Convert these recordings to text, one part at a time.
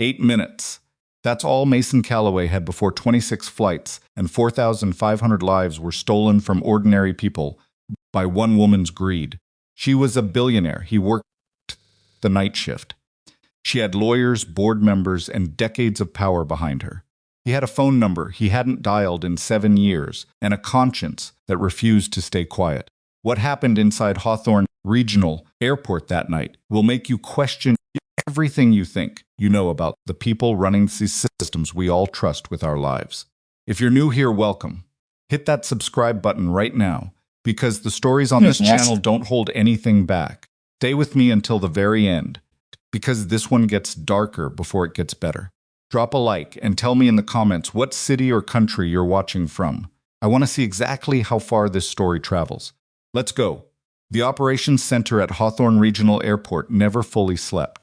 8 minutes. That's all Mason Calloway had before 26 flights and 4,500 lives were stolen from ordinary people by one woman's greed. She was a billionaire. He worked the night shift. She had lawyers, board members, and decades of power behind her. He had a phone number he hadn't dialed in 7 years and a conscience that refused to stay quiet. What happened inside Hawthorne Regional Airport that night will make you question everything you think you know about the people running these systems we all trust with our lives. If you're new here, welcome. Hit that subscribe button right now, because the stories on this channel don't hold anything back. Stay with me until the very end, because this one gets darker before it gets better. Drop a like and tell me in the comments what city or country you're watching from. I want to see exactly how far this story travels. Let's go. The operations center at Hawthorne Regional Airport never fully slept.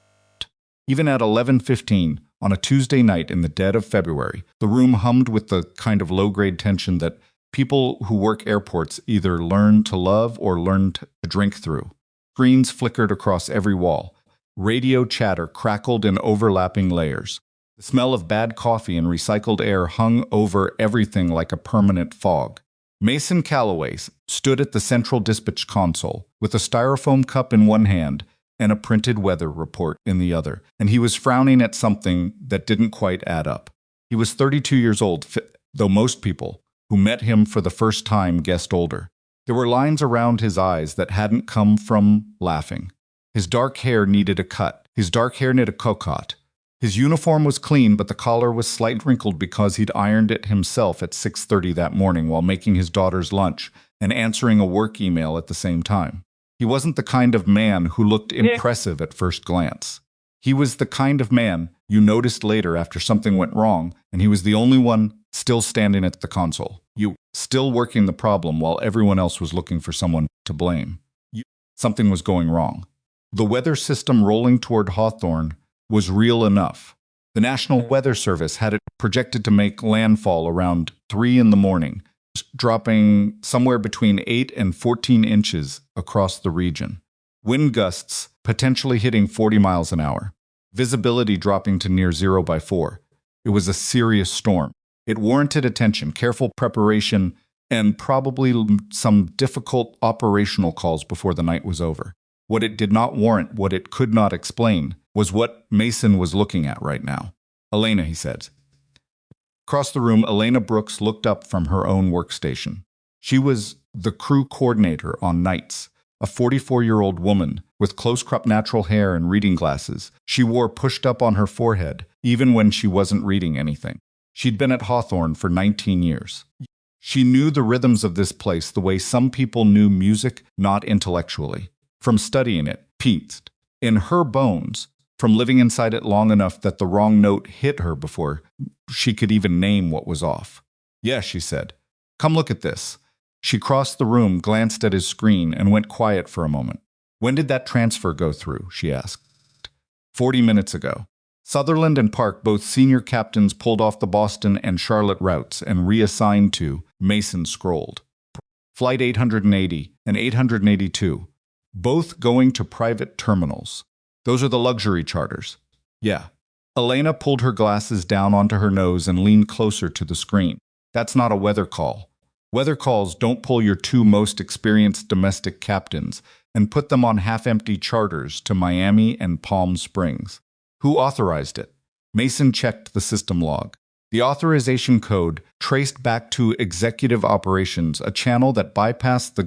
Even at 11:15 on a Tuesday night in the dead of February, the room hummed with the kind of low-grade tension that people who work airports either learn to love or learn to drink through. Screens flickered across every wall. Radio chatter crackled in overlapping layers. The smell of bad coffee and recycled air hung over everything like a permanent fog. Mason Calloway stood at the central dispatch console with a styrofoam cup in one hand and a printed weather report in the other, and he was frowning at something that didn't quite add up. He was 32 years old, though most people who met him for the first time guessed older. There were lines around his eyes that hadn't come from laughing. His dark hair needed a cut. His dark hair needed a cocotte. His uniform was clean, but the collar was slightly wrinkled because he'd ironed it himself at 6:30 that morning while making his daughter's lunch and answering a work email at the same time. He wasn't the kind of man who looked impressive at first glance. He was the kind of man you noticed later after something went wrong, and he was the only one still standing at the console. You still working the problem while everyone else was looking for someone to blame. Something was going wrong. The weather system rolling toward Hawthorne was real enough. The National Weather Service had it projected to make landfall around 3 in the morning, dropping somewhere between 8 and 14 inches across the region. Wind gusts potentially hitting 40 miles an hour. Visibility dropping to near zero by 4. It was a serious storm. It warranted attention, careful preparation, and probably some difficult operational calls before the night was over. What it did not warrant, what it could not explain, was what Mason was looking at right now. "Elena," he said. Across the room, Elena Brooks looked up from her own workstation. She was the crew coordinator on nights, a 44-year-old woman with close-cropped natural hair and reading glasses she wore pushed up on her forehead, even when she wasn't reading anything. She'd been at Hawthorne for 19 years. She knew the rhythms of this place the way some people knew music, not intellectually. From studying it, pieced in her bones, from living inside it long enough that the wrong note hit her before she could even name what was off. "Yes," she said. "Come look at this." She crossed the room, glanced at his screen, and went quiet for a moment. "When did that transfer go through?" she asked. 40 minutes ago. Sutherland and Park, both senior captains, pulled off the Boston and Charlotte routes and reassigned to, Mason scrolled. Flight 880 and 882. Both going to private terminals. Those are the luxury charters. Yeah. Elena pulled her glasses down onto her nose and leaned closer to the screen. That's not a weather call. Weather calls don't pull your 2 most experienced domestic captains and put them on half-empty charters to Miami and Palm Springs. Who authorized it? Mason checked the system log. The authorization code traced back to executive operations, a channel that bypassed the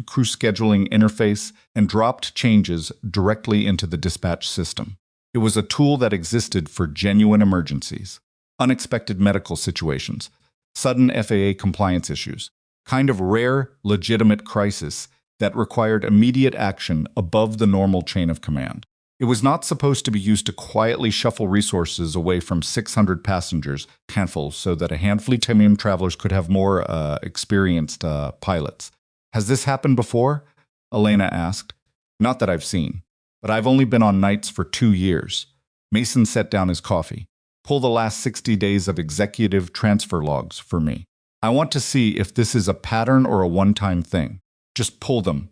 crew scheduling interface and dropped changes directly into the dispatch system. It was a tool that existed for genuine emergencies, unexpected medical situations, sudden FAA compliance issues, kind of rare, legitimate crisis that required immediate action above the normal chain of command. It was not supposed to be used to quietly shuffle resources away from 600 passengers, handfuls, so that a handful of premium travelers could have more experienced pilots. "Has this happened before?" Elena asked. "Not that I've seen, but I've only been on nights for 2 years. Mason set down his coffee. "Pull the last 60 days of executive transfer logs for me. I want to see if this is a pattern or a one-time thing. Just pull them."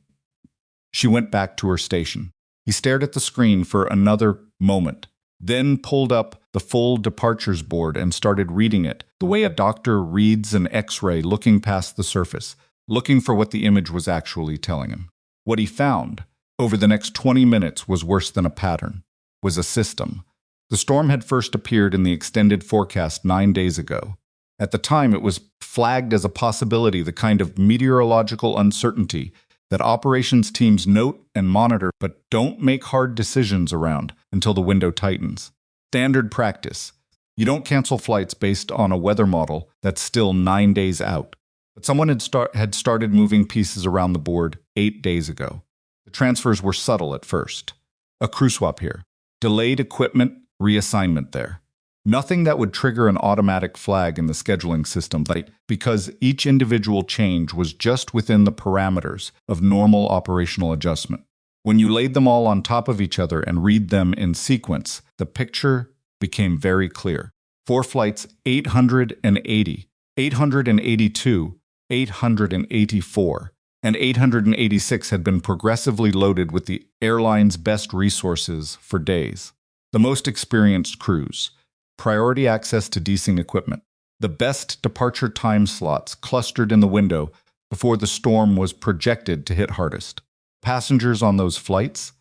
She went back to her station. He stared at the screen for another moment, then pulled up the full departures board and started reading it, the way a doctor reads an X-ray looking past the surface, looking for what the image was actually telling him. What he found, over the next 20 minutes, was worse than a pattern, was a system. The storm had first appeared in the extended forecast 9 days ago. At the time, it was flagged as a possibility, the kind of meteorological uncertainty that operations teams note and monitor but don't make hard decisions around until the window tightens. Standard practice. You don't cancel flights based on a weather model that's still 9 days out. But someone had started moving pieces around the board 8 days ago. The transfers were subtle at first. A crew swap here. Delayed equipment, reassignment there. Nothing that would trigger an automatic flag in the scheduling system, because each individual change was just within the parameters of normal operational adjustment. When you laid them all on top of each other and read them in sequence, the picture became very clear. 4 flights, 880, 882, 884, and 886 had been progressively loaded with the airline's best resources for days. The most experienced crews, priority access to desync equipment, the best departure time slots clustered in the window before the storm was projected to hit hardest. Passengers on those flights,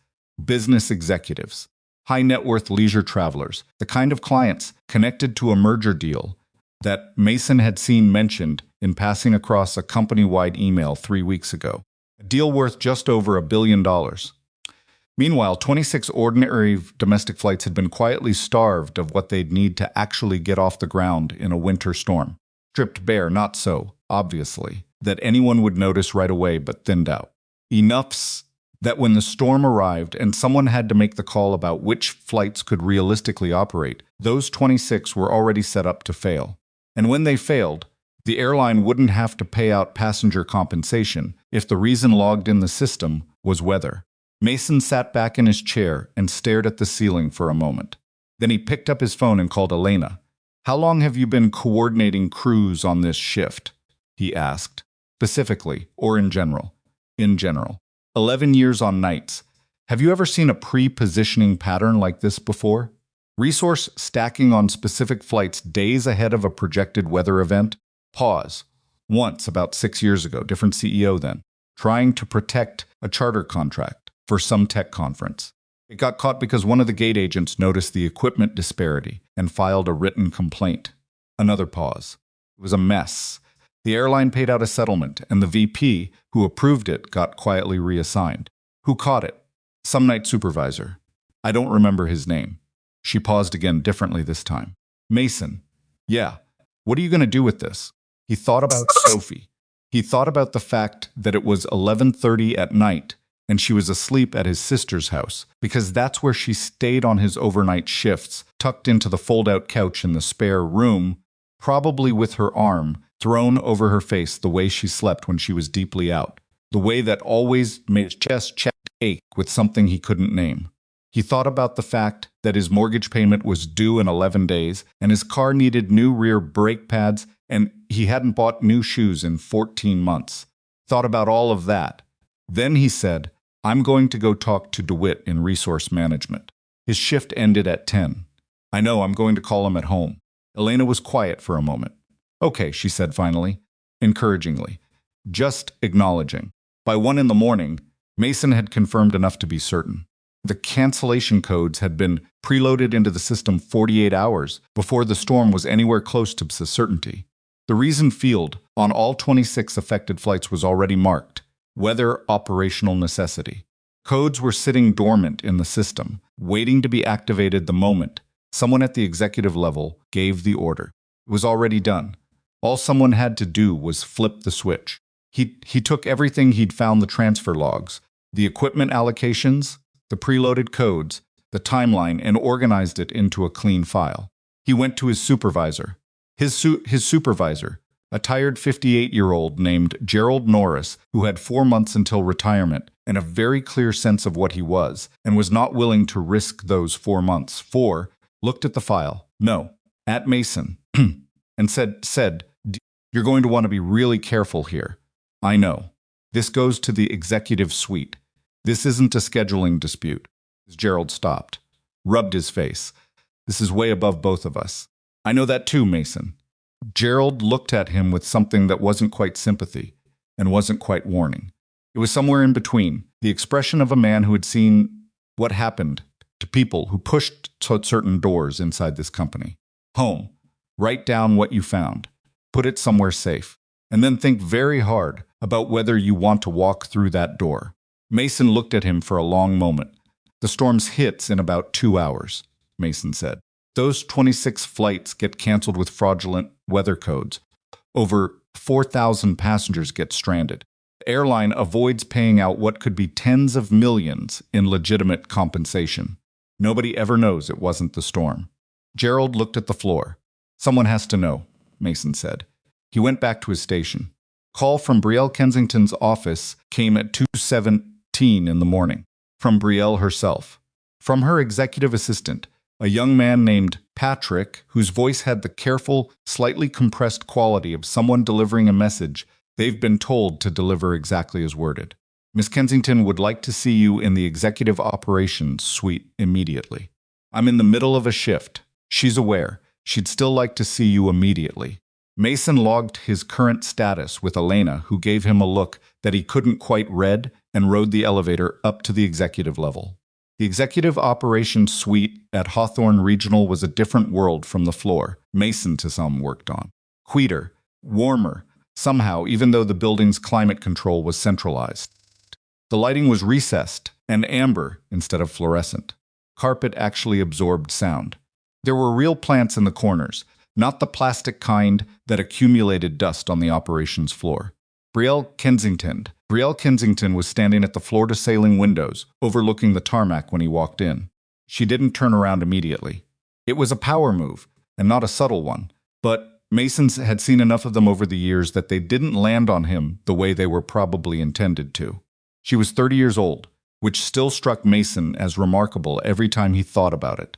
business executives, high net worth leisure travelers, the kind of clients connected to a merger deal that Mason had seen mentioned in passing across a company-wide email 3 weeks ago. A deal worth just over $1 billion. Meanwhile, 26 ordinary domestic flights had been quietly starved of what they'd need to actually get off the ground in a winter storm. Stripped bare, not so, obviously, that anyone would notice right away, but thinned out. Enoughs that when the storm arrived and someone had to make the call about which flights could realistically operate, those 26 were already set up to fail. And when they failed, the airline wouldn't have to pay out passenger compensation if the reason logged in the system was weather. Mason sat back in his chair and stared at the ceiling for a moment. Then he picked up his phone and called Elena. "How long have you been coordinating crews on this shift?" he asked. Specifically, or in general? In general. 11 years on nights. Have you ever seen a pre-positioning pattern like this before? Resource stacking on specific flights days ahead of a projected weather event? Pause. Once, about 6 years ago, different CEO then, trying to protect a charter contract for some tech conference. It got caught because one of the gate agents noticed the equipment disparity and filed a written complaint. Another pause. It was a mess. The airline paid out a settlement, and the VP, who approved it, got quietly reassigned. Who caught it? Some night supervisor. I don't remember his name. She paused again, differently this time. Mason. Yeah. What are you going to do with this? He thought about Sophie. He thought about the fact that it was 11:30 at night, and she was asleep at his sister's house, because that's where she stayed on his overnight shifts, tucked into the fold-out couch in the spare room, probably with her arm thrown over her face the way she slept when she was deeply out, the way that always made his chest ache with something he couldn't name. He thought about the fact that his mortgage payment was due in 11 days, and his car needed new rear brake pads, and he hadn't bought new shoes in 14 months. Thought about all of that. Then he said, "I'm going to go talk to DeWitt in resource management." His shift ended at 10. "I know, I'm going to call him at home." Elena was quiet for a moment. "Okay," she said finally, encouragingly, just acknowledging. By 1 in the morning, Mason had confirmed enough to be certain. The cancellation codes had been preloaded into the system 48 hours before the storm was anywhere close to certainty. The reason field on all 26 affected flights was already marked, weather operational necessity. Codes were sitting dormant in the system, waiting to be activated the moment someone at the executive level gave the order. It was already done. All someone had to do was flip the switch. He took everything he'd found, the transfer logs, the equipment allocations, the preloaded codes, the timeline, and organized it into a clean file. He went to his supervisor. His supervisor, a tired 58-year-old named Gerald Norris, who had 4 months until retirement and a very clear sense of what he was, and was not willing to risk those 4 months. Looked at the file. No. At Mason. And said, "You're going to want to be really careful here. I know. This goes to the executive suite. This isn't a scheduling dispute." Gerald stopped, rubbed his face. This is way above both of us. I know that too, Mason. Gerald looked at him with something that wasn't quite sympathy and wasn't quite warning. It was somewhere in between, the expression of a man who had seen what happened to people who pushed certain doors inside this company. Home. Write down what you found. Put it somewhere safe. And then think very hard about whether you want to walk through that door. Mason looked at him for a long moment. The storm's hits in about 2 hours, Mason said. Those 26 flights get canceled with fraudulent weather codes. Over 4,000 passengers get stranded. The airline avoids paying out what could be tens of millions in legitimate compensation. Nobody ever knows it wasn't the storm. Gerald looked at the floor. Someone has to know, Mason said. He went back to his station. Call from Brielle Kensington's office came at 2:17 in the morning. From Brielle herself. From her executive assistant, a young man named Patrick, whose voice had the careful, slightly compressed quality of someone delivering a message they've been told to deliver exactly as worded. Miss Kensington would like to see you in the executive operations suite immediately. I'm in the middle of a shift. She's aware. She'd still like to see you immediately. Mason logged his current status with Elena, who gave him a look that he couldn't quite read, and rode the elevator up to the executive level. The executive operations suite at Hawthorne Regional was a different world from the floor Mason to some worked on. Quieter, warmer, somehow, even though the building's climate control was centralized. The lighting was recessed and amber instead of fluorescent. Carpet actually absorbed sound. There were real plants in the corners, not the plastic kind that accumulated dust on the operations floor. Brielle Kensington was standing at the floor-to-ceiling windows, overlooking the tarmac when he walked in. She didn't turn around immediately. It was a power move, and not a subtle one, but Masons had seen enough of them over the years that they didn't land on him the way they were probably intended to. She was 30 years old, which still struck Mason as remarkable every time he thought about it.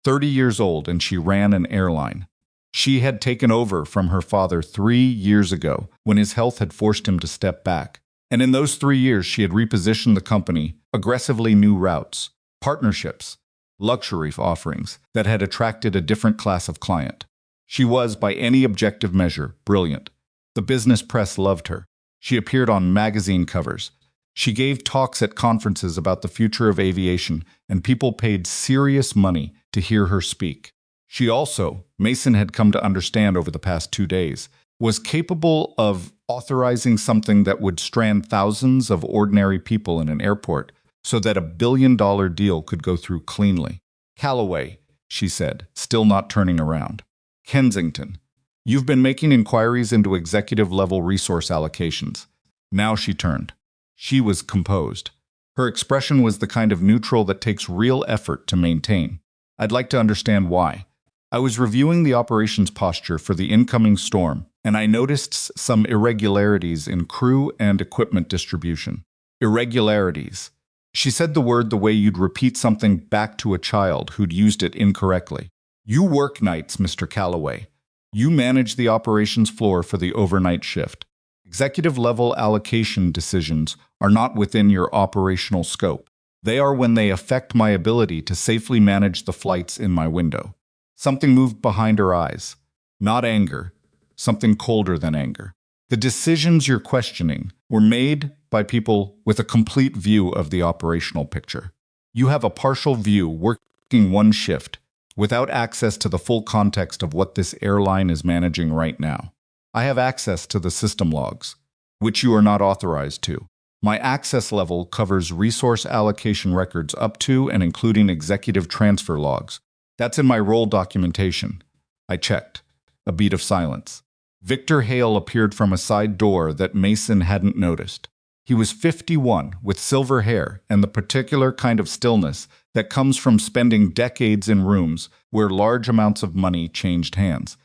30 years old, and she ran an airline. She had taken over from her father 3 years ago when his health had forced him to step back. And in those 3 years, she had repositioned the company, aggressively new routes, partnerships, luxury offerings that had attracted a different class of client. She was, by any objective measure, brilliant. The business press loved her. She appeared on magazine covers. She gave talks at conferences about the future of aviation, and people paid serious money to hear her speak. She also, Mason had come to understand over the past 2 days, was capable of authorizing something that would strand thousands of ordinary people in an airport so that $1 billion deal could go through cleanly. Callaway, she said, still not turning around. Kensington, you've been making inquiries into executive-level resource allocations. Now she turned. She was composed. Her expression was the kind of neutral that takes real effort to maintain. I'd like to understand why. I was reviewing the operations posture for the incoming storm, and I noticed some irregularities in crew and equipment distribution. Irregularities. She said the word the way you'd repeat something back to a child who'd used it incorrectly. You work nights, Mr. Callaway. You manage the operations floor for the overnight shift. Executive-level allocation decisions are not within your operational scope. They are when they affect my ability to safely manage the flights in my window. Something moved behind her eyes. Not anger. Something colder than anger. The decisions you're questioning were made by people with a complete view of the operational picture. You have a partial view working one shift without access to the full context of what this airline is managing right now. I have access to the system logs, which you are not authorized to. My access level covers resource allocation records up to and including executive transfer logs. That's in my role documentation. I checked. A beat of silence. Victor Hale appeared from a side door that Mason hadn't noticed. He was 51, with silver hair and the particular kind of stillness that comes from spending decades in rooms where large amounts of money changed hands.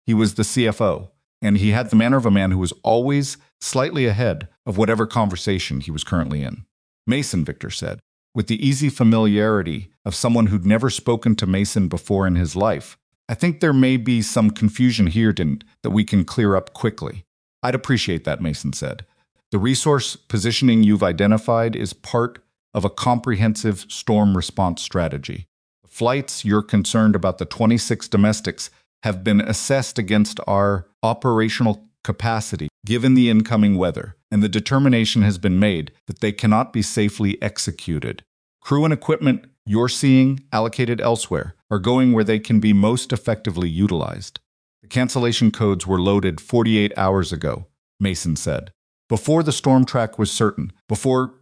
He was the CFO, and he had the manner of a man who was always slightly ahead of whatever conversation he was currently in. Mason, Victor said, with the easy familiarity of someone who'd never spoken to Mason before in his life. I think there may be some confusion here that we can clear up quickly. I'd appreciate that, Mason said. The resource positioning you've identified is part of a comprehensive storm response strategy. The Flights you're concerned about the 26 domestics have been assessed against our operational capacity, given the incoming weather, and the determination has been made that they cannot be safely executed. Crew and equipment you're seeing allocated elsewhere are going where they can be most effectively utilized. The cancellation codes were loaded 48 hours ago, Mason said. Before the storm track was certain, before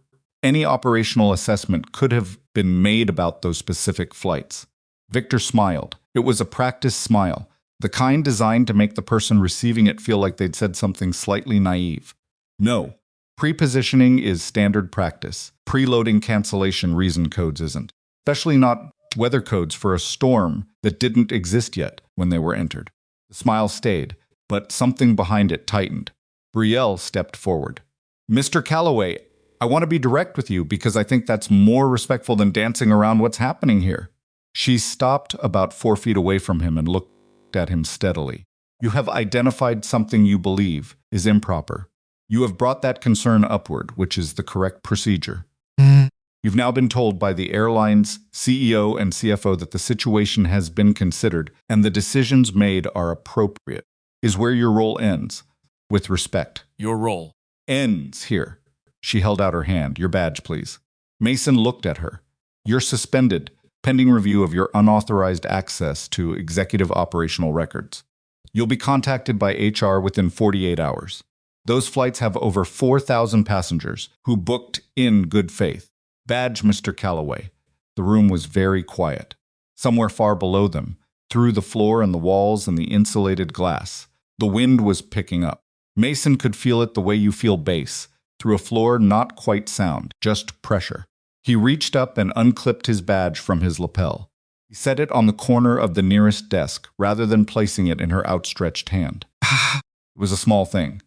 any operational assessment could have been made about those specific flights. Victor smiled. It was a practiced smile, the kind designed to make the person receiving it feel like they'd said something slightly naive. No, pre-positioning is standard practice. Preloading cancellation reason codes isn't, especially not weather codes for a storm that didn't exist yet when they were entered. The smile stayed, but something behind it tightened. Brielle stepped forward. Mr. Calloway, I want to be direct with you because I think that's more respectful than dancing around what's happening here. She stopped about 4 feet away from him and looked at him steadily. You have identified something you believe is improper. You have brought that concern upward, which is the correct procedure. You've now been told by the airline's CEO and CFO that the situation has been considered and the decisions made are appropriate. Is where your role ends. With respect. Your role ends here. She held out her hand. Your badge, please. Mason looked at her. You're suspended, pending review of your unauthorized access to executive operational records. You'll be contacted by HR within 48 hours. Those flights have over 4,000 passengers who booked in good faith. Badge, Mr. Calloway. The room was very quiet. Somewhere far below them, through the floor and the walls and the insulated glass, the wind was picking up. Mason could feel it the way you feel bass, through a floor not quite sound, just pressure. He reached up and unclipped his badge from his lapel. He set it on the corner of the nearest desk, rather than placing it in her outstretched hand. It was a small thing.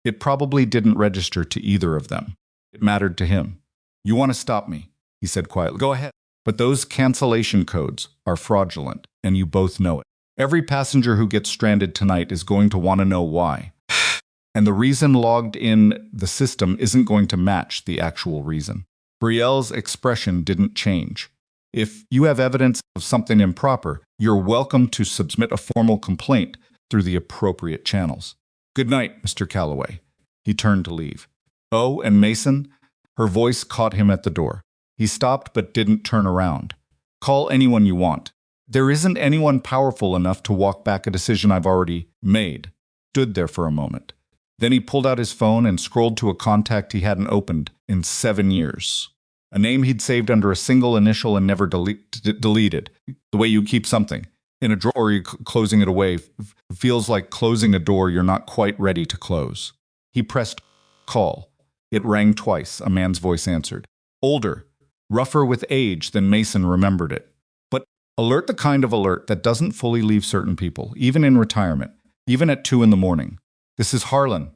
It probably didn't register to either of them. It mattered to him. You want to stop me, he said quietly. Go ahead. But those cancellation codes are fraudulent, and you both know it. Every passenger who gets stranded tonight is going to want to know why. And the reason logged in the system isn't going to match the actual reason. Brielle's expression didn't change. If you have evidence of something improper, you're welcome to submit a formal complaint through the appropriate channels. Good night, Mr. Calloway. He turned to leave. Oh, and Mason? Her voice caught him at the door. He stopped but didn't turn around. Call anyone you want. There isn't anyone powerful enough to walk back a decision I've already made. Stood there for a moment. Then he pulled out his phone and scrolled to a contact he hadn't opened in 7 years. A name he'd saved under a single initial and never deleted. The way you keep something. In a drawer, you're closing it away. Feels like closing a door you're not quite ready to close. He pressed call. It rang twice. A man's voice answered. Older, rougher with age than Mason remembered it. But alert, the kind of alert that doesn't fully leave certain people, even in retirement, even at 2 in the morning. This is Harlan.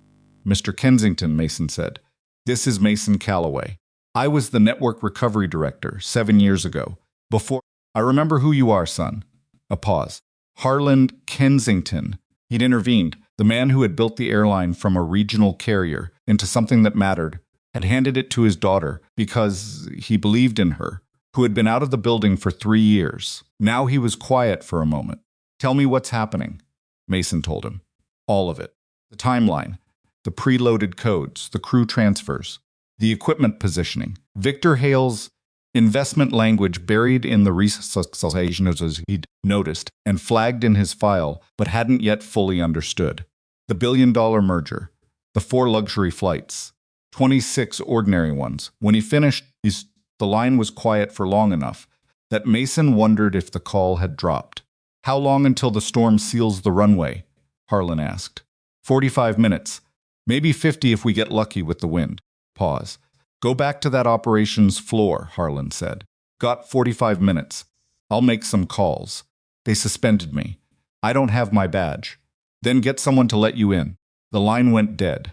Mr. Kensington, Mason said. This is Mason Calloway. I was the network recovery director 7 years ago. Before, I remember who you are, son. A pause. Harlan Kensington. He'd intervened. The man who had built the airline from a regional carrier into something that mattered, had handed it to his daughter because he believed in her, who had been out of the building for 3 years. Now he was quiet for a moment. Tell me what's happening, Mason told him. All of it. The timeline, the preloaded codes, the crew transfers, the equipment positioning. Victor Hale's investment language buried in the recitations as he'd noticed and flagged in his file, but hadn't yet fully understood. The billion-dollar merger, the 4 luxury flights, 26 ordinary ones. When he finished, the line was quiet for long enough that Mason wondered if the call had dropped. How long until the storm seals the runway? Harlan asked. 45 minutes. Maybe 50 if we get lucky with the wind. Pause. Go back to that operations floor, Harlan said. Got 45 minutes. I'll make some calls. They suspended me. I don't have my badge. Then get someone to let you in. The line went dead.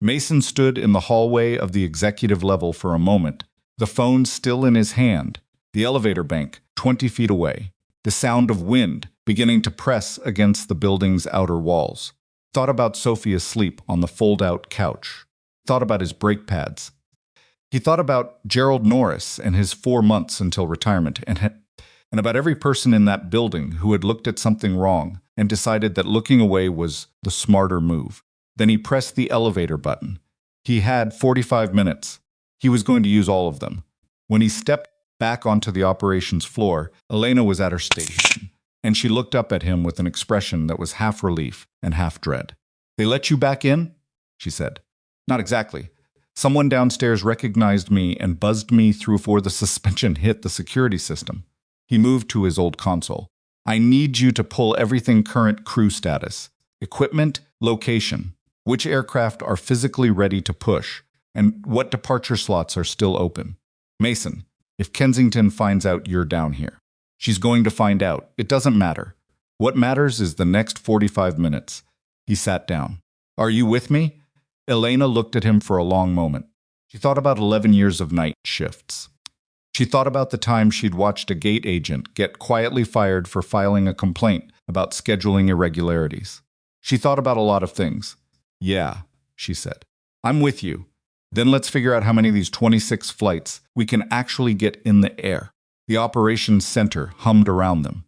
Mason stood in the hallway of the executive level for a moment, the phone still in his hand, the elevator bank 20 feet away, the sound of wind beginning to press against the building's outer walls. Thought about Sophie asleep on the fold-out couch. Thought about his brake pads. He thought about Gerald Norris and his 4 months until retirement, and and about every person in that building who had looked at something wrong and decided that looking away was the smarter move. Then he pressed the elevator button. He had 45 minutes. He was going to use all of them. When he stepped back onto the operations floor, Elena was at her station, and she looked up at him with an expression that was half relief and half dread. "They let you back in?" she said. "Not exactly. Someone downstairs recognized me and buzzed me through before the suspension hit the security system." He moved to his old console. "I need you to pull everything current crew status, equipment, location, which aircraft are physically ready to push, and what departure slots are still open. Mason, if Kensington finds out you're down here." "She's going to find out. It doesn't matter. What matters is the next 45 minutes. He sat down. "Are you with me?" Elena looked at him for a long moment. She thought about 11 years of night shifts. She thought about the time she'd watched a gate agent get quietly fired for filing a complaint about scheduling irregularities. She thought about a lot of things. "Yeah," she said. "I'm with you. Then let's figure out how many of these 26 flights we can actually get in the air." The operations center hummed around them.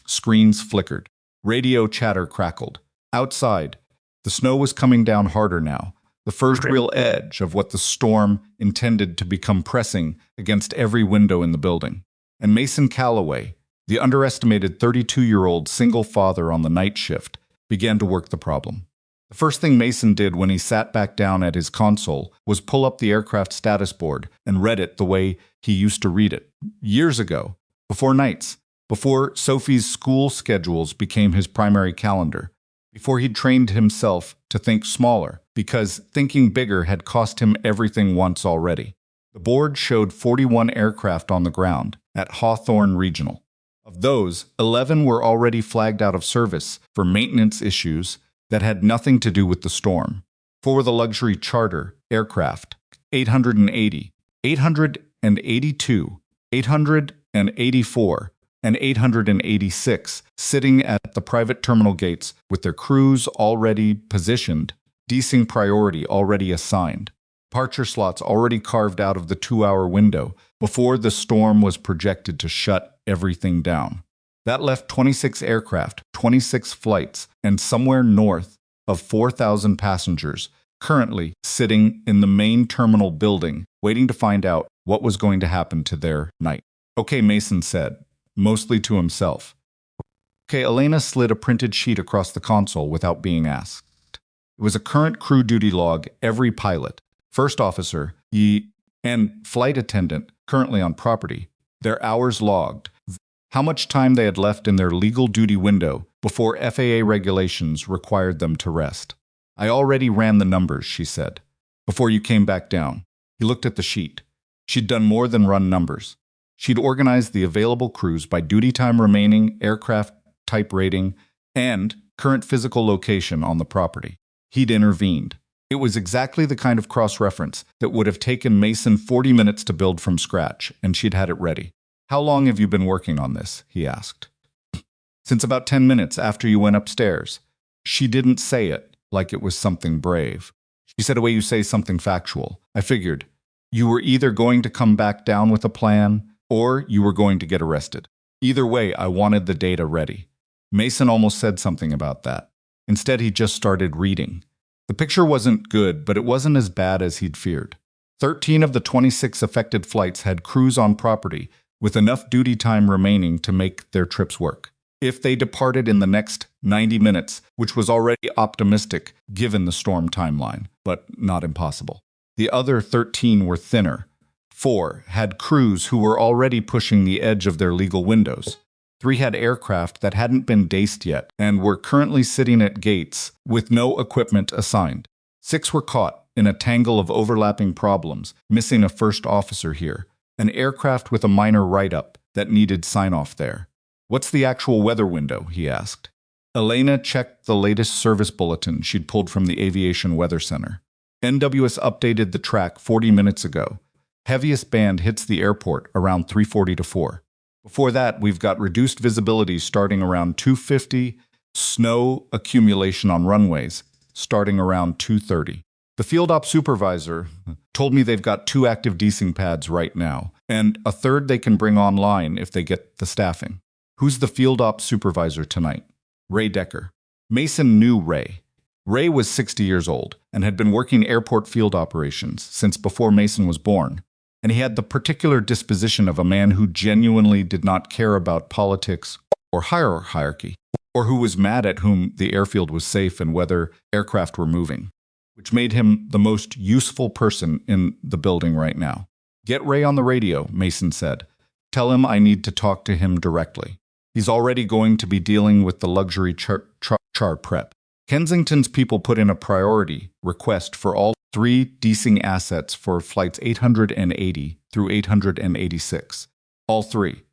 Screens flickered. Radio chatter crackled. Outside, the snow was coming down harder now, the first real edge of what the storm intended to become pressing against every window in the building. And Mason Calloway, the underestimated 32-year-old single father on the night shift, began to work the problem. The first thing Mason did when he sat back down at his console was pull up the aircraft status board and read it the way he used to read it, years ago, before nights, before Sophie's school schedules became his primary calendar, before he'd trained himself to think smaller, because thinking bigger had cost him everything once already. The board showed 41 aircraft on the ground at Hawthorne Regional. Of those, 11 were already flagged out of service for maintenance issues that had nothing to do with the storm. 4 were the luxury charter aircraft, 880, 882, 884, and 886, sitting at the private terminal gates with their crews already positioned, descing priority already assigned, departure slots already carved out of the 2-hour window before the storm was projected to shut everything down. That left 26 aircraft, 26 flights, and somewhere north of 4,000 passengers currently sitting in the main terminal building, waiting to find out what was going to happen to their night. "Okay," Mason said, mostly to himself. "Okay." Elena slid a printed sheet across the console without being asked. It was a current crew duty log. Every pilot, first officer, and flight attendant currently on property, their hours logged, how much time they had left in their legal duty window before FAA regulations required them to rest. "I already ran the numbers," she said, "before you came back down." He looked at the sheet. She'd done more than run numbers. She'd organized the available crews by duty time remaining, aircraft type rating, and current physical location on the property. He'd intervened. It was exactly the kind of cross-reference that would have taken Mason 40 minutes to build from scratch, and she'd had it ready. "How long have you been working on this?" he asked. "Since about 10 minutes after you went upstairs." She didn't say it like it was something brave. She said, "The way you say something factual. I figured. You were either going to come back down with a plan, or you were going to get arrested. Either way, I wanted the data ready." Mason almost said something about that. Instead, he just started reading. The picture wasn't good, but it wasn't as bad as he'd feared. 13 of the 26 affected flights had crews on property, with enough duty time remaining to make their trips work. If they departed in the next 90 minutes, which was already optimistic given the storm timeline, but not impossible. The other 13 were thinner. 4 had crews who were already pushing the edge of their legal windows. 3 had aircraft that hadn't been daced yet and were currently sitting at gates with no equipment assigned. 6 were caught in a tangle of overlapping problems, missing a first officer here, an aircraft with a minor write-up that needed sign-off there. "What's the actual weather window?" he asked. Elena checked the latest service bulletin she'd pulled from the Aviation Weather Center. NWS updated the track 40 minutes ago. Heaviest band hits the airport around 3:40 to 4. Before that, we've got reduced visibility starting around 2:50, snow accumulation on runways starting around 2:30. The field op supervisor told me they've got 2 active desing pads right now, and a third they can bring online if they get the staffing. Who's the field ops supervisor tonight? Ray Decker. Mason knew Ray. Ray was 60 years old and had been working airport field operations since before Mason was born, and he had the particular disposition of a man who genuinely did not care about politics or hierarchy, or who was mad at whom the airfield was safe and whether aircraft were moving, which made him the most useful person in the building right now. Get Ray on the radio, Mason said. Tell him I need to talk to him directly. He's already going to be dealing with the luxury char prep. Kensington's people put in a priority request for all 3 desing assets for flights 880 through 886. All three.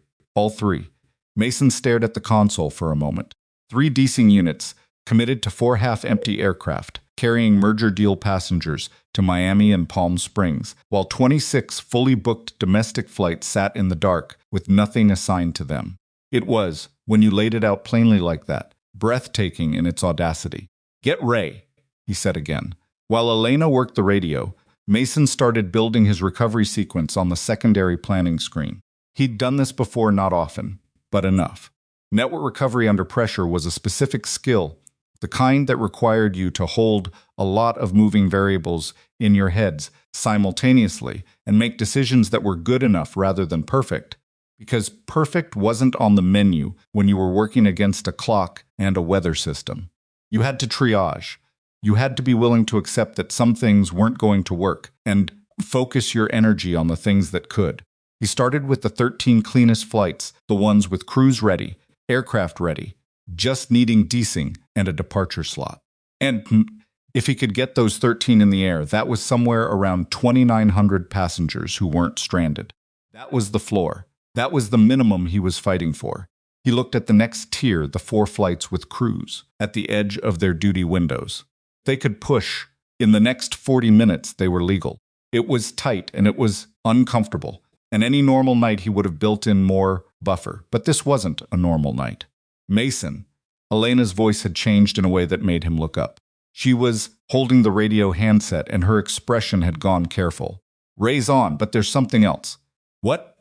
Mason stared at the console for a moment. 3 desing units committed to 4 half-empty aircraft, carrying merger deal passengers to Miami and Palm Springs, while 26 fully booked domestic flights sat in the dark with nothing assigned to them. It was, when you laid it out plainly like that, breathtaking in its audacity. Get Ray, he said again. While Elena worked the radio, Mason started building his recovery sequence on the secondary planning screen. He'd done this before, not often, but enough. Network recovery under pressure was a specific skill, the kind that required you to hold a lot of moving variables in your heads simultaneously and make decisions that were good enough rather than perfect, because perfect wasn't on the menu when you were working against a clock and a weather system. You had to triage. You had to be willing to accept that some things weren't going to work and focus your energy on the things that could. He started with the 13 cleanest flights, the ones with crews ready, aircraft ready, just needing desing and a departure slot. And if he could get those 13 in the air, that was somewhere around 2,900 passengers who weren't stranded. That was the floor. That was the minimum he was fighting for. He looked at the next tier, the 4 flights with crews, at the edge of their duty windows. They could push. In the next 40 minutes, they were legal. It was tight and it was uncomfortable. And any normal night he would have built in more buffer. But this wasn't a normal night. Mason. Elena's voice had changed in a way that made him look up. She was holding the radio handset and her expression had gone careful. Ray's on, but there's something else. What?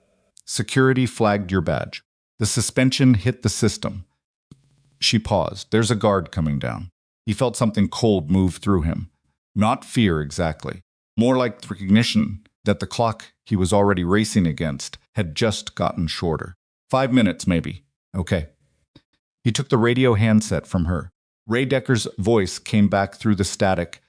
Security flagged your badge. The suspension hit the system. She paused. There's a guard coming down. He felt something cold move through him. Not fear exactly. More like recognition that the clock he was already racing against had just gotten shorter. 5 minutes, maybe. Okay. He took the radio handset from her. Ray Decker's voice came back through the static,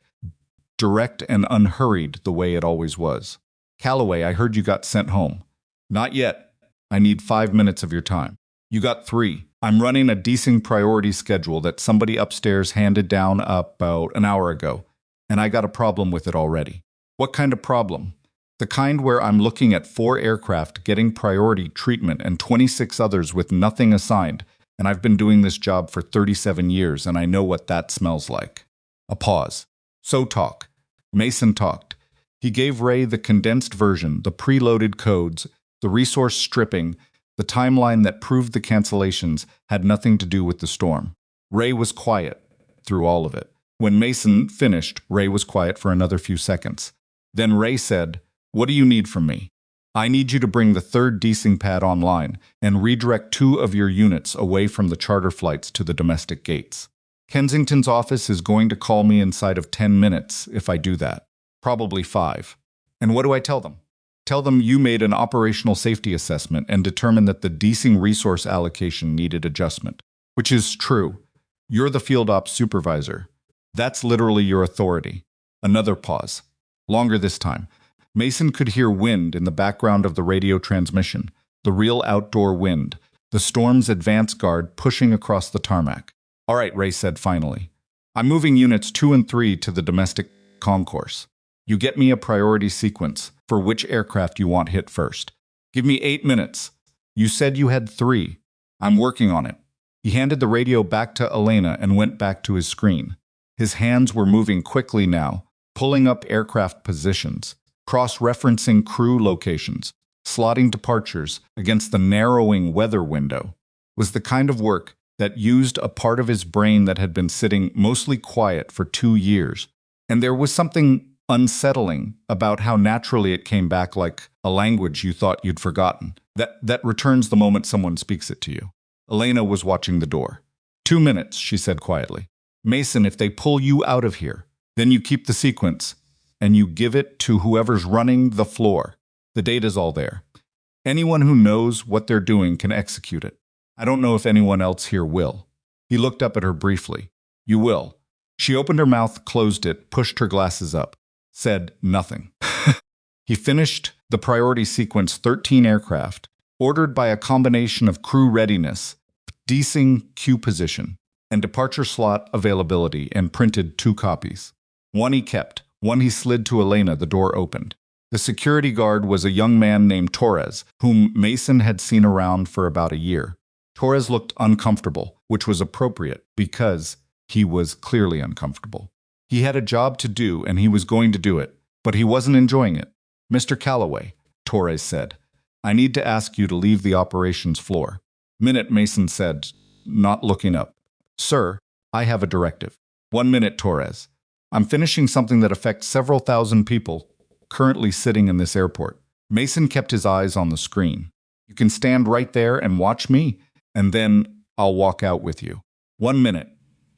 direct and unhurried the way it always was. Calloway, I heard you got sent home. Not yet. I need 5 minutes of your time. You got 3. I'm running a desing priority schedule that somebody upstairs handed down about an hour ago, and I got a problem with it already. What kind of problem? The kind where I'm looking at 4 aircraft getting priority treatment and 26 others with nothing assigned, and I've been doing this job for 37 years, and I know what that smells like. A pause. So talk. Mason talked. He gave Ray the condensed version, the preloaded codes, the resource stripping, the timeline that proved the cancellations had nothing to do with the storm. Ray was quiet through all of it. When Mason finished, Ray was quiet for another few seconds. Then Ray said, "What do you need from me? I need you to bring the 3rd desing pad online and redirect 2 of your units away from the charter flights to the domestic gates. Kensington's office is going to call me inside of 10 minutes if I do that. Probably 5. And what do I tell them? Tell them you made an operational safety assessment and determined that the desing resource allocation needed adjustment. Which is true. You're the field ops supervisor. That's literally your authority." Another pause. Longer this time. Mason could hear wind in the background of the radio transmission, the real outdoor wind, the storm's advance guard pushing across the tarmac. "All right," Ray said finally. "I'm moving units 2 and 3 to the domestic concourse. You get me a priority sequence for which aircraft you want hit first. Give me 8 minutes. You said you had 3. I'm working on it." He handed the radio back to Elena and went back to his screen. His hands were moving quickly now, pulling up aircraft positions, cross-referencing crew locations, slotting departures against the narrowing weather window. It was the kind of work that used a part of his brain that had been sitting mostly quiet for 2 years. And there was something unsettling about how naturally it came back like a language you thought you'd forgotten. That returns the moment someone speaks it to you. Elena was watching the door. 2 minutes, she said quietly. Mason, if they pull you out of here, then you keep the sequence and you give it to whoever's running the floor. The data's all there. Anyone who knows what they're doing can execute it. I don't know if anyone else here will. He looked up at her briefly. You will. She opened her mouth, closed it, pushed her glasses up, said nothing. He finished the priority sequence 13 aircraft, ordered by a combination of crew readiness, desing queue position, and departure slot availability, and printed 2 copies. One he kept, one he slid to Elena. The door opened. The security guard was a young man named Torres, whom Mason had seen around for about a year. Torres looked uncomfortable, which was appropriate because he was clearly uncomfortable. He had a job to do and he was going to do it, but he wasn't enjoying it. Mr. Calloway, Torres said, I need to ask you to leave the operations floor. Minute, Mason said, not looking up. Sir, I have a directive. 1 minute, Torres. I'm finishing something that affects several thousand people currently sitting in this airport. Mason kept his eyes on the screen. You can stand right there and watch me, and then I'll walk out with you. 1 minute.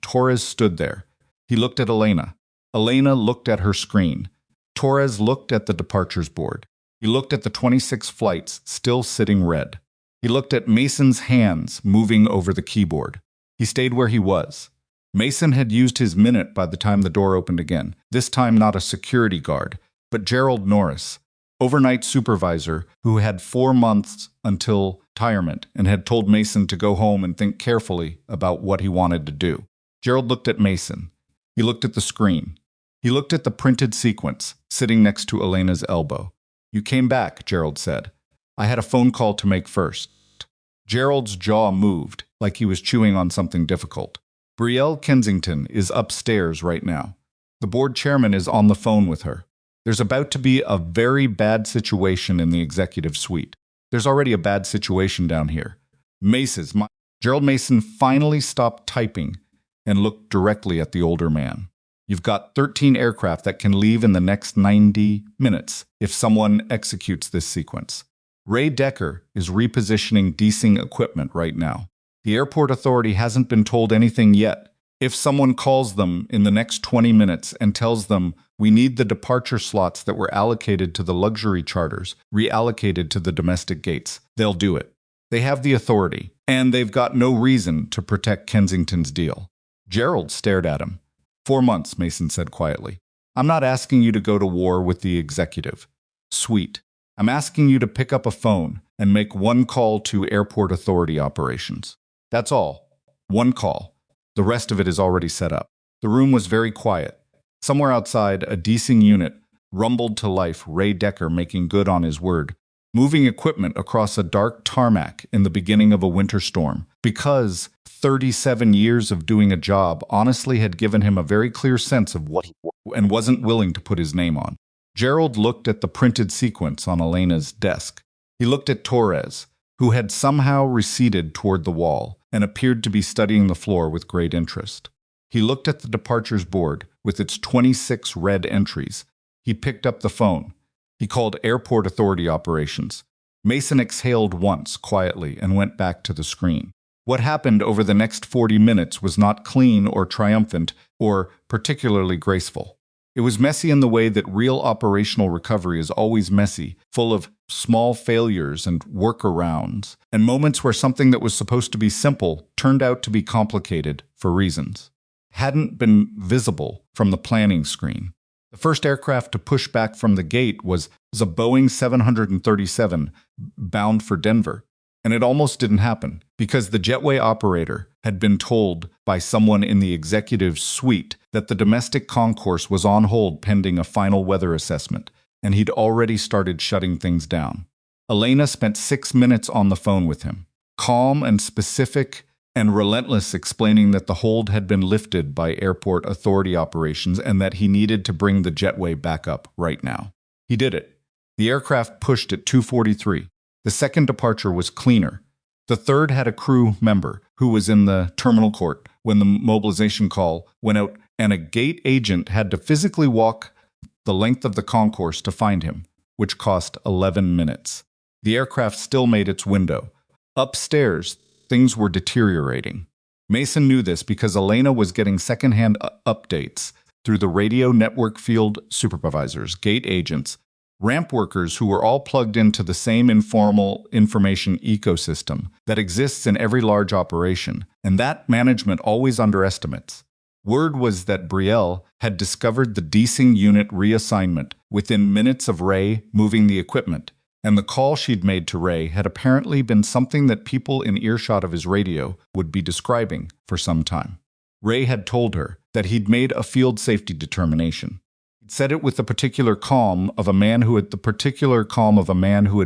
Torres stood there. He looked at Elena. Elena looked at her screen. Torres looked at the departures board. He looked at the 26 flights still sitting red. He looked at Mason's hands moving over the keyboard. He stayed where he was. Mason had used his minute by the time the door opened again, this time not a security guard, but Gerald Norris, overnight supervisor who had 4 months until retirement and had told Mason to go home and think carefully about what he wanted to do. Gerald looked at Mason. He looked at the screen. He looked at the printed sequence sitting next to Elena's elbow. You came back, Gerald said. I had a phone call to make first. Gerald's jaw moved, like he was chewing on something difficult. Brielle Kensington is upstairs right now. The board chairman is on the phone with her. There's about to be a very bad situation in the executive suite. There's already a bad situation down here. Gerald Mason finally stopped typing and looked directly at the older man. You've got 13 aircraft that can leave in the next 90 minutes if someone executes this sequence. Ray Decker is repositioning desing equipment right now. The airport authority hasn't been told anything yet. If someone calls them in the next 20 minutes and tells them we need the departure slots that were allocated to the luxury charters reallocated to the domestic gates, they'll do it. They have the authority, and they've got no reason to protect Kensington's deal. Gerald stared at him. 4 months, Mason said quietly. I'm not asking you to go to war with the executive suite. I'm asking you to pick up a phone and make 1 call to airport authority operations. That's all. 1 call. The rest of it is already set up. The room was very quiet. Somewhere outside, a desing unit rumbled to life, Ray Decker making good on his word, moving equipment across a dark tarmac in the beginning of a winter storm, because 37 years of doing a job honestly had given him a very clear sense of what he and wasn't willing to put his name on. Gerald looked at the printed sequence on Elena's desk. He looked at Torres, who had somehow receded toward the wall and appeared to be studying the floor with great interest. He looked at the departures board with its 26 red entries. He picked up the phone. He called airport authority operations. Mason exhaled once quietly and went back to the screen. What happened over the next 40 minutes was not clean or triumphant or particularly graceful. It was messy in the way that real operational recovery is always messy, full of small failures and workarounds, and moments where something that was supposed to be simple turned out to be complicated for reasons hadn't been visible from the planning screen. The first aircraft to push back from the gate was a Boeing 737 bound for Denver. And it almost didn't happen because the jetway operator had been told by someone in the executive suite that the domestic concourse was on hold pending a final weather assessment, and he'd already started shutting things down. Elena spent 6 minutes on the phone with him, calm and specific and relentless, explaining that the hold had been lifted by airport authority operations and that he needed to bring the jetway back up right now. He did it. The aircraft pushed at 2:43. The second departure was cleaner. The third had a crew member who was in the terminal court when the mobilization call went out, and a gate agent had to physically walk the length of the concourse to find him, which cost 11 minutes. The aircraft still made its window. Upstairs, things were deteriorating. Mason knew this because Elena was getting secondhand updates through the radio network field supervisors, gate agents, ramp workers who were all plugged into the same informal information ecosystem that exists in every large operation, and that management always underestimates. Word was that Brielle had discovered the desing unit reassignment within minutes of Ray moving the equipment, and the call she'd made to Ray had apparently been something that people in earshot of his radio would be describing for some time. Ray had told her that he'd made a field safety determination. He'd said it with the particular calm of a man who had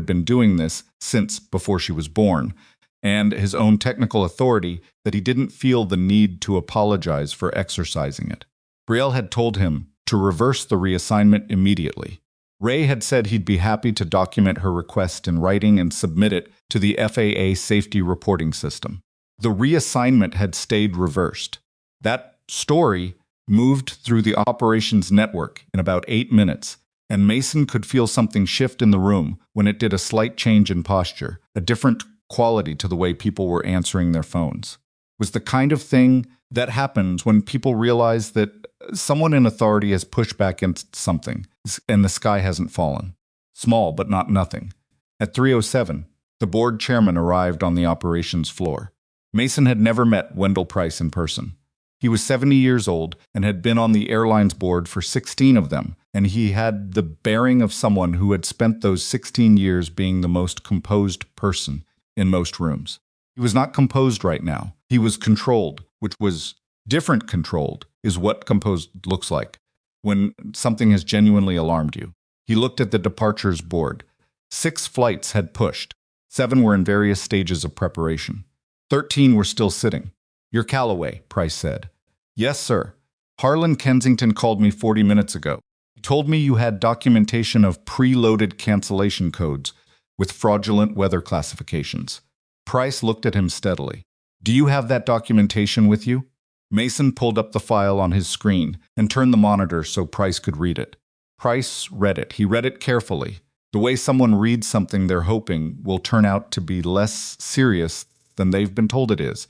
been doing this since before she was born, and his own technical authority that he didn't feel the need to apologize for exercising it. Brielle had told him to reverse the reassignment immediately. Ray had said he'd be happy to document her request in writing and submit it to the FAA safety reporting system. The reassignment had stayed reversed. That story moved through the operations network in about 8 minutes, and Mason could feel something shift in the room when it did a slight change in posture, a different quality to the way people were answering their phones. It was the kind of thing that happens when people realize that someone in authority has pushed back against something, and the sky hasn't fallen. Small, but not nothing. At 3:07, the board chairman arrived on the operations floor. Mason had never met Wendell Price in person. He was 70 years old and had been on the airline's board for 16 of them, and he had the bearing of someone who had spent those 16 years being the most composed person in most rooms. He was not composed right now. He was controlled, which was different. Controlled is what composed looks like when something has genuinely alarmed you. He looked at the departures board. 6 flights had pushed. 7 were in various stages of preparation. 13 were still sitting. "You're Calloway," Price said. "Yes, sir. Harlan Kensington called me 40 minutes ago. He told me you had documentation of preloaded cancellation codes with fraudulent weather classifications." Price looked at him steadily. "Do you have that documentation with you?" Mason pulled up the file on his screen and turned the monitor so Price could read it. Price read it. He read it carefully, the way someone reads something they're hoping will turn out to be less serious than they've been told it is,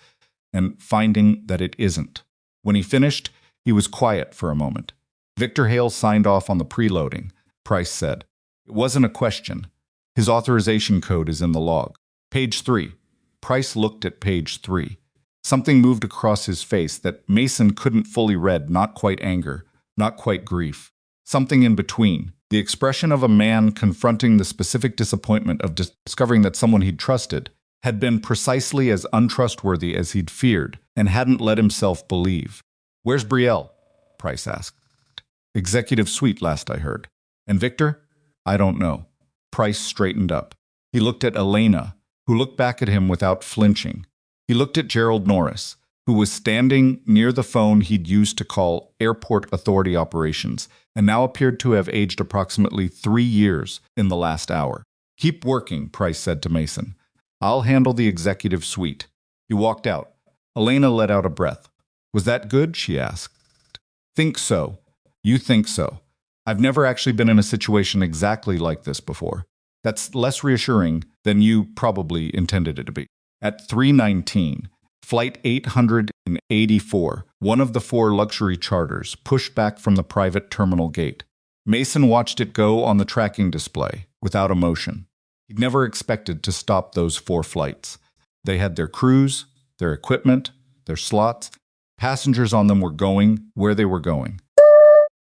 and finding that it isn't. When he finished, he was quiet for a moment. "Victor Hale signed off on the preloading," Price said. "It wasn't a question. His authorization code is in the log. Page 3. Price looked at page 3. Something moved across his face that Mason couldn't fully read, not quite anger, not quite grief. Something in between. The expression of a man confronting the specific disappointment of discovering that someone he'd trusted had been precisely as untrustworthy as he'd feared and hadn't let himself believe. "Where's Brielle?" Price asked. "Executive suite, last I heard." "And Victor?" "I don't know." Price straightened up. He looked at Elena, who looked back at him without flinching. He looked at Gerald Norris, who was standing near the phone he'd used to call airport authority operations, and now appeared to have aged approximately 3 years in the last hour. "Keep working," Price said to Mason. "I'll handle the executive suite." He walked out. Elena let out a breath. "Was that good?" she asked. "Think so. You think so. I've never actually been in a situation exactly like this before. That's less reassuring than you probably intended it to be." At 3:19, Flight 884, one of the 4 luxury charters, pushed back from the private terminal gate. Mason watched it go on the tracking display, without emotion. He'd never expected to stop those 4 flights. They had their crews, their equipment, their slots. Passengers on them were going where they were going.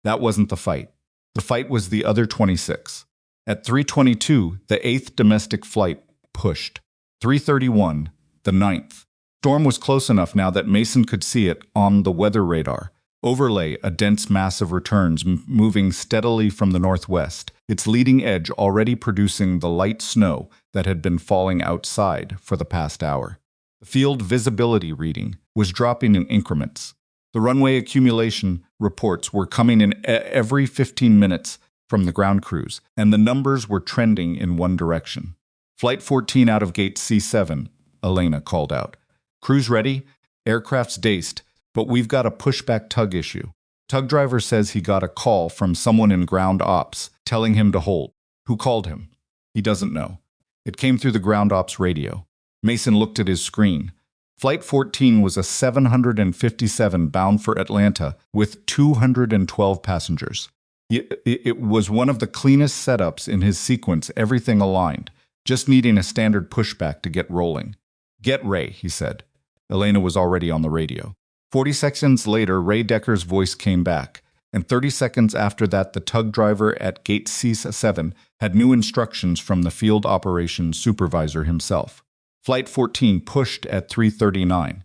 That wasn't the fight. The fight was the other 26. At 3:22, the 8th domestic flight pushed. 3:31, the 9th. Storm was close enough now that Mason could see it on the weather radar. Overlay a dense mass of returns moving steadily from the northwest, its leading edge already producing the light snow that had been falling outside for the past hour. The field visibility reading was dropping in increments. The runway accumulation reports were coming in every 15 minutes from the ground crews, and the numbers were trending in one direction. "Flight 14 out of gate C7, Elena called out. "Crews ready? Aircraft's daced, but we've got a pushback tug issue. Tug driver says he got a call from someone in ground ops telling him to hold. Who called him? He doesn't know. It came through the ground ops radio. Mason looked at his screen. Flight 14 was a 757 bound for Atlanta with 212 passengers. It was one of the cleanest setups in his sequence, everything aligned, just needing a standard pushback to get rolling. "Get Ray," he said. Elena was already on the radio. 40 seconds later, Ray Decker's voice came back, and 30 seconds after that, the tug driver at gate C7 had new instructions from the field operations supervisor himself. Flight 14 pushed at 3:39.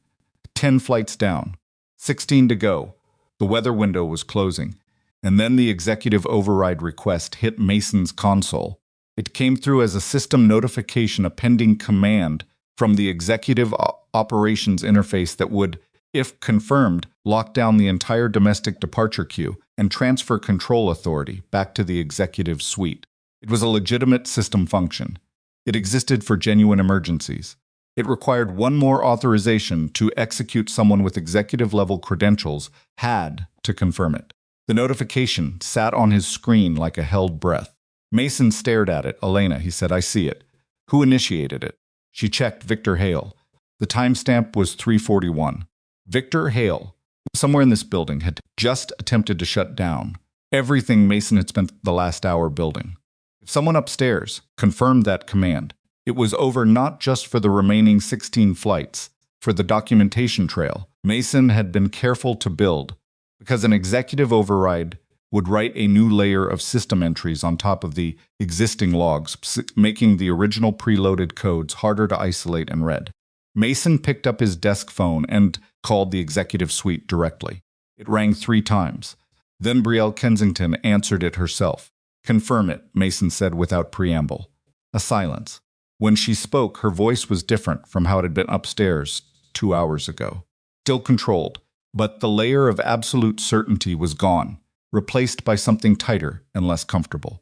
10 flights down. 16 to go. The weather window was closing. And then the executive override request hit Mason's console. It came through as a system notification, a pending command from the executive operations interface that would, if confirmed, lock down the entire domestic departure queue and transfer control authority back to the executive suite. It was a legitimate system function. It existed for genuine emergencies. It required one more authorization to execute. Someone with executive-level credentials had to confirm it. The notification sat on his screen like a held breath. Mason stared at it. "Elena," he said, "I see it. Who initiated it?" She checked Victor Hale. The timestamp was 3:41. Victor Hale, somewhere in this building, had just attempted to shut down everything Mason had spent the last hour building. If someone upstairs confirmed that command, it was over not just for the remaining 16 flights, for the documentation trail Mason had been careful to build, because an executive override would write a new layer of system entries on top of the existing logs, making the original preloaded codes harder to isolate and read. Mason picked up his desk phone and called the executive suite directly. It rang 3 times. Then Brielle Kensington answered it herself. "Confirm it," Mason said without preamble. A silence. When she spoke, her voice was different from how it had been upstairs 2 hours ago. Still controlled, but the layer of absolute certainty was gone, replaced by something tighter and less comfortable.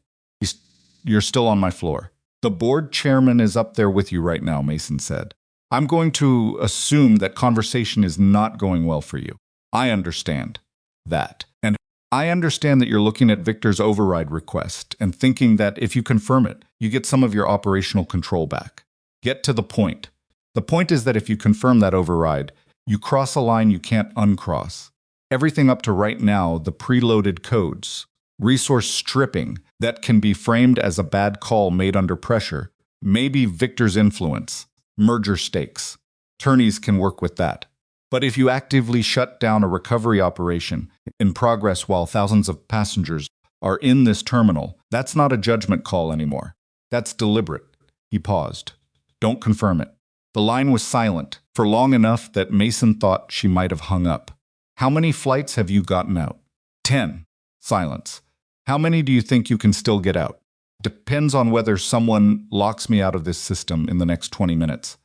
"You're still on my floor. The board chairman is up there with you right now," Mason said. "I'm going to assume that conversation is not going well for you. I understand that. And I understand that you're looking at Victor's override request and thinking that if you confirm it, you get some of your operational control back. Get to the point. The point is that if you confirm that override, you cross a line you can't uncross. Everything up to right now, the preloaded codes, resource stripping that can be framed as a bad call made under pressure, maybe Victor's influence, merger stakes. Attorneys can work with that. But if you actively shut down a recovery operation in progress while thousands of passengers are in this terminal, that's not a judgment call anymore. That's deliberate." He paused. "Don't confirm it." The line was silent for long enough that Mason thought she might have hung up. "How many flights have you gotten out?" 10. Silence. "How many do you think you can still get out?" "Depends on whether someone locks me out of this system in the next 20 minutes.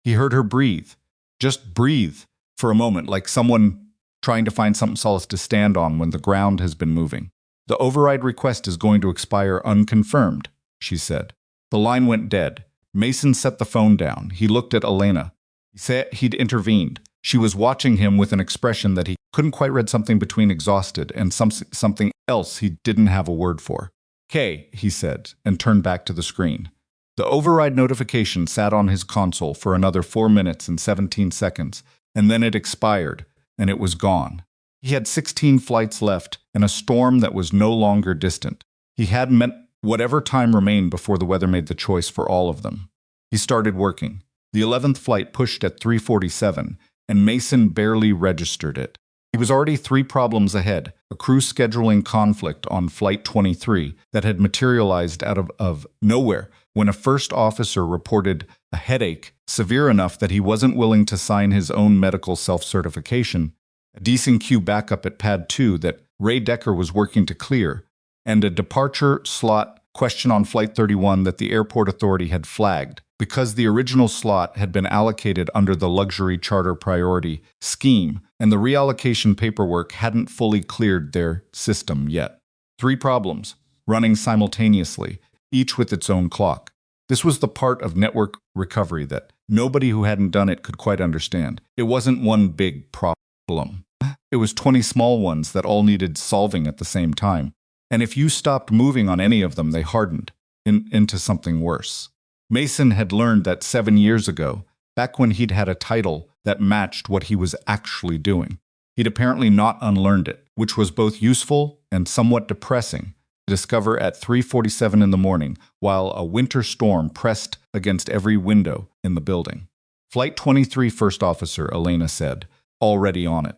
He heard her breathe. Just breathe for a moment, like someone trying to find some solace to stand on when the ground has been moving. "The override request is going to expire unconfirmed," she said. The line went dead. Mason set the phone down. He looked at Elena. He said he'd intervened. She was watching him with an expression that he couldn't quite read, something between exhausted and something else he didn't have a word for. "Okay," he said, and turned back to the screen. The override notification sat on his console for another 4 minutes and 17 seconds, and then it expired, and it was gone. He had 16 flights left, and a storm that was no longer distant. He had meant whatever time remained before the weather made the choice for all of them. He started working. The 11th flight pushed at 3:47, and Mason barely registered it. He was already 3 problems ahead, a crew scheduling conflict on Flight 23 that had materialized out of nowhere when a first officer reported a headache severe enough that he wasn't willing to sign his own medical self-certification, a D&Q backup at Pad 2 that Ray Decker was working to clear, and a departure slot question on Flight 31 that the airport authority had flagged because the original slot had been allocated under the luxury charter priority scheme, and the reallocation paperwork hadn't fully cleared their system yet. 3 problems, running simultaneously, each with its own clock. This was the part of network recovery that nobody who hadn't done it could quite understand. It wasn't one big problem. It was 20 small ones that all needed solving at the same time. And if you stopped moving on any of them, they hardened into something worse. Mason had learned that 7 years ago, back when he'd had a title that matched what he was actually doing. He'd apparently not unlearned it, which was both useful and somewhat depressing to discover at 3:47 in the morning while a winter storm pressed against every window in the building. Flight 23 First Officer Elena said, already on it.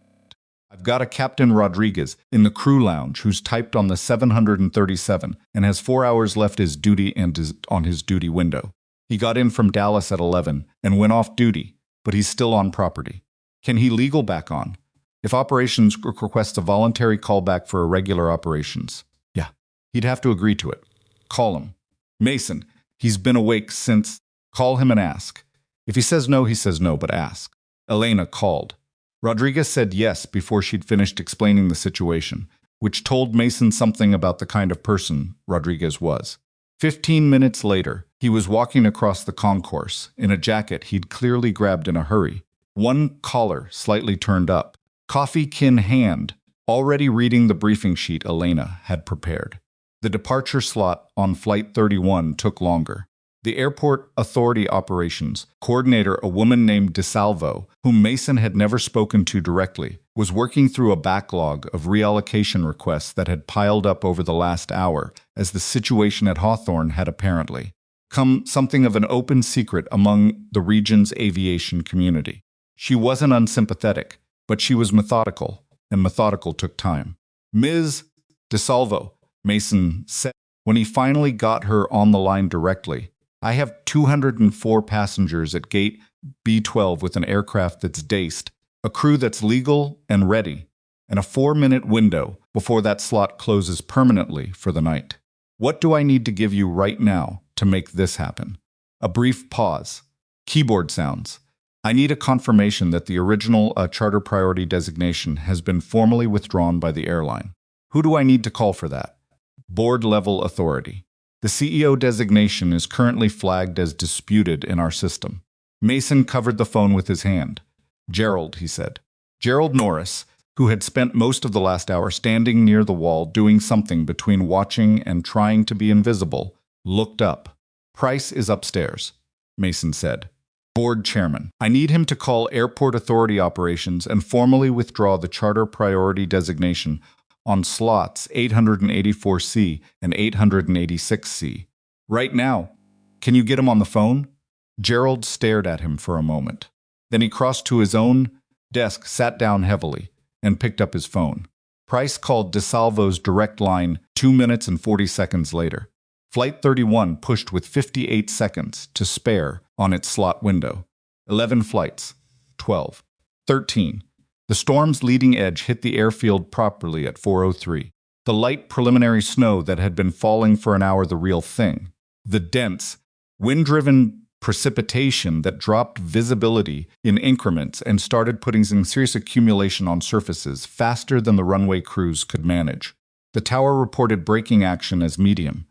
I've got a Captain Rodriguez in the crew lounge who's typed on the 737 and has 4 hours left his duty and is on his duty window. He got in from Dallas at 11 and went off duty, but he's still on property. Can he legal back on? If operations requests a voluntary callback for irregular operations, yeah, he'd have to agree to it. Call him. Mason, he's been awake since. Call him and ask. If he says no, he says no, but ask. Elena called. Rodriguez said yes before she'd finished explaining the situation, which told Mason something about the kind of person Rodriguez was. 15 minutes later, he was walking across the concourse in a jacket he'd clearly grabbed in a hurry, one collar slightly turned up, coffee kin hand, already reading the briefing sheet Elena had prepared. The departure slot on Flight 31 took longer. The airport authority operations coordinator, a woman named DeSalvo, whom Mason had never spoken to directly, was working through a backlog of reallocation requests that had piled up over the last hour, as the situation at Hawthorne had apparently become something of an open secret among the region's aviation community. She wasn't unsympathetic, but she was methodical, and methodical took time. Ms. DeSalvo, Mason said, when he finally got her on the line directly, I have 204 passengers at gate B12 with an aircraft that's daced, a crew that's legal and ready, and a 4-minute window before that slot closes permanently for the night. What do I need to give you right now to make this happen? A brief pause. Keyboard sounds. I need a confirmation that the original charter priority designation has been formally withdrawn by the airline. Who do I need to call for that? Board-level authority. The CEO designation is currently flagged as disputed in our system. Mason covered the phone with his hand. Gerald, he said. Gerald Norris, who had spent most of the last hour standing near the wall doing something between watching and trying to be invisible, looked up. Price is upstairs, Mason said. Board chairman, I need him to call airport authority operations and formally withdraw the charter priority designation on slots 884C and 886C. Right now. Can you get him on the phone? Gerald stared at him for a moment. Then he crossed to his own desk, sat down heavily, and picked up his phone. Price called DeSalvo's direct line 2 minutes and 40 seconds later. Flight 31 pushed with 58 seconds to spare on its slot window. 11 flights. 12. 13. The storm's leading edge hit the airfield properly at 4:03. The light preliminary snow that had been falling for an hour the real thing. The dense, wind-driven precipitation that dropped visibility in increments and started putting some serious accumulation on surfaces faster than the runway crews could manage. The tower reported braking action as medium,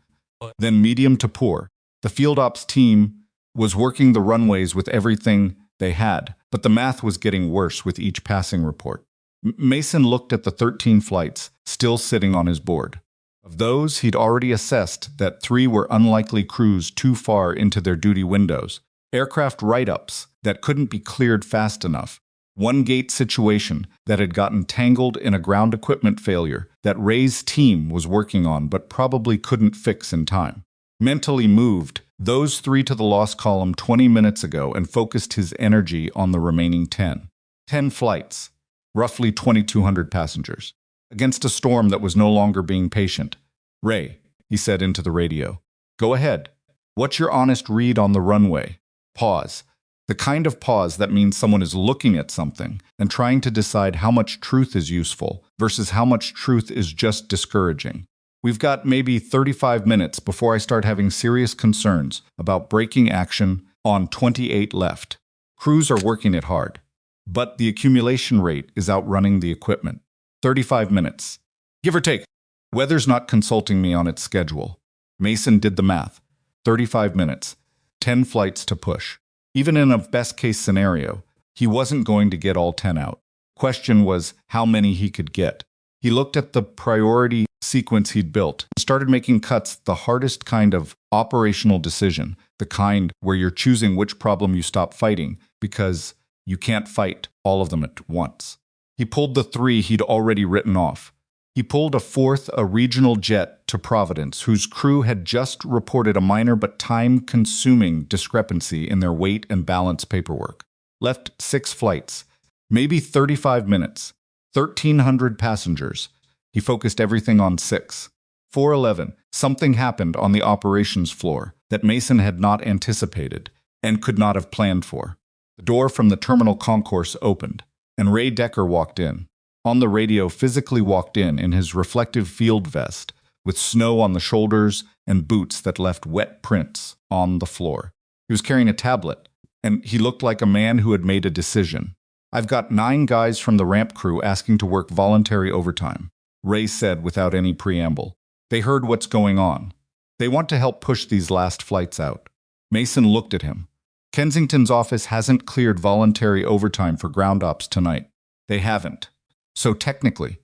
then medium to poor. The field ops team was working the runways with everything they had, but the math was getting worse with each passing report. Mason looked at the 13 flights still sitting on his board. Of those, he'd already assessed that 3 were unlikely crews too far into their duty windows, aircraft write-ups that couldn't be cleared fast enough, one gate situation that had gotten tangled in a ground equipment failure that Ray's team was working on but probably couldn't fix in time. Mentally moved those 3 to the loss column 20 minutes ago and focused his energy on the remaining 10. 10 flights, roughly 2,200 passengers, against a storm that was no longer being patient. Ray, he said into the radio, go ahead. What's your honest read on the runway? Pause. The kind of pause that means someone is looking at something and trying to decide how much truth is useful versus how much truth is just discouraging. We've got maybe 35 minutes before I start having serious concerns about braking action on 28 left. Crews are working it hard, but the accumulation rate is outrunning the equipment. 35 minutes. Give or take. Weather's not consulting me on its schedule. Mason did the math. 35 minutes. 10 flights to push. Even in a best-case scenario, he wasn't going to get all 10 out. Question was how many he could get. He looked at the priority sequence he'd built and started making cuts, the hardest kind of operational decision, the kind where you're choosing which problem you stop fighting because you can't fight all of them at once. He pulled the 3 he'd already written off. He pulled a 4th, a regional jet to Providence, whose crew had just reported a minor but time-consuming discrepancy in their weight and balance paperwork. Left 6 flights, maybe 35 minutes, 1,300 passengers. He focused everything on 6. 4:11, something happened on the operations floor that Mason had not anticipated and could not have planned for. The door from the terminal concourse opened, and Ray Decker walked in. On the radio, physically walked in his reflective field vest, with snow on the shoulders and boots that left wet prints on the floor. He was carrying a tablet, and he looked like a man who had made a decision. "I've got 9 guys from the ramp crew asking to work voluntary overtime," Ray said without any preamble. "They heard what's going on. They want to help push these last flights out." Mason looked at him. "Kensington's office hasn't cleared voluntary overtime for ground ops tonight." "They haven't. So technically,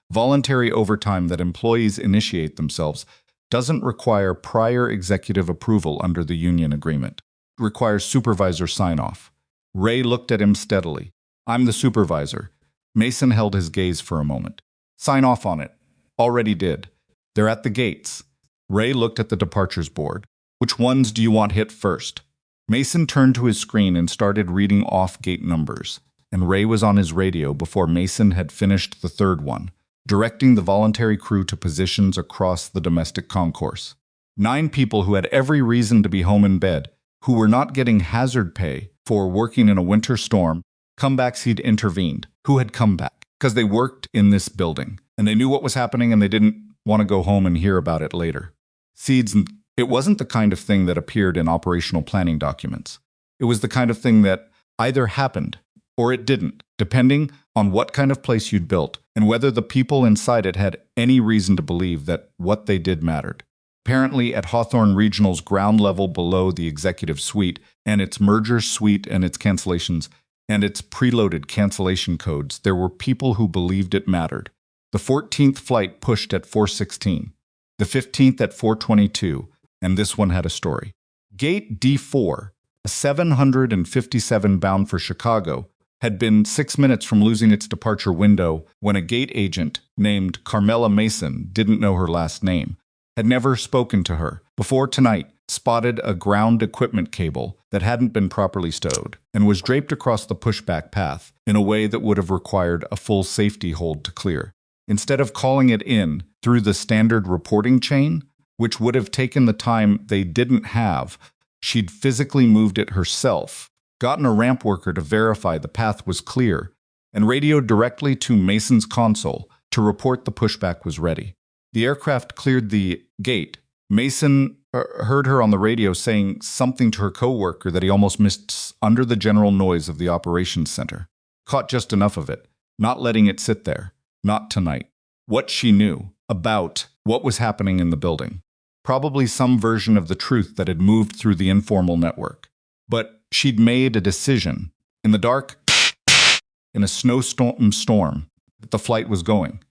voluntary overtime that employees initiate themselves doesn't require prior executive approval under the union agreement. It requires supervisor sign-off." Ray looked at him steadily. "I'm the supervisor." Mason held his gaze for a moment. "Sign off on it." "Already did. They're at the gates." Ray looked at the departures board. "Which ones do you want hit first?" Mason turned to his screen and started reading off gate numbers, and Ray was on his radio before Mason had finished the 3rd one, directing the voluntary crew to positions across the domestic concourse. 9 people who had every reason to be home in bed, who were not getting hazard pay for working in a winter storm, comebacks he'd intervened, who had come back because they worked in this building, and they knew what was happening and they didn't want to go home and hear about it later. Seeds, and it wasn't the kind of thing that appeared in operational planning documents. It was the kind of thing that either happened or it didn't, depending on what kind of place you'd built and whether the people inside it had any reason to believe that what they did mattered. Apparently, at Hawthorne Regional's ground level below the executive suite and its merger suite and its cancellations and its preloaded cancellation codes, there were people who believed it mattered. The 14th flight pushed at 4:16, the 15th at 4:22, and this one had a story. Gate D4, a 757 bound for Chicago, had been 6 minutes from losing its departure window when a gate agent named Carmela Mason, didn't know her last name, had never spoken to her, before tonight spotted a ground equipment cable that hadn't been properly stowed and was draped across the pushback path in a way that would have required a full safety hold to clear. Instead of calling it in through the standard reporting chain, which would have taken the time they didn't have, she'd physically moved it herself, gotten a ramp worker to verify the path was clear, and radioed directly to Mason's console to report the pushback was ready. The aircraft cleared the gate. Mason heard her on the radio saying something to her coworker that he almost missed under the general noise of the operations center. Caught just enough of it, not letting it sit there. Not tonight. What she knew about what was happening in the building. Probably some version of the truth that had moved through the informal network. But she'd made a decision, in the dark, in a snowstorm, that the flight was going.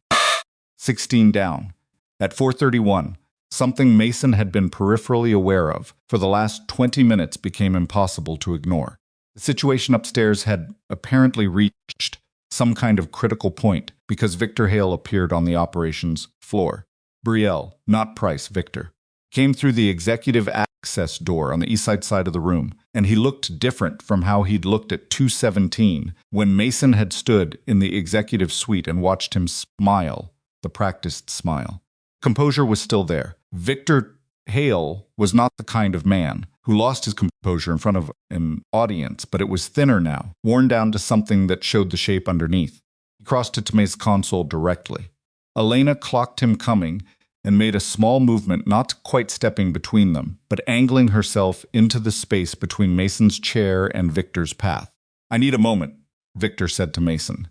16 down. At 4:31, something Mason had been peripherally aware of for the last 20 minutes became impossible to ignore. The situation upstairs had apparently reached some kind of critical point because Victor Hale appeared on the operations floor. Brielle, not Price, Victor, came through the executive access door on the east side of the room, and he looked different from how he'd looked at 217 when Mason had stood in the executive suite and watched him smile, the practiced smile. Composure was still there. Victor Hale was not the kind of man who lost his composure in front of an audience, but it was thinner now, worn down to something that showed the shape underneath. He crossed to Tomei's console directly. Elena clocked him coming and made a small movement, not quite stepping between them, but angling herself into the space between Mason's chair and Victor's path. "I need a moment," Victor said to Mason.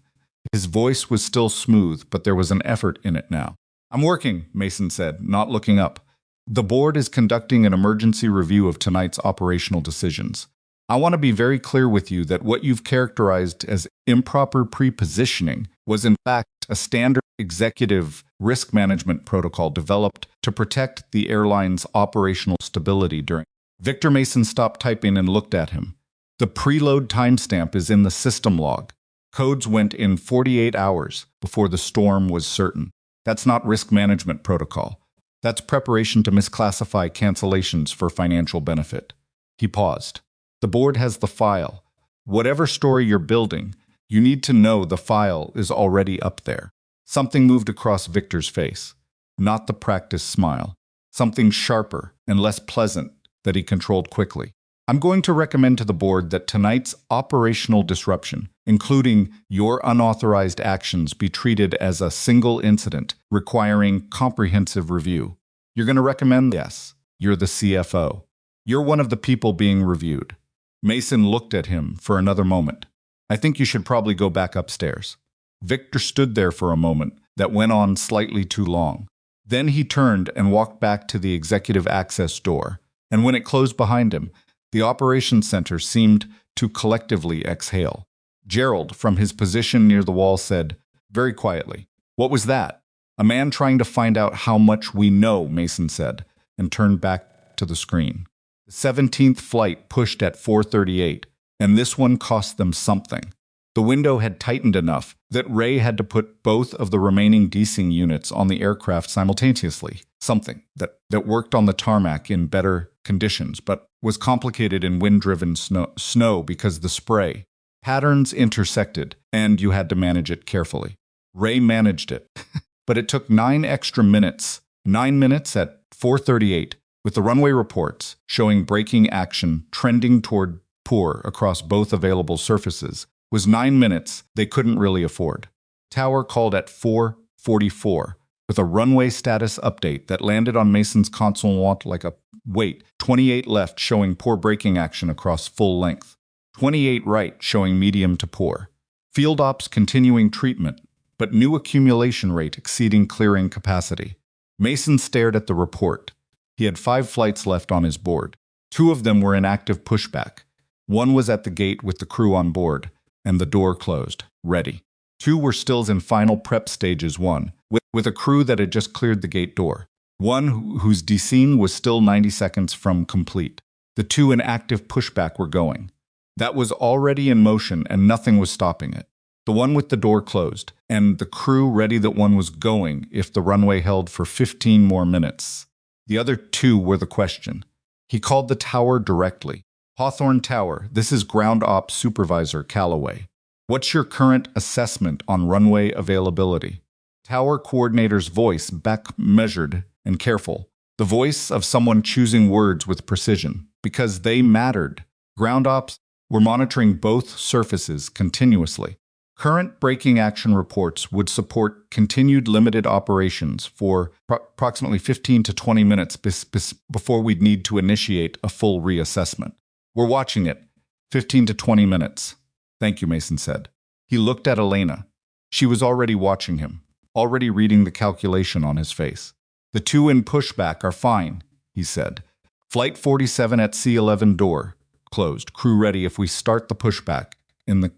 His voice was still smooth, but there was an effort in it now. "I'm working," Mason said, not looking up. "The board is conducting an emergency review of tonight's operational decisions. I want to be very clear with you that what you've characterized as improper pre-positioning was in fact a standard executive risk management protocol developed to protect the airline's operational stability during. Victor Mason stopped typing and looked at him. The preload timestamp is in the system log. Codes went in 48 hours before the storm was certain. That's not risk management protocol. That's preparation to misclassify cancellations for financial benefit. He paused. The board has the file. Whatever story you're building, you need to know the file is already up there. Something moved across Victor's face. Not the practiced smile. Something sharper and less pleasant that he controlled quickly. I'm going to recommend to the board that tonight's operational disruption, including your unauthorized actions, be treated as a single incident requiring comprehensive review. You're going to recommend? Yes. You're the CFO. You're one of the people being reviewed. Mason looked at him for another moment. I think you should probably go back upstairs. Victor stood there for a moment that went on slightly too long. Then he turned and walked back to the executive access door, and when it closed behind him, the operations center seemed to collectively exhale. Gerald, from his position near the wall, said, very quietly, "What was that?" "A man trying to find out how much we know," Mason said, and turned back to the screen. The 17th flight pushed at 4:38, and this one cost them something. The window had tightened enough that Ray had to put both of the remaining desing units on the aircraft simultaneously, something that worked on the tarmac in better conditions, but was complicated in wind-driven snow because the spray patterns intersected, and you had to manage it carefully. Ray managed it, but it took 9 extra minutes, 9 minutes at 4:38, with the runway reports showing braking action trending toward poor across both available surfaces, was 9 minutes they couldn't really afford. Tower called at 4:44 with a runway status update that landed on Mason's console like a wait, 28 left showing poor braking action across full length, 28 right showing medium to poor. Field ops continuing treatment, but new accumulation rate exceeding clearing capacity. Mason stared at the report. He had 5 flights left on his board. 2 of them were in active pushback. One was at the gate with the crew on board, and the door closed, ready. 2 were still in final prep stages 1, with a crew that had just cleared the gate door. 1 whose descent was still 90 seconds from complete. The 2 in active pushback were going. That was already in motion and nothing was stopping it. The one with the door closed, and the crew ready that one was going if the runway held for 15 more minutes. The other 2 were the question. He called the tower directly. "Hawthorne Tower, this is Ground Ops Supervisor Calloway. What's your current assessment on runway availability?" Tower coordinator's voice, back measured and careful. The voice of someone choosing words with precision, because they mattered. Ground Ops were monitoring both surfaces continuously. Current braking action reports would support continued limited operations for approximately 15 to 20 minutes before we'd need to initiate a full reassessment. "We're watching it. 15 to 20 minutes. "Thank you," Mason said. He looked at Elena. She was already watching him, already reading the calculation on his face. "The 2 in pushback are fine," he said. "Flight 47 at C11 door closed. Crew ready if we start the pushback. In the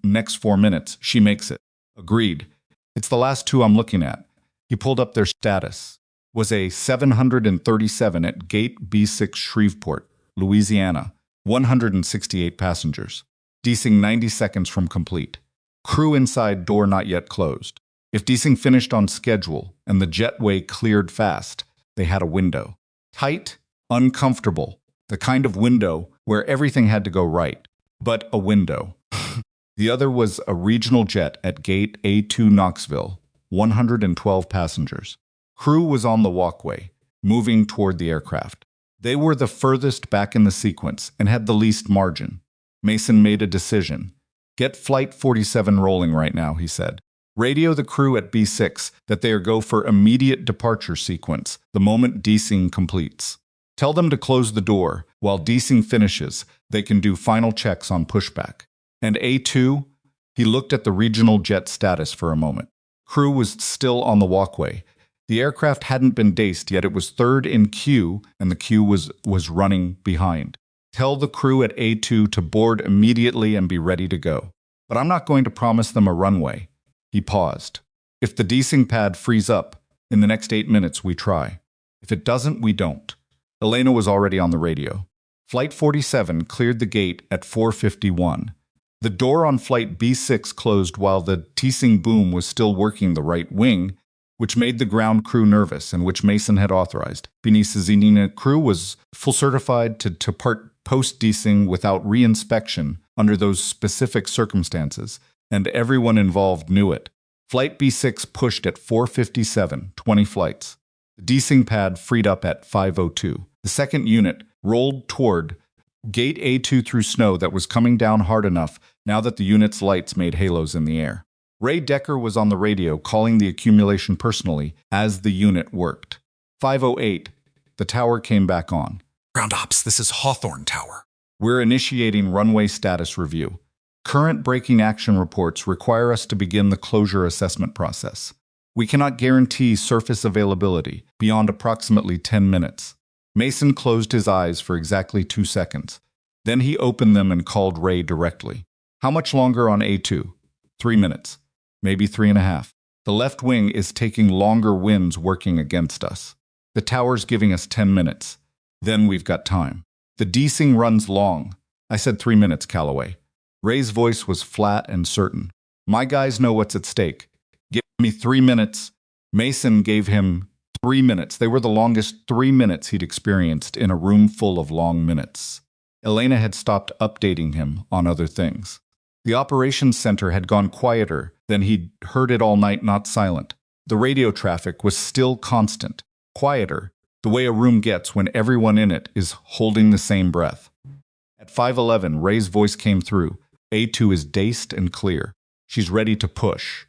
next 4 minutes, she makes it." "Agreed. It's the last 2 I'm looking at." He pulled up their status. Was a 737 at Gate B6 Shreveport, Louisiana. 168 passengers. Desing 90 seconds from complete. Crew inside door not yet closed. If desing finished on schedule and the jetway cleared fast, they had a window. Tight, uncomfortable, the kind of window where everything had to go right, but a window. The other was a regional jet at Gate A2 Knoxville, 112 passengers. Crew was on the walkway, moving toward the aircraft. They were the furthest back in the sequence and had the least margin. Mason made a decision. "Get Flight 47 rolling right now," he said. "Radio the crew at B6 that they are go for immediate departure sequence the moment desing completes. Tell them to close the door. While desing finishes, they can do final checks on pushback. And A2?" He looked at the regional jet status for a moment. Crew was still on the walkway. The aircraft hadn't been daced yet. It was third in queue, and the queue was running behind. Tell the crew at A2 to board immediately and be ready to go. But I'm not going to promise them a runway. He paused. If the desing pad frees up, in the next 8 minutes we try. If it doesn't, we don't. Elena was already on the radio. Flight 47 cleared the gate at 4:51. The door on Flight B6 closed while the desing boom was still working the right wing, which made the ground crew nervous and which Mason had authorized. Benicezinina crew was full certified to depart post-desing without re-inspection under those specific circumstances, and everyone involved knew it. Flight B6 pushed at 4:57, 20 flights. The desing pad freed up at 5:02. The second unit rolled toward Gate A2 through snow that was coming down hard enough now that the unit's lights made halos in the air. Ray Decker was on the radio calling the accumulation personally as the unit worked. 5:08, the tower came back on. Ground ops, this is Hawthorne Tower. We're initiating runway status review. Current breaking action reports require us to begin the closure assessment process. We cannot guarantee surface availability beyond approximately 10 minutes. Mason closed his eyes for exactly 2 seconds. Then he opened them and called Ray directly. How much longer on A2? 3 minutes. Maybe 3.5. The left wing is taking longer winds working against us. The tower's giving us 10 minutes. Then we've got time. The desing runs long. I said 3 minutes, Calloway. Ray's voice was flat and certain. My guys know what's at stake. Give me 3 minutes. Mason gave him 3 minutes. They were the longest 3 minutes he'd experienced in a room full of long minutes. Elena had stopped updating him on other things. The operations center had gone quieter than he'd heard it all night, not silent. The radio traffic was still constant, quieter, the way a room gets when everyone in it is holding the same breath. At 5:11, Ray's voice came through. A2 is daced and clear. She's ready to push.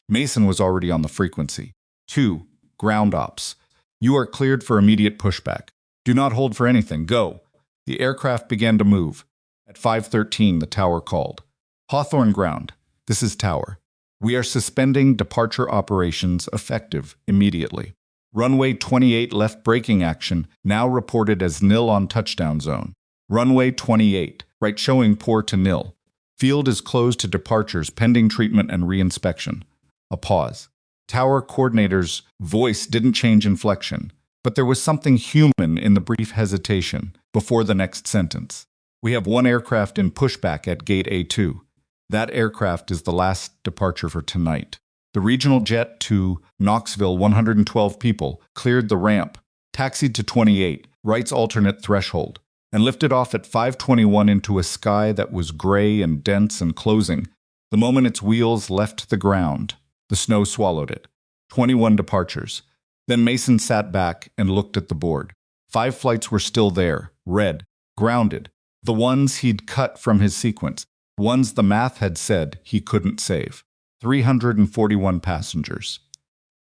Mason was already on the frequency. 2. Ground ops. You are cleared for immediate pushback. Do not hold for anything. Go. The aircraft began to move. At 5:13, the tower called. Hawthorne ground. This is tower. We are suspending departure operations effective immediately. Runway 28 left braking action, now reported as nil on touchdown zone. Runway 28, right showing poor to nil. Field is closed to departures pending treatment and reinspection. A pause. Tower coordinator's voice didn't change inflection, but there was something human in the brief hesitation before the next sentence. We have one aircraft in pushback at gate A2. That aircraft is the last departure for tonight. The regional jet to Knoxville, 112 people, cleared the ramp, taxied to 28, right's alternate threshold, and lifted off at 5:21 into a sky that was gray and dense and closing. The moment its wheels left the ground, the snow swallowed it. 21 departures. Then Mason sat back and looked at the board. 5 flights were still there, red, grounded, the ones he'd cut from his sequence, ones the math had said he couldn't save. 341 passengers.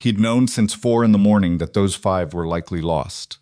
He'd known since 4 in the morning that those 5 were likely lost.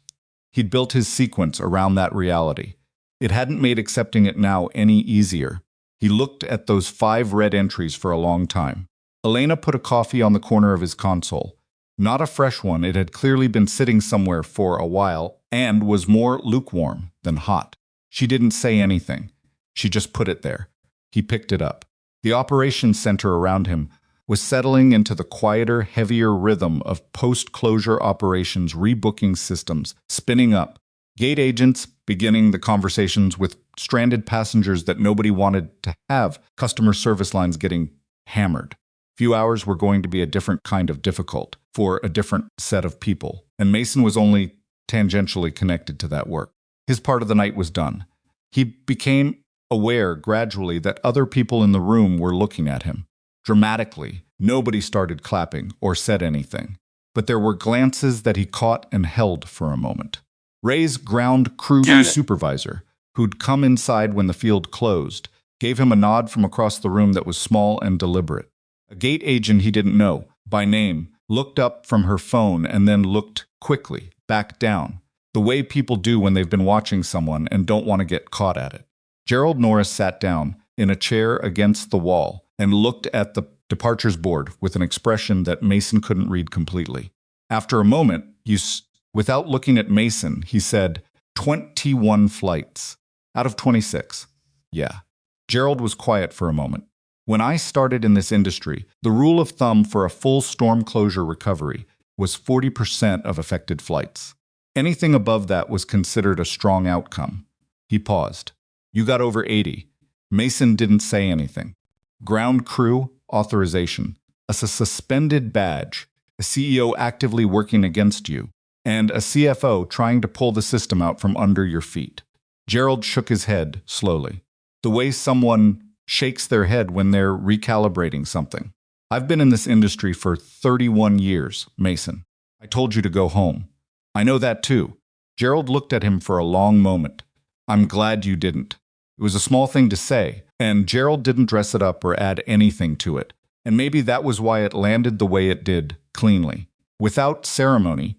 He'd built his sequence around that reality. It hadn't made accepting it now any easier. He looked at those 5 red entries for a long time. Elena put a coffee on the corner of his console. Not a fresh one, it had clearly been sitting somewhere for a while and was more lukewarm than hot. She didn't say anything. She just put it there. He picked it up. The operations center around him was settling into the quieter, heavier rhythm of post-closure operations rebooking systems spinning up. Gate agents beginning the conversations with stranded passengers that nobody wanted to have. Customer service lines getting hammered. Few hours were going to be a different kind of difficult for a different set of people, and Mason was only tangentially connected to that work. His part of the night was done. He became aware gradually that other people in the room were looking at him. Dramatically, nobody started clapping or said anything, but there were glances that he caught and held for a moment. Ray's ground crew supervisor, who'd come inside when the field closed, gave him a nod from across the room that was small and deliberate. A gate agent he didn't know, by name, looked up from her phone and then looked quickly back down, the way people do when they've been watching someone and don't want to get caught at it. Gerald Norris sat down in a chair against the wall and looked at the departures board with an expression that Mason couldn't read completely. After a moment, without looking at Mason, he said, 21 flights. Out of 26. Yeah. Gerald was quiet for a moment. When I started in this industry, the rule of thumb for a full storm closure recovery was 40% of affected flights. Anything above that was considered a strong outcome. He paused. You got over 80. Mason didn't say anything. Ground crew authorization, a suspended badge, a CEO actively working against you, and a CFO trying to pull the system out from under your feet. Gerald shook his head slowly, the way someone shakes their head when they're recalibrating something. I've been in this industry for 31 years, Mason. I told you to go home. I know that too. Gerald looked at him for a long moment. I'm glad you didn't. It was a small thing to say, and Gerald didn't dress it up or add anything to it. And maybe that was why it landed the way it did, cleanly. Without ceremony,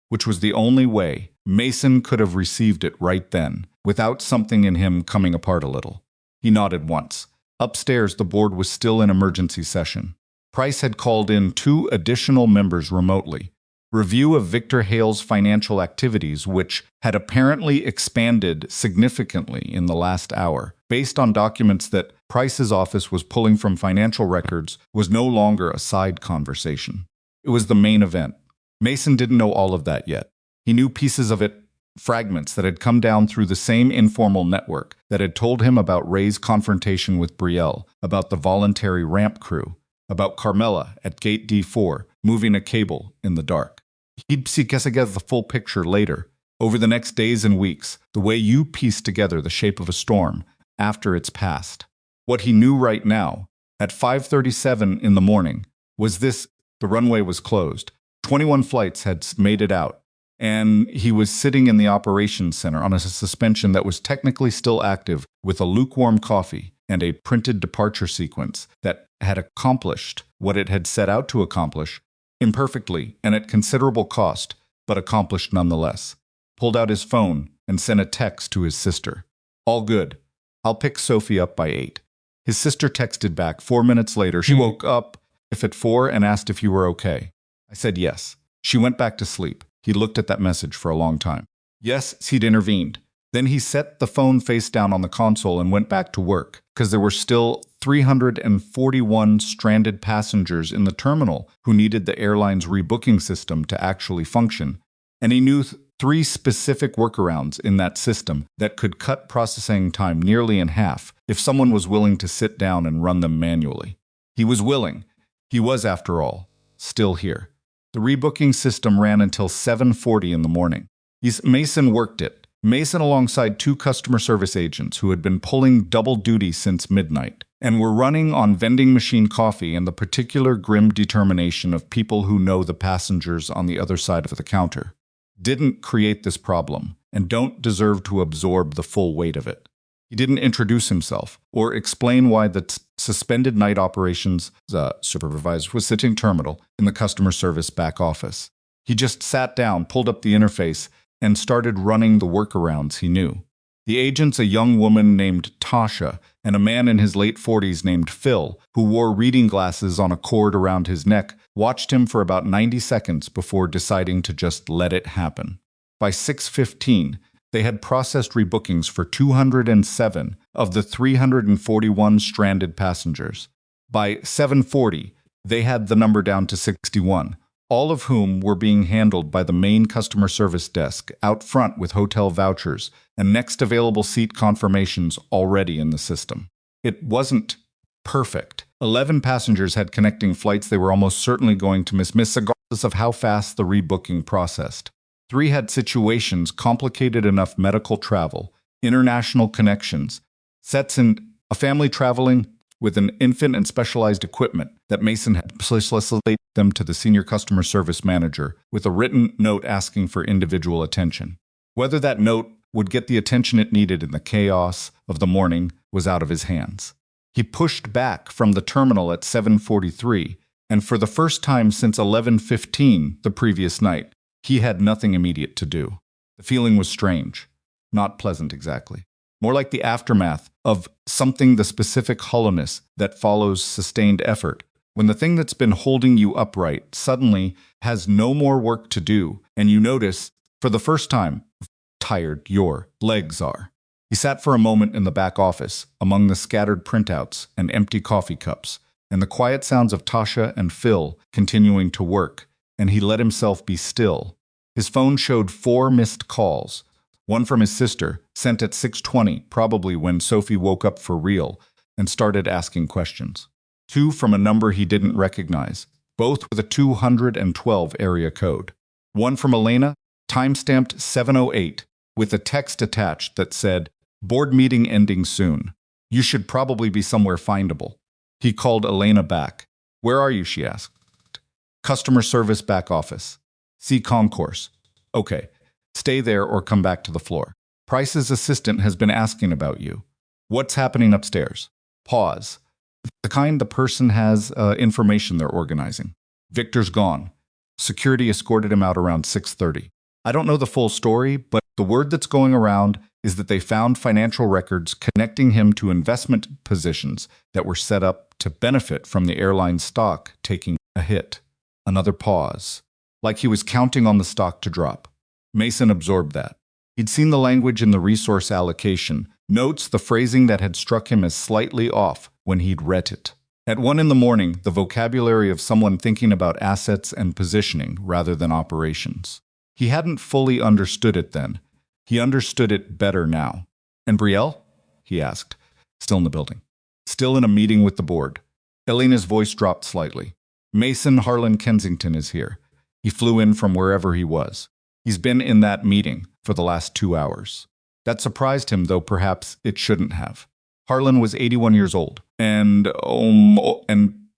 which was the only way, Mason could have received it right then, without something in him coming apart a little. He nodded once. Upstairs, the board was still in emergency session. Price had called in 2 additional members remotely. Review of Victor Hale's financial activities, which had apparently expanded significantly in the last hour, based on documents that Price's office was pulling from financial records, was no longer a side conversation. It was the main event. Mason didn't know all of that yet. He knew pieces of it, fragments that had come down through the same informal network that had told him about Ray's confrontation with Brielle, about the voluntary ramp crew, about Carmela at Gate D4 moving a cable in the dark. He'd guess the full picture later, over the next days and weeks, the way you piece together the shape of a storm after it's passed. What he knew right now, at 5:37 in the morning, was this: the runway was closed. 21 flights had made it out, and he was sitting in the operations center on a suspension that was technically still active, with a lukewarm coffee and a printed departure sequence that had accomplished what it had set out to accomplish, imperfectly and at considerable cost, but accomplished nonetheless. Pulled out his phone and sent a text to his sister. All good. I'll pick Sophie up by 8. His sister texted back 4 minutes later. She woke up at 4 and asked if you were okay. I said yes. She went back to sleep. He looked at that message for a long time. Yes, he'd intervened. Then he set the phone face down on the console and went back to work, because there were still 341 stranded passengers in the terminal who needed the airline's rebooking system to actually function. And he knew 3 specific workarounds in that system that could cut processing time nearly in half if someone was willing to sit down and run them manually. He was willing. He was, after all, still here. The rebooking system ran until 7:40 in the morning. Mason worked it. Mason alongside 2 customer service agents who had been pulling double duty since midnight and were running on vending machine coffee and the particular grim determination of people who know the passengers on the other side of the counter. Didn't create this problem and don't deserve to absorb the full weight of it. He didn't introduce himself or explain why the suspended night operations supervisor was sitting terminal in the customer service back office. He just sat down, pulled up the interface, and started running the workarounds he knew. The agents, a young woman named Tasha and a man in his late 40s named Phil, who wore reading glasses on a cord around his neck, watched him for about 90 seconds before deciding to just let it happen. By 6:15, they had processed rebookings for 207 of the 341 stranded passengers. By 7:40, they had the number down to 61. All of whom were being handled by the main customer service desk out front with hotel vouchers and next available seat confirmations already in the system. It wasn't perfect. 11 passengers had connecting flights they were almost certainly going to miss regardless of how fast the rebooking processed. 3 had situations complicated enough: medical travel, international connections, sets in a family traveling with an infant and specialized equipment that Mason had solicited them to the senior customer service manager with a written note asking for individual attention. Whether that note would get the attention it needed in the chaos of the morning was out of his hands. He pushed back from the terminal at 7:43, and for the first time since 11:15 the previous night, he had nothing immediate to do. The feeling was strange, not pleasant exactly. More like the aftermath of something, the specific hollowness that follows sustained effort, when the thing that's been holding you upright suddenly has no more work to do, and you notice, for the first time, how tired your legs are. He sat for a moment in the back office, among the scattered printouts and empty coffee cups, and the quiet sounds of Tasha and Phil continuing to work, and he let himself be still. His phone showed 4 missed calls, one from his sister, sent at 6:20, probably when Sophie woke up for real and started asking questions. 2 from a number he didn't recognize, both with a 212 area code. 1 from Elena, timestamped 7:08, with a text attached that said, "Board meeting ending soon. You should probably be somewhere findable." He called Elena back. "Where are you?" she asked. "Customer service back office. See concourse." "Okay. Stay there or come back to the floor. Price's assistant has been asking about you." "What's happening upstairs?" Pause. The kind the person has information they're organizing. "Victor's gone. Security escorted him out around 6:30. I don't know the full story, but the word that's going around is that they found financial records connecting him to investment positions that were set up to benefit from the airline stock taking a hit." Another pause, like he was counting on the stock to drop. Mason absorbed that. He'd seen the language in the resource allocation, notes the phrasing that had struck him as slightly off when he'd read it. At 1 in the morning, the vocabulary of someone thinking about assets and positioning rather than operations. He hadn't fully understood it then. He understood it better now. "And Brielle?" he asked, still in the building. "Still in a meeting with the board." Elena's voice dropped slightly. "Mason Harlan Kensington is here. He flew in from wherever he was. He's been in that meeting for the last 2 hours." That surprised him, though perhaps it shouldn't have. Harlan was 81 years old and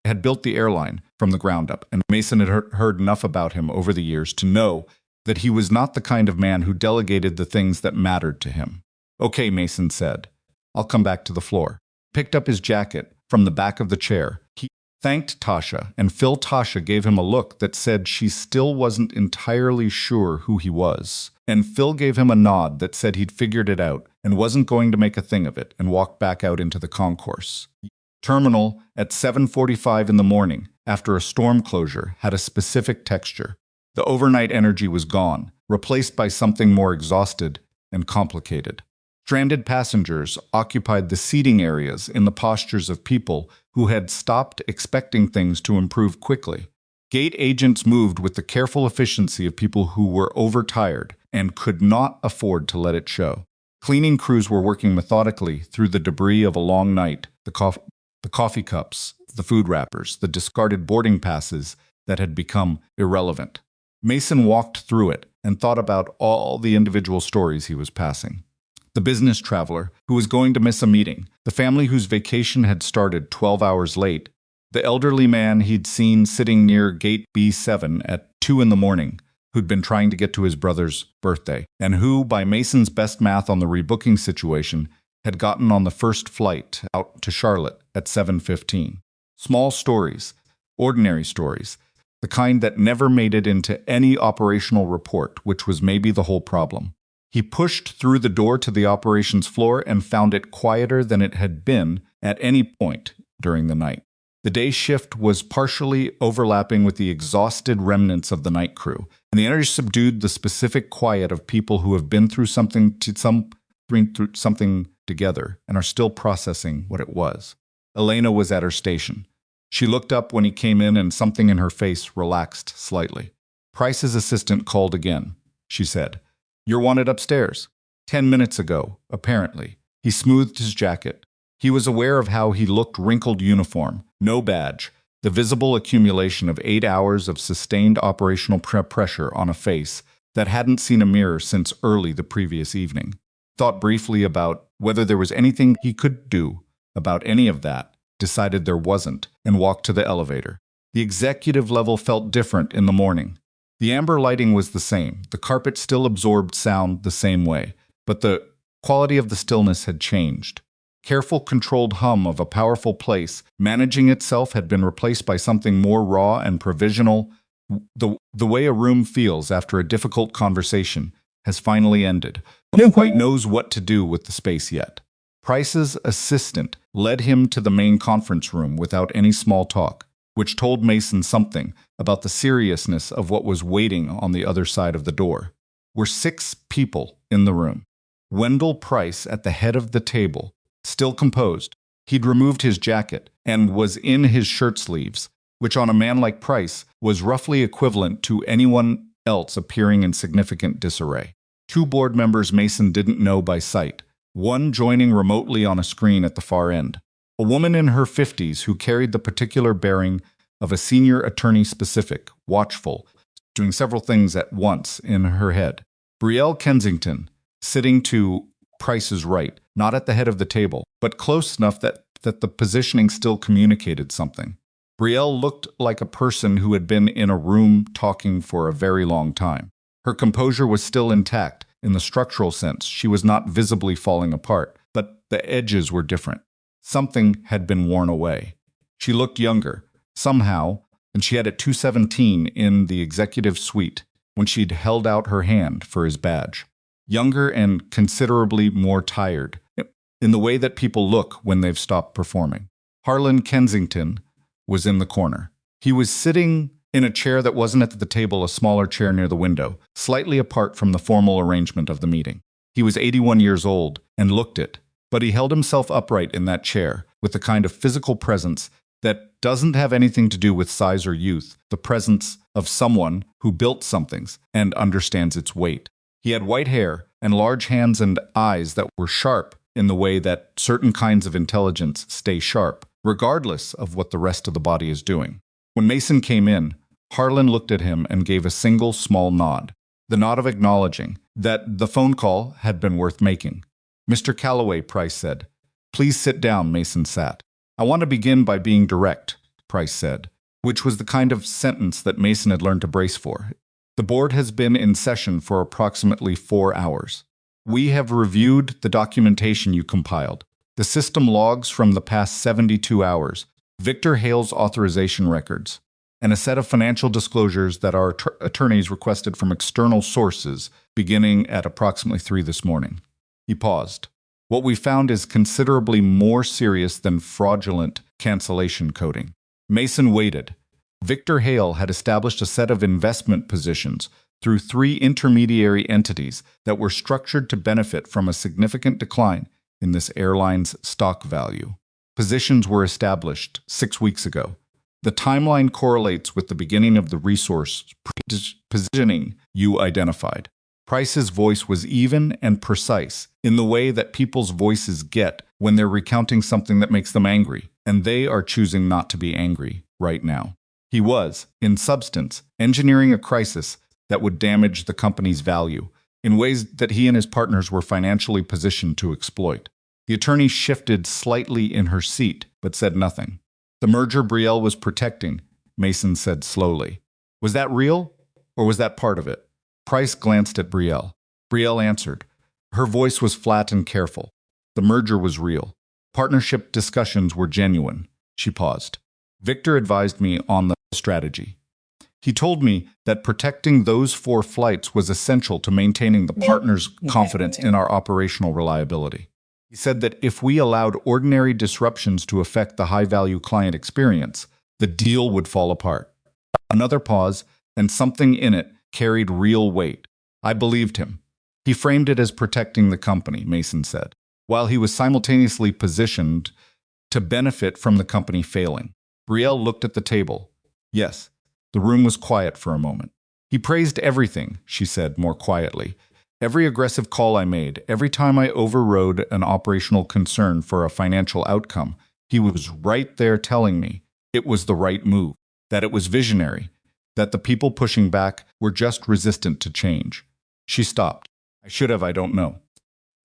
had built the airline from the ground up, and Mason had heard enough about him over the years to know that he was not the kind of man who delegated the things that mattered to him. "Okay," Mason said. "I'll come back to the floor." Picked up his jacket from the back of the chair. He thanked Tasha, and Tasha gave him a look that said she still wasn't entirely sure who he was. And Phil gave him a nod that said he'd figured it out and wasn't going to make a thing of it, and walked back out into the concourse. Terminal at 7:45 in the morning, after a storm closure, had a specific texture. The overnight energy was gone, replaced by something more exhausted and complicated. Stranded passengers occupied the seating areas in the postures of people who had stopped expecting things to improve quickly. Gate agents moved with the careful efficiency of people who were overtired and could not afford to let it show. Cleaning crews were working methodically through the debris of a long night, the coffee cups, the food wrappers, the discarded boarding passes that had become irrelevant. Mason walked through it and thought about all the individual stories he was passing. The business traveler who was going to miss a meeting, the family whose vacation had started 12 hours late, the elderly man he'd seen sitting near gate B7 at 2 in the morning, who'd been trying to get to his brother's birthday, and who, by Mason's best math on the rebooking situation, had gotten on the first flight out to Charlotte at 7:15. Small stories, ordinary stories, the kind that never made it into any operational report, which was maybe the whole problem. He pushed through the door to the operations floor and found it quieter than it had been at any point during the night. The day shift was partially overlapping with the exhausted remnants of the night crew, and the energy subdued the specific quiet of people who have been through something together and are still processing what it was. Elena was at her station. She looked up when he came in, and something in her face relaxed slightly. "Price's assistant called again," she said. "You're wanted upstairs." 10 minutes ago, apparently. He smoothed his jacket. He was aware of how he looked wrinkled uniform, no badge, the visible accumulation of 8 hours of sustained operational pressure on a face that hadn't seen a mirror since early the previous evening. Thought briefly about whether there was anything he could do about any of that, decided there wasn't, and walked to the elevator. The executive level felt different in the morning. The amber lighting was the same, the carpet still absorbed sound the same way, but the quality of the stillness had changed. Careful, controlled hum of a powerful place managing itself had been replaced by something more raw and provisional. The way a room feels after a difficult conversation has finally ended. No quite knows what to do with the space yet. Price's assistant led him to the main conference room without any small talk, which told Mason something about the seriousness of what was waiting on the other side of the door. Were 6 people in the room. Wendell Price at the head of the table, still composed. He'd removed his jacket and was in his shirt sleeves, which on a man like Price was roughly equivalent to anyone else appearing in significant disarray. Two board members Mason didn't know by sight, one joining remotely on a screen at the far end. A woman in her 50s who carried the particular bearing of a senior attorney, specific, watchful, doing several things at once in her head. Brielle Kensington, sitting to Price's right, not at the head of the table, but close enough that the positioning still communicated something. Brielle looked like a person who had been in a room talking for a very long time. Her composure was still intact in the structural sense. She was not visibly falling apart, but the edges were different. Something had been worn away. She looked younger, somehow, and she had a 217 in the executive suite when she'd held out her hand for his badge. Younger and considerably more tired, in the way that people look when they've stopped performing. Harlan Kensington was in the corner. He was sitting in a chair that wasn't at the table, a smaller chair near the window, slightly apart from the formal arrangement of the meeting. He was 81 years old and looked it, but he held himself upright in that chair with the kind of physical presence that doesn't have anything to do with size or youth, the presence of someone who built something and understands its weight. He had white hair and large hands and eyes that were sharp in the way that certain kinds of intelligence stay sharp, regardless of what the rest of the body is doing. When Mason came in, Harlan looked at him and gave a single small nod, the nod of acknowledging that the phone call had been worth making. "Mr. Calloway," Price said. "Please sit down." Mason sat. "I want to begin by being direct," Price said, which was the kind of sentence that Mason had learned to brace for. "The board has been in session for approximately 4 hours. We have reviewed the documentation you compiled, the system logs from the past 72 hours, Victor Hale's authorization records, and a set of financial disclosures that our attorneys requested from external sources beginning at approximately 3 this morning." He paused. "What we found is considerably more serious than fraudulent cancellation coding." Mason waited. Victor Hale had established a set of investment positions through 3 intermediary entities that were structured to benefit from a significant decline in this airline's stock value. Positions were established 6 weeks ago. The timeline correlates with the beginning of the resource positioning you identified. Price's voice was even and precise, in the way that people's voices get when they're recounting something that makes them angry, and they are choosing not to be angry right now. He was, in substance, engineering a crisis that would damage the company's value in ways that he and his partners were financially positioned to exploit. The attorney shifted slightly in her seat, but said nothing. "The merger Brielle was protecting," Mason said slowly. "Was that real, or was that part of it?" Price glanced at Brielle. Brielle answered. Her voice was flat and careful. "The merger was real. Partnership discussions were genuine." She paused. "Victor advised me on the strategy. He told me that protecting those 4 flights was essential to maintaining the partners' confidence in our operational reliability. He said that if we allowed ordinary disruptions to affect the high-value client experience, the deal would fall apart." Another pause, and something in it carried real weight. I believed him. He framed it as protecting the company, Mason said, while he was simultaneously positioned to benefit from the company failing. Brielle looked at the table. Yes. The room was quiet for a moment. "He praised everything," she said more quietly. "Every aggressive call I made, every time I overrode an operational concern for a financial outcome, he was right there telling me it was the right move, that it was visionary, that the people pushing back were just resistant to change." She stopped. I don't know.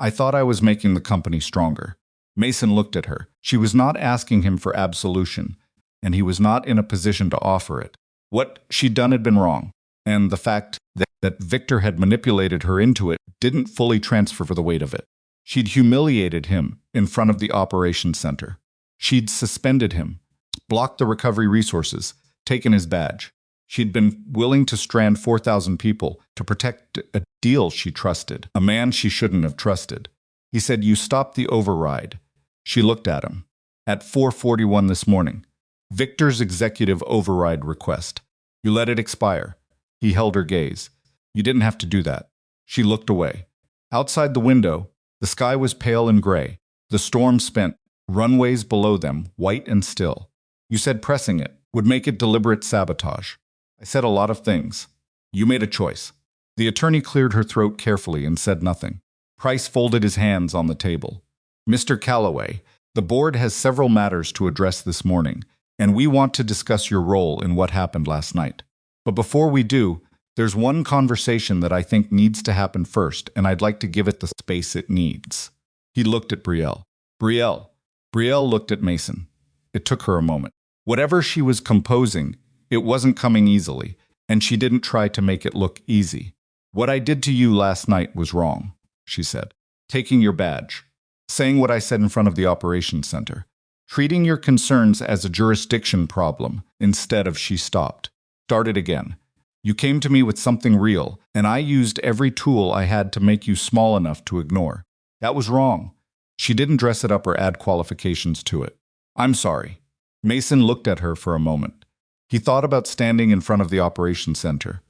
"I thought I was making the company stronger." Mason looked at her. She was not asking him for absolution, and he was not in a position to offer it. What she'd done had been wrong, and the fact that Victor had manipulated her into it didn't fully transfer for the weight of it. She'd humiliated him in front of the operations center. She'd suspended him, blocked the recovery resources, taken his badge. She'd been willing to strand 4,000 people to protect a deal she trusted, a man she shouldn't have trusted. He said, "You stopped the override." She looked at him. "At 4:41 this morning. Victor's executive override request. You let it expire." He held her gaze. "You didn't have to do that." She looked away. Outside the window, The sky was pale and gray. The storm spent runways below them, white and still. You said pressing it would make it deliberate sabotage. I said a lot of things. You made a choice. The attorney cleared her throat carefully and said nothing. Price folded his hands on the table. Mr. Calloway, the board has several matters to address this morning, and we want to discuss your role in what happened last night. But before we do, there's one conversation that I think needs to happen first, and I'd like to give it the space it needs. He looked at Brielle. Brielle looked at Mason. It took her a moment. Whatever she was composing, it wasn't coming easily, and she didn't try to make it look easy. What I did to you last night was wrong, she said. Taking your badge. Saying what I said in front of the operations center. Treating your concerns as a jurisdiction problem instead of she stopped. Started again. You came to me with something real, and I used every tool I had to make you small enough to ignore. That was wrong. She didn't dress it up or add qualifications to it. I'm sorry. Mason looked at her for a moment. He thought about standing in front of the operations center.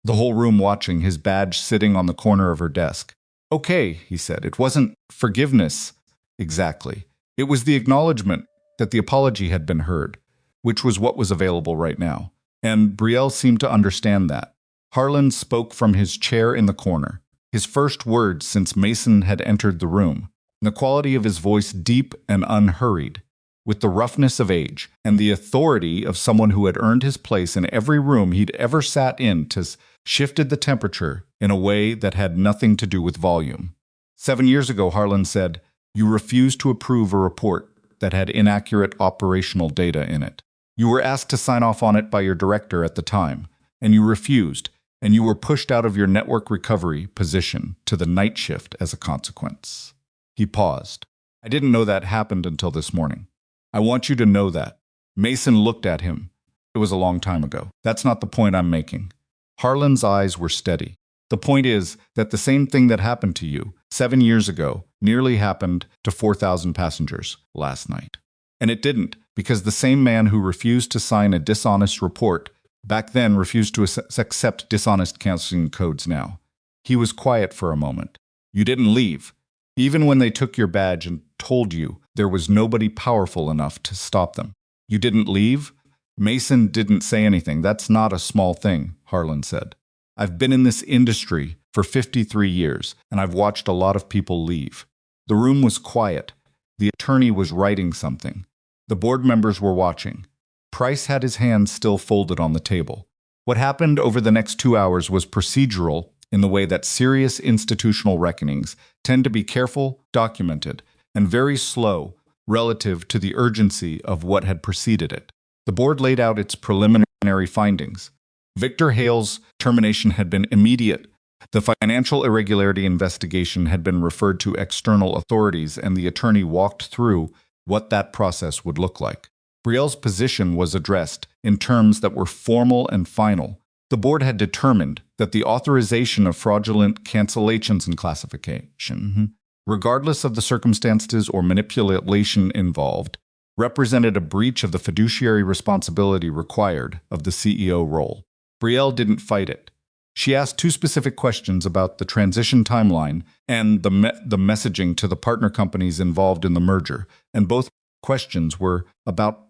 The whole room watching, his badge sitting on the corner of her desk. Okay, he said. It wasn't forgiveness. Exactly. It was the acknowledgement that the apology had been heard, which was what was available right now. And Brielle seemed to understand that. Harlan spoke from his chair in the corner, his first words since Mason had entered the room, the quality of his voice deep and unhurried, with the roughness of age and the authority of someone who had earned his place in every room he'd ever sat in to shifted the temperature in a way that had nothing to do with volume. 7 years ago, Harlan said, you refused to approve a report that had inaccurate operational data in it. You were asked to sign off on it by your director at the time, and you refused, and you were pushed out of your network recovery position to the night shift as a consequence. He paused. I didn't know that happened until this morning. I want you to know that. Mason looked at him. It was a long time ago. That's not the point I'm making. Harlan's eyes were steady. The point is that the same thing that happened to you 7 years ago nearly happened to 4,000 passengers last night. And it didn't, because the same man who refused to sign a dishonest report back then refused to accept dishonest canceling codes now. He was quiet for a moment. You didn't leave, even when they took your badge and told you there was nobody powerful enough to stop them. You didn't leave? Mason didn't say anything. That's not a small thing, Harlan said. I've been in this industry for 53 years, and I've watched a lot of people leave. The room was quiet. The attorney was writing something. The board members were watching. Price had his hands still folded on the table. What happened over the next 2 hours was procedural in the way that serious institutional reckonings tend to be careful, documented, and very slow relative to the urgency of what had preceded it. The board laid out its preliminary findings. Victor Hale's termination had been immediate. The financial irregularity investigation had been referred to external authorities, and the attorney walked through what that process would look like. Brielle's position was addressed in terms that were formal and final. The board had determined that the authorization of fraudulent cancellations and classification, regardless of the circumstances or manipulation involved, represented a breach of the fiduciary responsibility required of the CEO role. Brielle didn't fight it. She asked 2 specific questions about the transition timeline and the messaging to the partner companies involved in the merger, and both questions were about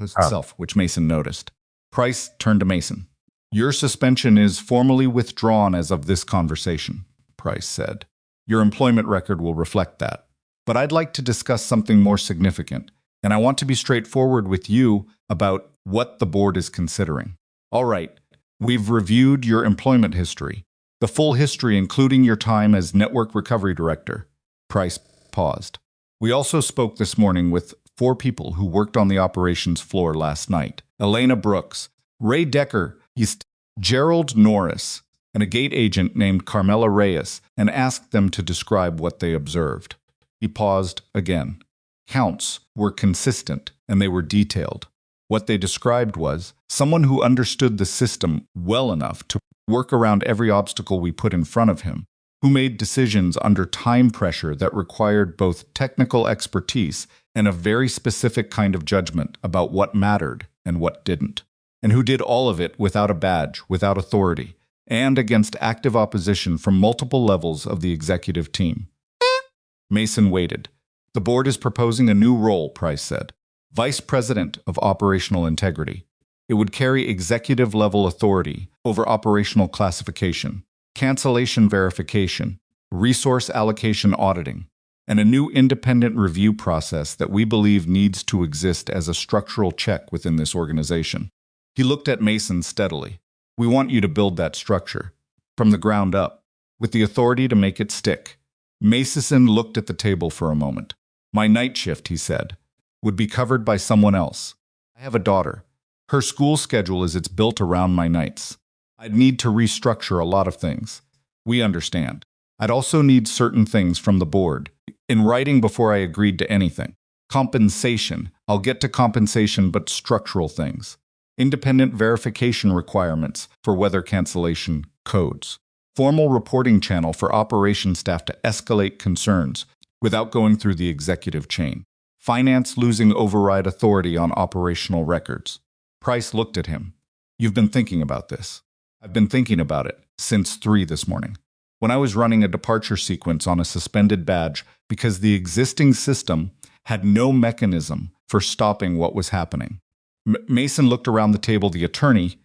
herself, which Mason noticed. Price turned to Mason. Your suspension is formally withdrawn as of this conversation, Price said. Your employment record will reflect that. But I'd like to discuss something more significant, and I want to be straightforward with you about what the board is considering. All right, we've reviewed your employment history, the full history including your time as Network Recovery Director. Price paused. We also spoke this morning with 4 people who worked on the operations floor last night. Elena Brooks, Ray Decker, Gerald Norris, and a gate agent named Carmela Reyes, and asked them to describe what they observed. He paused again. Counts were consistent, and they were detailed. What they described was someone who understood the system well enough to work around every obstacle we put in front of him, who made decisions under time pressure that required both technical expertise and a very specific kind of judgment about what mattered and what didn't, and who did all of it without a badge, without authority, and against active opposition from multiple levels of the executive team. Mason waited. The board is proposing a new role, Price said. Vice President of Operational Integrity. It would carry executive-level authority over operational classification, cancellation verification, resource allocation auditing, and a new independent review process that we believe needs to exist as a structural check within this organization. He looked at Mason steadily. We want you to build that structure, from the ground up, with the authority to make it stick. Mason looked at the table for a moment. My night shift, he said, would be covered by someone else. I have a daughter. Her school schedule is built around my nights. I'd need to restructure a lot of things. We understand. I'd also need certain things from the board, in writing before I agreed to anything. Compensation. I'll get to compensation, but structural things. Independent verification requirements for weather cancellation codes. Formal reporting channel for operations staff to escalate concerns without going through the executive chain. Finance losing override authority on operational records. Price looked at him. You've been thinking about this. I've been thinking about it since 3 this morning, when I was running a departure sequence on a suspended badge because the existing system had no mechanism for stopping what was happening. Mason looked around the table, the attorney,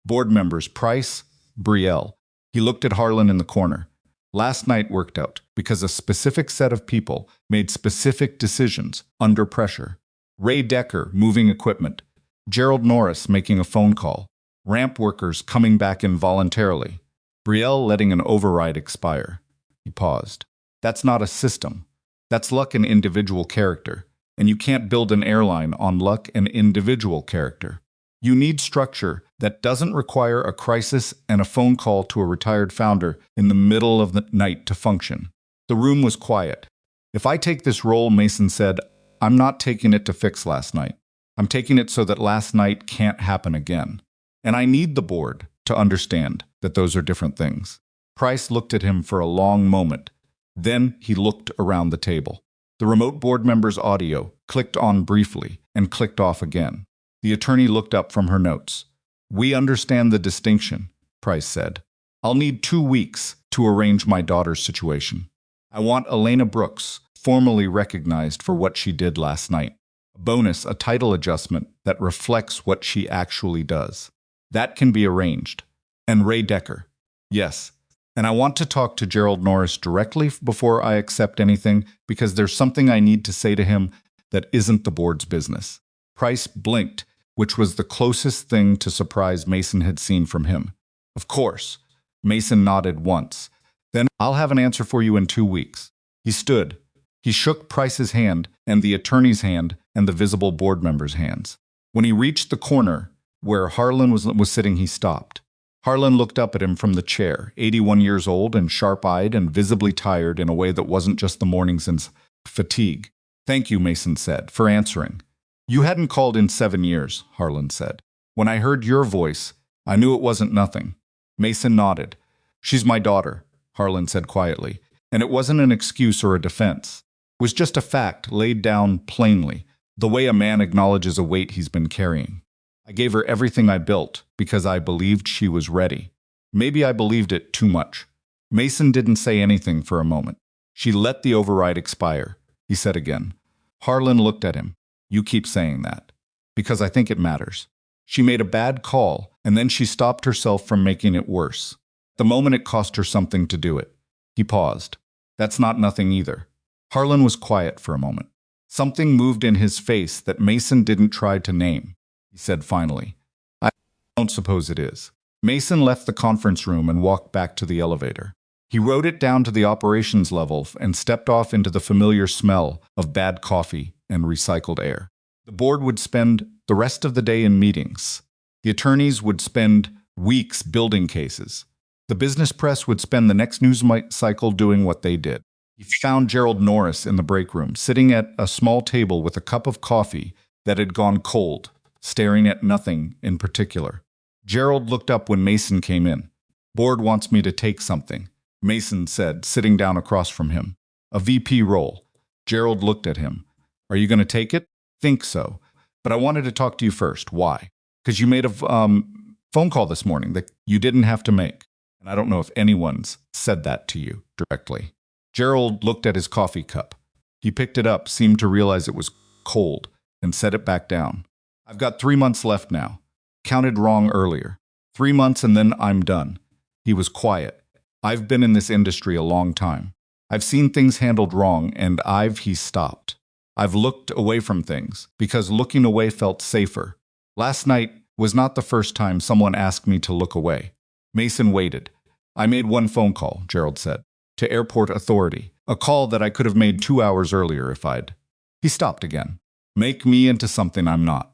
board members Price, Betrayal. He looked at Harlan in the corner. Last night worked out because a specific set of people made specific decisions under pressure. Ray Decker moving equipment. Gerald Norris making a phone call. Ramp workers coming back involuntarily. Betrayal letting an override expire. He paused. That's not a system. That's luck and individual character. And you can't build an airline on luck and individual character. You need structure that doesn't require a crisis and a phone call to a retired founder in the middle of the night to function. The room was quiet. If I take this role, Mason said, I'm not taking it to fix last night. I'm taking it so that last night can't happen again. And I need the board to understand that those are different things. Price looked at him for a long moment. Then he looked around the table. The remote board member's audio clicked on briefly and clicked off again. The attorney looked up from her notes. We understand the distinction, Price said. I'll need 2 weeks to arrange my daughter's situation. I want Elena Brooks formally recognized for what she did last night. A bonus, a title adjustment that reflects what she actually does. That can be arranged. And Ray Decker. Yes. And I want to talk to Gerald Norris directly before I accept anything because there's something I need to say to him that isn't the board's business. Price blinked, which was the closest thing to surprise Mason had seen from him. Of course. Mason nodded once. Then I'll have an answer for you in 2 weeks. He stood. He shook Price's hand and the attorney's hand and the visible board members' hands. When he reached the corner where Harlan was sitting, he stopped. Harlan looked up at him from the chair, 81 years old and sharp-eyed and visibly tired in a way that wasn't just the morning's fatigue. Thank you, Mason said, for answering. You hadn't called in 7 years, Harlan said. When I heard your voice, I knew it wasn't nothing. Mason nodded. She's my daughter, Harlan said quietly, and it wasn't an excuse or a defense. It was just a fact laid down plainly, the way a man acknowledges a weight he's been carrying. I gave her everything I built because I believed she was ready. Maybe I believed it too much. Mason didn't say anything for a moment. She let the override expire, he said again. Harlan looked at him. You keep saying that. Because I think it matters. She made a bad call, and then she stopped herself from making it worse. The moment it cost her something to do it. He paused. That's not nothing either. Harlan was quiet for a moment. Something moved in his face that Mason didn't try to name. He said finally, I don't suppose it is. Mason left the conference room and walked back to the elevator. He rode it down to the operations level and stepped off into the familiar smell of bad coffee and recycled air. The board would spend the rest of the day in meetings. The attorneys would spend weeks building cases. The business press would spend the next news cycle doing what they did. He found Gerald Norris in the break room, sitting at a small table with a cup of coffee that had gone cold, staring at nothing in particular. Gerald looked up when Mason came in. Board wants me to take something, Mason said, sitting down across from him. A VP role. Gerald looked at him. Are you going to take it? Think so. But I wanted to talk to you first. Why? Because you made a phone call this morning that you didn't have to make. And I don't know if anyone's said that to you directly. Gerald looked at his coffee cup. He picked it up, seemed to realize it was cold, and set it back down. I've got 3 months left now. Counted wrong earlier. 3 months and then I'm done. He was quiet. I've been in this industry a long time. I've seen things handled wrong, and he stopped. I've looked away from things, because looking away felt safer. Last night was not the first time someone asked me to look away. Mason waited. I made one phone call, Gerald said, to airport authority, a call that I could have made 2 hours earlier if I'd. He stopped again. Make me into something I'm not.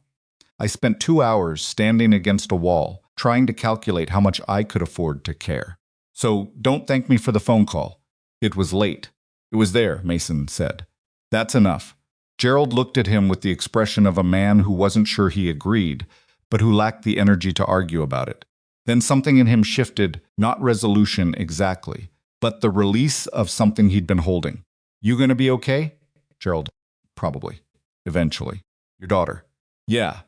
I spent 2 hours standing against a wall, trying to calculate how much I could afford to care. So don't thank me for the phone call. It was late. It was there, Mason said. That's enough. Gerald looked at him with the expression of a man who wasn't sure he agreed, but who lacked the energy to argue about it. Then something in him shifted, not resolution exactly, but the release of something he'd been holding. You gonna be okay? Gerald, probably. Eventually. Your daughter. Yeah.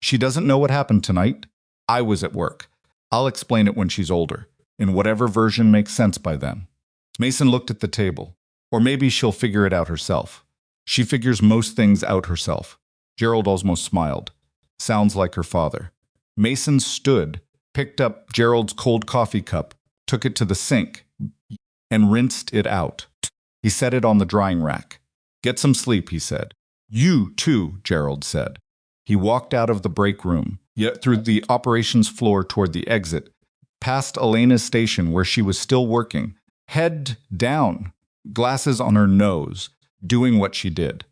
She doesn't know what happened tonight. I was at work. I'll explain it when she's older, in whatever version makes sense by then. Mason looked at the table. Or maybe she'll figure it out herself. She figures most things out herself. Gerald almost smiled. Sounds like her father. Mason stood, picked up Gerald's cold coffee cup, took it to the sink, and rinsed it out. He set it on the drying rack. Get some sleep, he said. You too, Gerald said. He walked out of the break room, yet through the operations floor toward the exit, past Elena's station where she was still working, head down, glasses on her nose, doing what she did.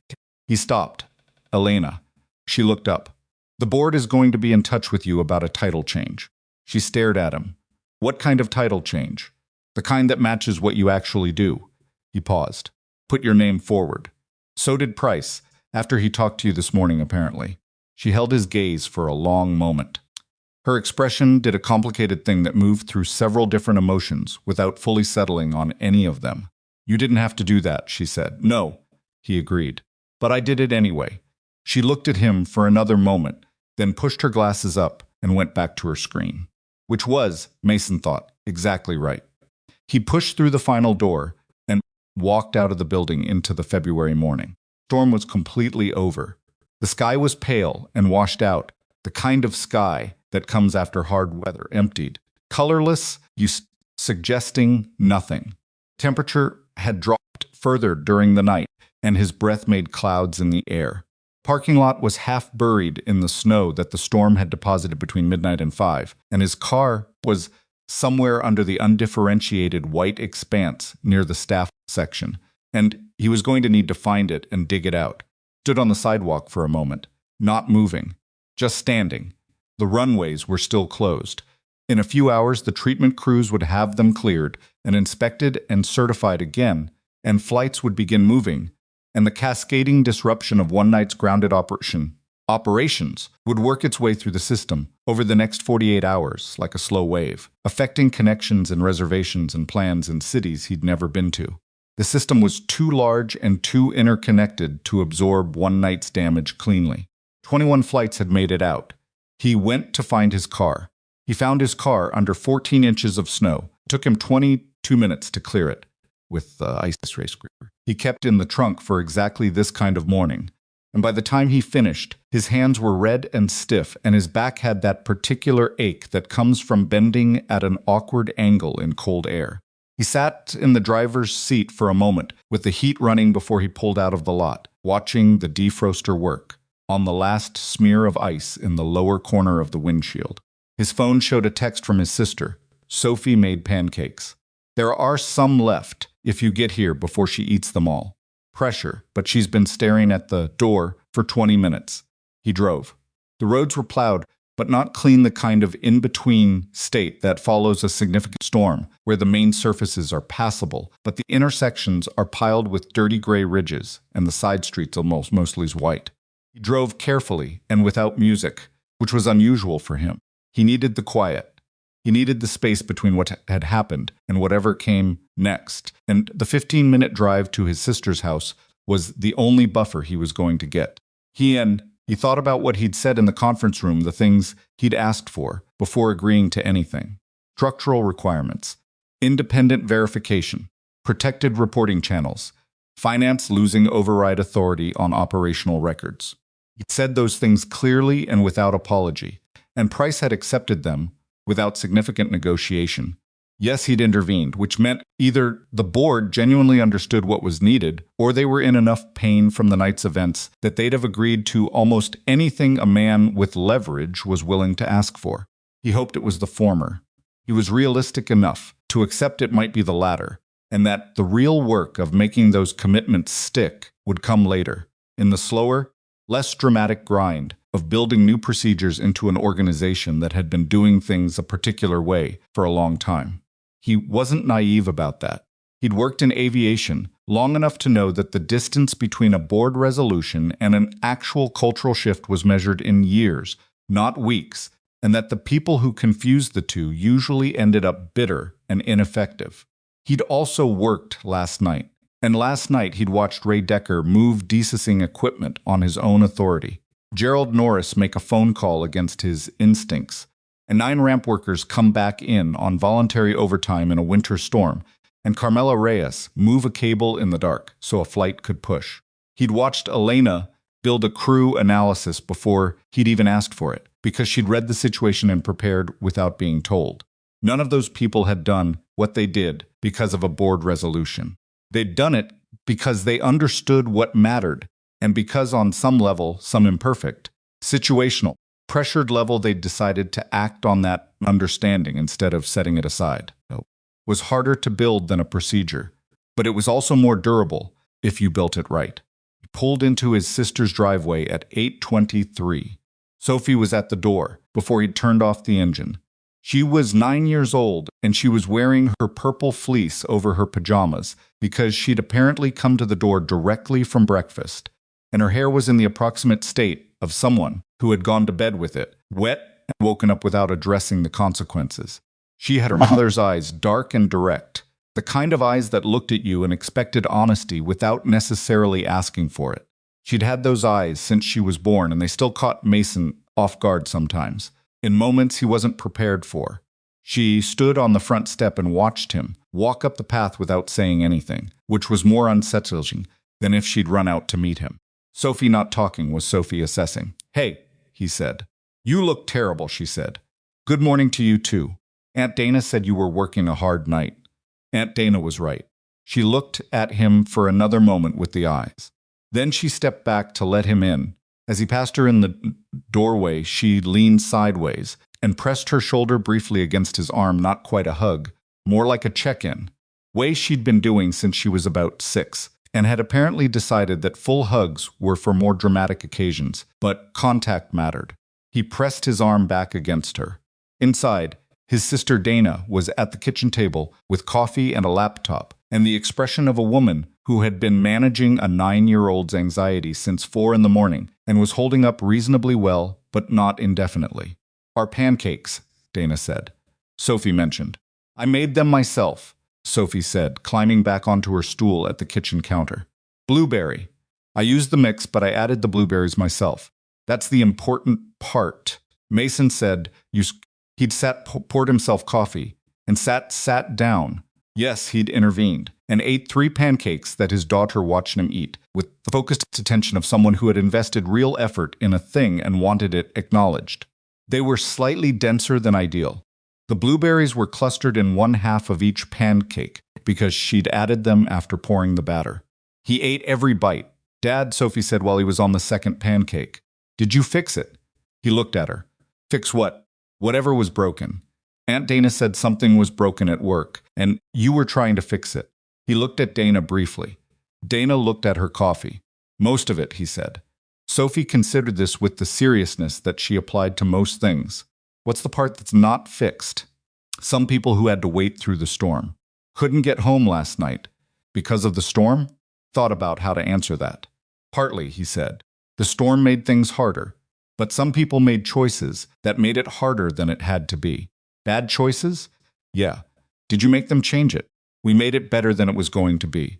He stopped. Elena. She looked up. The board is going to be in touch with you about a title change. She stared at him. What kind of title change? The kind that matches what you actually do. He paused. Put your name forward. So did Price, after he talked to you this morning, apparently. She held his gaze for a long moment. Her expression did a complicated thing that moved through several different emotions without fully settling on any of them. You didn't have to do that, she said. No, he agreed. But I did it anyway. She looked at him for another moment, then pushed her glasses up and went back to her screen. Which was, Mason thought, exactly right. He pushed through the final door and walked out of the building into the February morning. The storm was completely over. The sky was pale and washed out, the kind of sky that comes after hard weather, emptied. Colorless, suggesting nothing. Temperature had dropped further during the night, and his breath made clouds in the air. Parking lot was half buried in the snow that the storm had deposited between midnight and 5, and his car was somewhere under the undifferentiated white expanse near the staff section, and he was going to need to find it and dig it out. Stood on the sidewalk for a moment, not moving, just standing. The runways were still closed. In a few hours, the treatment crews would have them cleared and inspected and certified again, and flights would begin moving, and the cascading disruption of one night's grounded operations would work its way through the system over the next 48 hours like a slow wave, affecting connections and reservations and plans in cities he'd never been to. The system was too large and too interconnected to absorb one night's damage cleanly. 21 flights had made it out. He went to find his car. He found his car under 14 inches of snow. It took him 22 minutes to clear it with the ice race scraper. He kept in the trunk for exactly this kind of morning. And by the time he finished, his hands were red and stiff, and his back had that particular ache that comes from bending at an awkward angle in cold air. He sat in the driver's seat for a moment, with the heat running before he pulled out of the lot, watching the defroster work on the last smear of ice in the lower corner of the windshield. His phone showed a text from his sister. Sophie made pancakes. There are some left if you get here before she eats them all. Pressure, but she's been staring at the door for 20 minutes. He drove. The roads were plowed, but not clean, the kind of in-between state that follows a significant storm, where the main surfaces are passable, but the intersections are piled with dirty gray ridges, and the side streets are mostly white. He drove carefully and without music, which was unusual for him. He needed the quiet. He needed the space between what had happened and whatever came next, and the 15-minute drive to his sister's house was the only buffer he was going to get. He thought about what he'd said in the conference room, the things he'd asked for, before agreeing to anything. structural requirements, independent verification, protected reporting channels, finance losing override authority on operational records. He said those things clearly and without apology, and Price had accepted them without significant negotiation. Yes, he'd intervened, which meant either the board genuinely understood what was needed, or they were in enough pain from the night's events that they'd have agreed to almost anything a man with leverage was willing to ask for. He hoped it was the former. He was realistic enough to accept it might be the latter, and that the real work of making those commitments stick would come later, in the slower, less dramatic grind of building new procedures into an organization that had been doing things a particular way for a long time. He wasn't naive about that. He'd worked in aviation long enough to know that the distance between a board resolution and an actual cultural shift was measured in years, not weeks, and that the people who confused the two usually ended up bitter and ineffective. He'd also worked last night, and last night he'd watched Ray Decker move desicing equipment on his own authority, Gerald Norris make a phone call against his instincts, and 9 ramp workers come back in on voluntary overtime in a winter storm, and Carmela Reyes move a cable in the dark so a flight could push. He'd watched Elena build a crew analysis before he'd even asked for it, because she'd read the situation and prepared without being told. None of those people had done what they did because of a board resolution. They'd done it because they understood what mattered, and because on some level, some imperfect, situational, pressured level, they decided to act on that understanding instead of setting it aside. It was harder to build than a procedure, but it was also more durable if you built it right. He pulled into his sister's driveway at 8:23. Sophie was at the door before he'd turned off the engine. She was 9 years old, and she was wearing her purple fleece over her pajamas because she'd apparently come to the door directly from breakfast, and her hair was in the approximate state of someone who had gone to bed with it, wet and woken up without addressing the consequences. She had her mother's eyes, dark and direct, the kind of eyes that looked at you and expected honesty without necessarily asking for it. She'd had those eyes since she was born, and they still caught Mason off guard sometimes, in moments he wasn't prepared for. She stood on the front step and watched him walk up the path without saying anything, which was more unsettling than if she'd run out to meet him. Sophie not talking was Sophie assessing. "Hey," he said. "You look terrible," she said. "Good morning to you too. Aunt Dana said you were working a hard night." Aunt Dana was right. She looked at him for another moment with the eyes. Then she stepped back to let him in. As he passed her in the doorway, she leaned sideways and pressed her shoulder briefly against his arm, not quite a hug, more like a check-in, way she'd been doing since she was about 6, and had apparently decided that full hugs were for more dramatic occasions, but contact mattered. He pressed his arm back against her. Inside, his sister Dana was at the kitchen table with coffee and a laptop, and the expression of a woman who had been managing a 9-year-old's anxiety since 4 in the morning and was holding up reasonably well, but not indefinitely. "Our pancakes," Dana said. Sophie mentioned. "I made them myself," Sophie said, climbing back onto her stool at the kitchen counter. "Blueberry. I used the mix, but I added the blueberries myself. That's the important part." Mason said he'd poured himself coffee, and sat down. Yes, he'd intervened, and ate 3 pancakes that his daughter watched him eat, with the focused attention of someone who had invested real effort in a thing and wanted it acknowledged. They were slightly denser than ideal. The blueberries were clustered in 1/2 of each pancake because she'd added them after pouring the batter. He ate every bite. "Dad," Sophie said while he was on the second pancake. "Did you fix it?" He looked at her. "Fix what?" "Whatever was broken. Aunt Dana said something was broken at work, and you were trying to fix it." He looked at Dana briefly. Dana looked at her coffee. "Most of it," he said. Sophie considered this with the seriousness that she applied to most things. "What's the part that's not fixed?" "Some people who had to wait through the storm. Couldn't get home last night. Because of the storm?" Thought about how to answer that. "Partly," he said. "The storm made things harder. But some people made choices that made it harder than it had to be." "Bad choices?" "Yeah." "Did you make them change it?" "We made it better than it was going to be."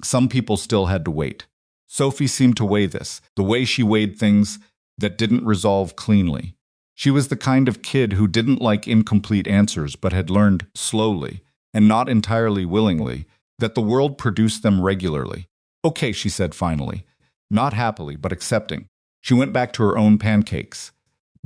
Some people still had to wait. Sophie seemed to weigh this, the way she weighed things that didn't resolve cleanly. She was the kind of kid who didn't like incomplete answers but had learned slowly, and not entirely willingly, that the world produced them regularly. Okay, she said finally, not happily but accepting. She went back to her own pancakes.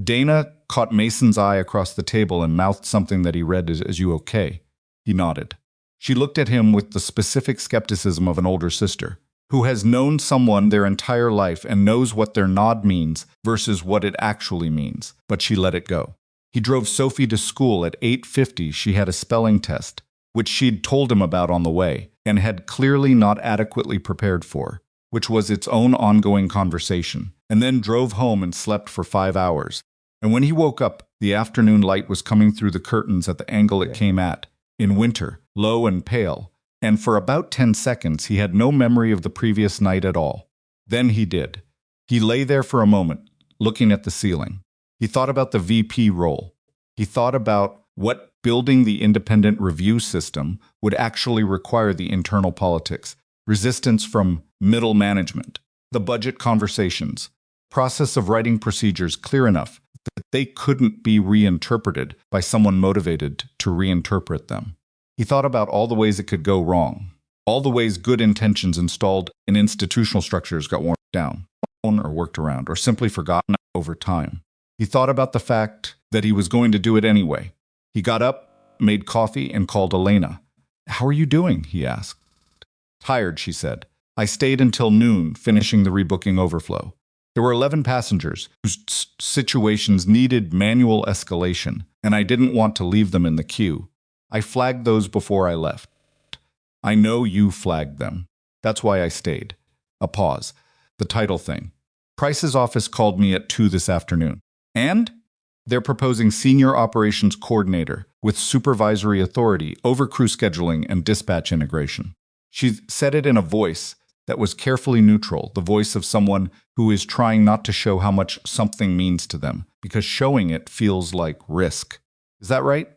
Dana caught Mason's eye across the table and mouthed something that he read as you okay? He nodded. She looked at him with the specific skepticism of an older sister, who has known someone their entire life and knows what their nod means versus what it actually means, but she let it go. He drove Sophie to school at 8:50. She had a spelling test, which she'd told him about on the way, and had clearly not adequately prepared for, which was its own ongoing conversation, and then drove home and slept for 5 hours. And when he woke up, the afternoon light was coming through the curtains at the angle it came at, in winter, low and pale, and for about 10 seconds he had no memory of the previous night at all. Then he did. He lay there for a moment, looking at the ceiling. He thought about the VP role. He thought about what building the independent review system would actually require, the internal politics, resistance from middle management, the budget conversations, process of writing procedures clear enough that they couldn't be reinterpreted by someone motivated to reinterpret them. He thought about all the ways it could go wrong, all the ways good intentions installed in institutional structures got worn down, or worked around, or simply forgotten over time. He thought about the fact that he was going to do it anyway. He got up, made coffee, and called Elena. "How are you doing?" he asked. "Tired," she said. "I stayed until noon, finishing the rebooking overflow. There were 11 passengers whose situations needed manual escalation, and I didn't want to leave them in the queue. I flagged those before I left. I know you flagged them. That's why I stayed." A pause. The title thing. Price's office called me at 2 this afternoon. And they're proposing senior operations coordinator with supervisory authority over crew scheduling and dispatch integration. She said it in a voice that was carefully neutral, the voice of someone who is trying not to show how much something means to them, because showing it feels like risk. "Is that right?"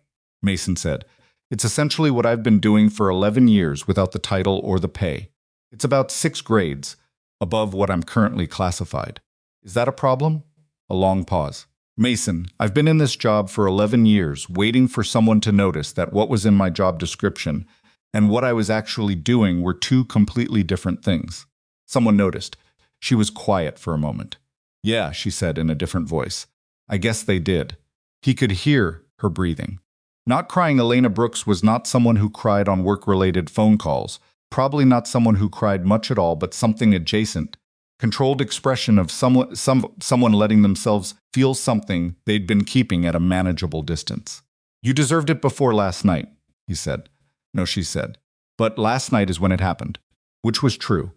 Mason said. "It's essentially what I've been doing for 11 years without the title or the pay. It's about 6 grades above what I'm currently classified. Is that a problem?" A long pause. "Mason, I've been in this job for 11 years, waiting for someone to notice that what was in my job description and what I was actually doing were 2 completely different things." Someone noticed. She was quiet for a moment. "Yeah," she said in a different voice. "I guess they did." He could hear her breathing. Not crying Elena Brooks was not someone who cried on work-related phone calls, probably not someone who cried much at all, but something adjacent. Controlled expression of someone letting themselves feel something they'd been keeping at a manageable distance. "You deserved it before last night," he said. "No," she said. "But last night is when it happened," which was true,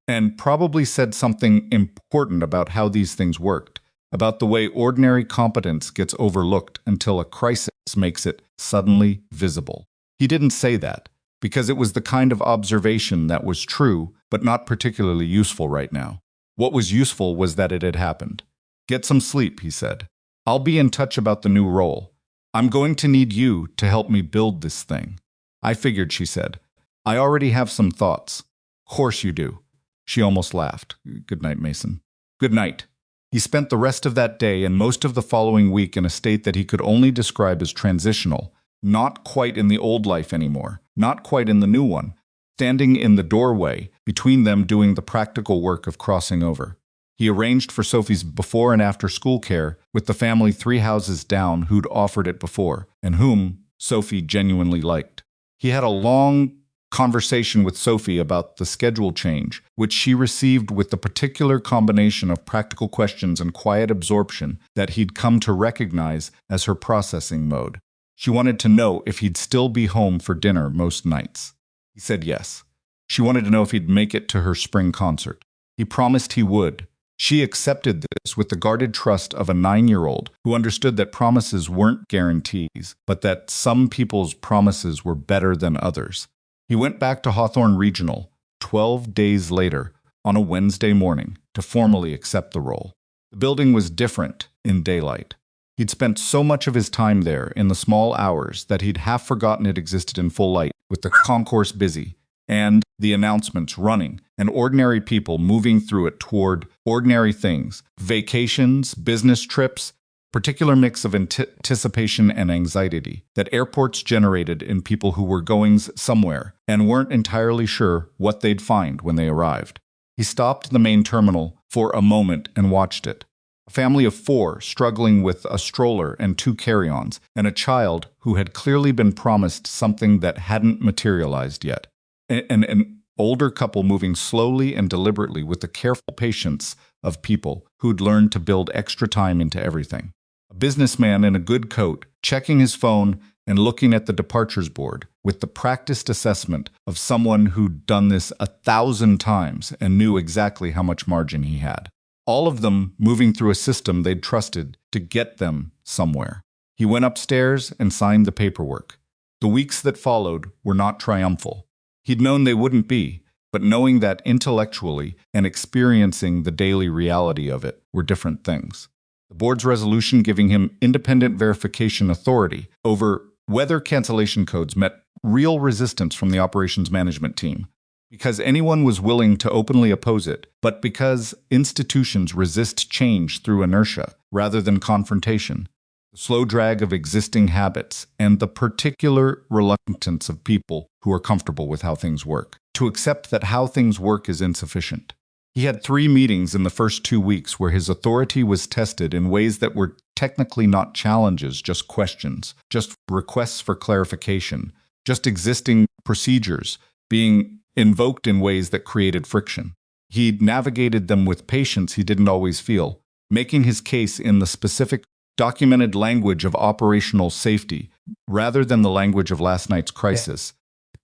and probably said something important about how these things worked, about the way ordinary competence gets overlooked until a crisis makes it suddenly visible. He didn't say that, because it was the kind of observation that was true, but not particularly useful right now. What was useful was that it had happened. "Get some sleep," he said. "I'll be in touch about the new role. I'm going to need you to help me build this thing." "I figured," she said. "I already have some thoughts." "Course you do." She almost laughed. "Good night, Mason." "Good night." He spent the rest of that day and most of the following week in a state that he could only describe as transitional, not quite in the old life anymore, not quite in the new one, standing in the doorway between them doing the practical work of crossing over. He arranged for Sophie's before and after school care with the family 3 houses down who'd offered it before, and whom Sophie genuinely liked. He had a long conversation with Sophie about the schedule change, which she received with the particular combination of practical questions and quiet absorption that he'd come to recognize as her processing mode. She wanted to know if he'd still be home for dinner most nights. He said yes. She wanted to know if he'd make it to her spring concert. He promised he would. She accepted this with the guarded trust of a 9-year-old who understood that promises weren't guarantees, but that some people's promises were better than others. He went back to Hawthorne Regional 12 days later on a Wednesday morning to formally accept the role. The building was different in daylight. He'd spent so much of his time there in the small hours that he'd half forgotten it existed in full light, with the concourse busy, and the announcements running, and ordinary people moving through it toward ordinary things, vacations, business trips, particular mix of anticipation and anxiety that airports generated in people who were going somewhere and weren't entirely sure what they'd find when they arrived. He stopped the main terminal for a moment and watched it. A family of 4 struggling with a stroller and 2 carry-ons, and a child who had clearly been promised something that hadn't materialized yet. An older couple moving slowly and deliberately with the careful patience of people who'd learned to build extra time into everything. A businessman in a good coat, checking his phone and looking at the departures board with the practiced assessment of someone who'd done this 1,000 times and knew exactly how much margin he had. All of them moving through a system they'd trusted to get them somewhere. He went upstairs and signed the paperwork. The weeks that followed were not triumphal. He'd known they wouldn't be, but knowing that intellectually and experiencing the daily reality of it were different things. The board's resolution giving him independent verification authority over whether cancellation codes met real resistance from the operations management team, because anyone was willing to openly oppose it, but because institutions resist change through inertia rather than confrontation, the slow drag of existing habits, and the particular reluctance of people who are comfortable with how things work, to accept that how things work is insufficient. He had 3 meetings in the first 2 weeks where his authority was tested in ways that were technically not challenges, just questions, just requests for clarification, just existing procedures being invoked in ways that created friction. He'd navigated them with patience he didn't always feel, making his case in the specific documented language of operational safety rather than the language of last night's crisis.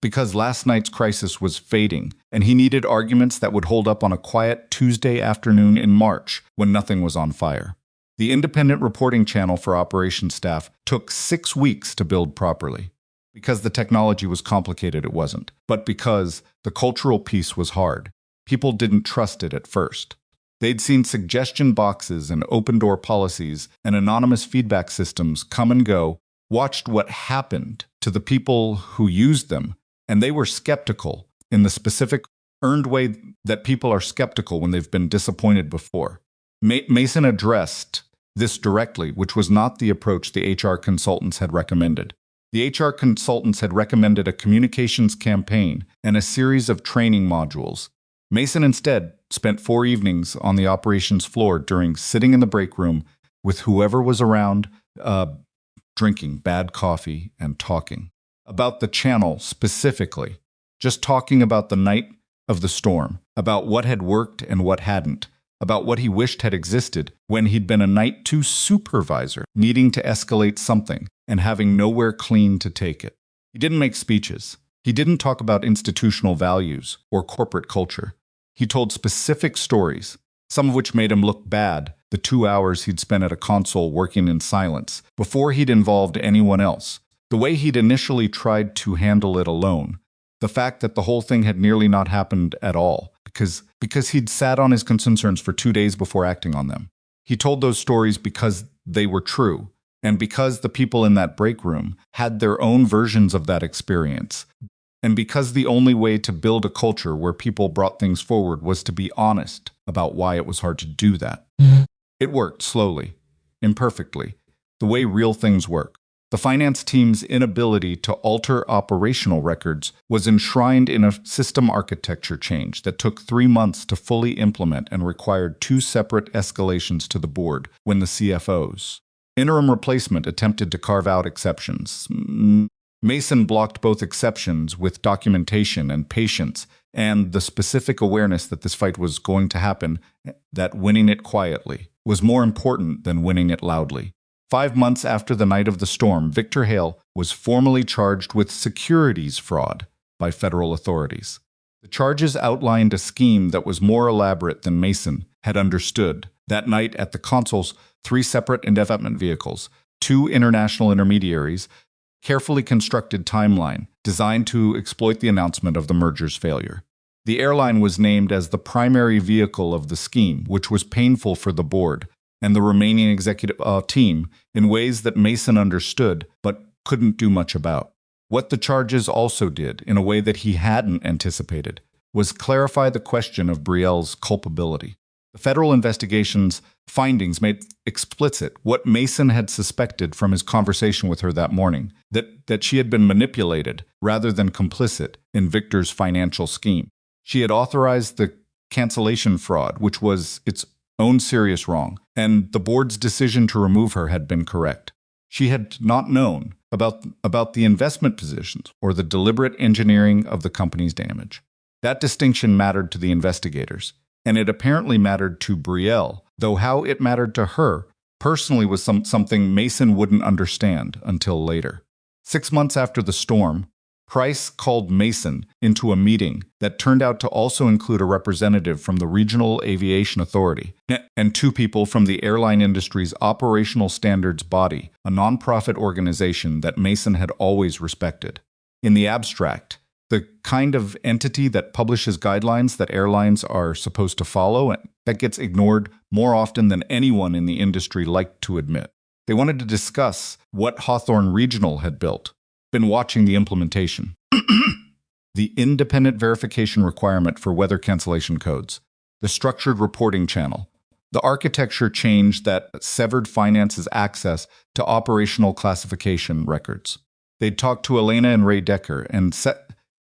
Because last night's crisis was fading, and he needed arguments that would hold up on a quiet Tuesday afternoon in March when nothing was on fire. The independent reporting channel for operations staff took 6 weeks to build properly. Because the technology was complicated, it wasn't, but because the cultural piece was hard. People didn't trust it at first. They'd seen suggestion boxes and open-door policies and anonymous feedback systems come and go, watched what happened to the people who used them, and they were skeptical in the specific earned way that people are skeptical when they've been disappointed before. Mason addressed this directly, which was not the approach the HR consultants had recommended. The HR consultants had recommended a communications campaign and a series of training modules. Mason instead spent 4 evenings on the operations floor during sitting in the break room with whoever was around, drinking bad coffee and talking about the channel specifically, just talking about the night of the storm, about what had worked and what hadn't, about what he wished had existed when he'd been a Night 2 supervisor, needing to escalate something and having nowhere clean to take it. He didn't make speeches. He didn't talk about institutional values or corporate culture. He told specific stories, some of which made him look bad, the 2 hours he'd spent at a console working in silence, before he'd involved anyone else, the way he'd initially tried to handle it alone, the fact that the whole thing had nearly not happened at all, because he'd sat on his concerns for 2 days before acting on them. He told those stories because they were true, and because the people in that break room had their own versions of that experience, and because the only way to build a culture where people brought things forward was to be honest about why it was hard to do that. It worked slowly, imperfectly, the way real things work. The finance team's inability to alter operational records was enshrined in a system architecture change that took 3 months to fully implement and required 2 separate escalations to the board when the CFO's interim replacement attempted to carve out exceptions. Mason blocked both exceptions with documentation and patience and the specific awareness that this fight was going to happen, that winning it quietly was more important than winning it loudly. 5 months after the night of the storm, Victor Hale was formally charged with securities fraud by federal authorities. The charges outlined a scheme that was more elaborate than Mason had understood. That night at the consul's 3 separate investment vehicles, 2 international intermediaries, carefully constructed timeline designed to exploit the announcement of the merger's failure. The airline was named as the primary vehicle of the scheme, which was painful for the board and the remaining executive team in ways that Mason understood but couldn't do much about. What the charges also did, in a way that he hadn't anticipated, was clarify the question of Brielle's culpability. The federal investigation's findings made explicit what Mason had suspected from his conversation with her that morning, that she had been manipulated rather than complicit in Victor's financial scheme. She had authorized the cancellation fraud, which was its own serious wrong, and the board's decision to remove her had been correct. She had not known about the investment positions or the deliberate engineering of the company's damage. That distinction mattered to the investigators, and it apparently mattered to Brielle, though how it mattered to her personally was something Mason wouldn't understand until later. 6 months after the storm, Price called Mason into a meeting that turned out to also include a representative from the Regional Aviation Authority and 2 people from the airline industry's Operational Standards Body, a nonprofit organization that Mason had always respected. In the abstract, the kind of entity that publishes guidelines that airlines are supposed to follow and that gets ignored more often than anyone in the industry liked to admit. They wanted to discuss what Hawthorne Regional had built. Been watching the implementation. The independent verification requirement for weather cancellation codes, the structured reporting channel, the architecture change that severed finance's access to operational classification records. They'd talked to Elena and Ray Decker and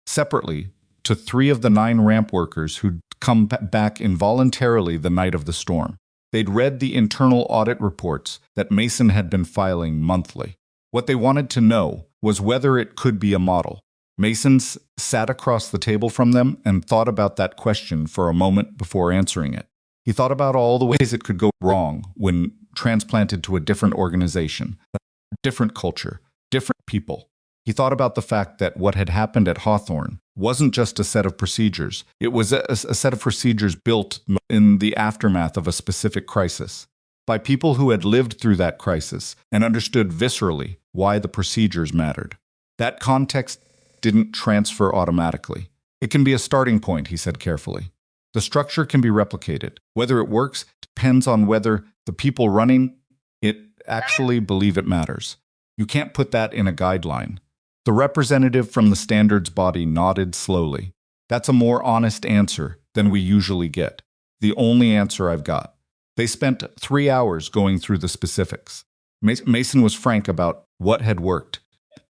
separately to 3 of the 9 ramp workers who'd come back involuntarily the night of the storm. They'd read the internal audit reports that Mason had been filing monthly. What they wanted to know was whether it could be a model. Mason sat across the table from them and thought about that question for a moment before answering it. He thought about all the ways it could go wrong when transplanted to a different organization, a different culture, different people. He thought about the fact that what had happened at Hawthorne wasn't just a set of procedures. It was a set of procedures built in the aftermath of a specific crisis, by people who had lived through that crisis and understood viscerally why the procedures mattered. That context didn't transfer automatically. It can be a starting point, he said carefully. The structure can be replicated. Whether it works depends on whether the people running it actually believe it matters. You can't put that in a guideline. The representative from the standards body nodded slowly. That's a more honest answer than we usually get. The only answer I've got. They spent 3 hours going through the specifics. Mason was frank about what had worked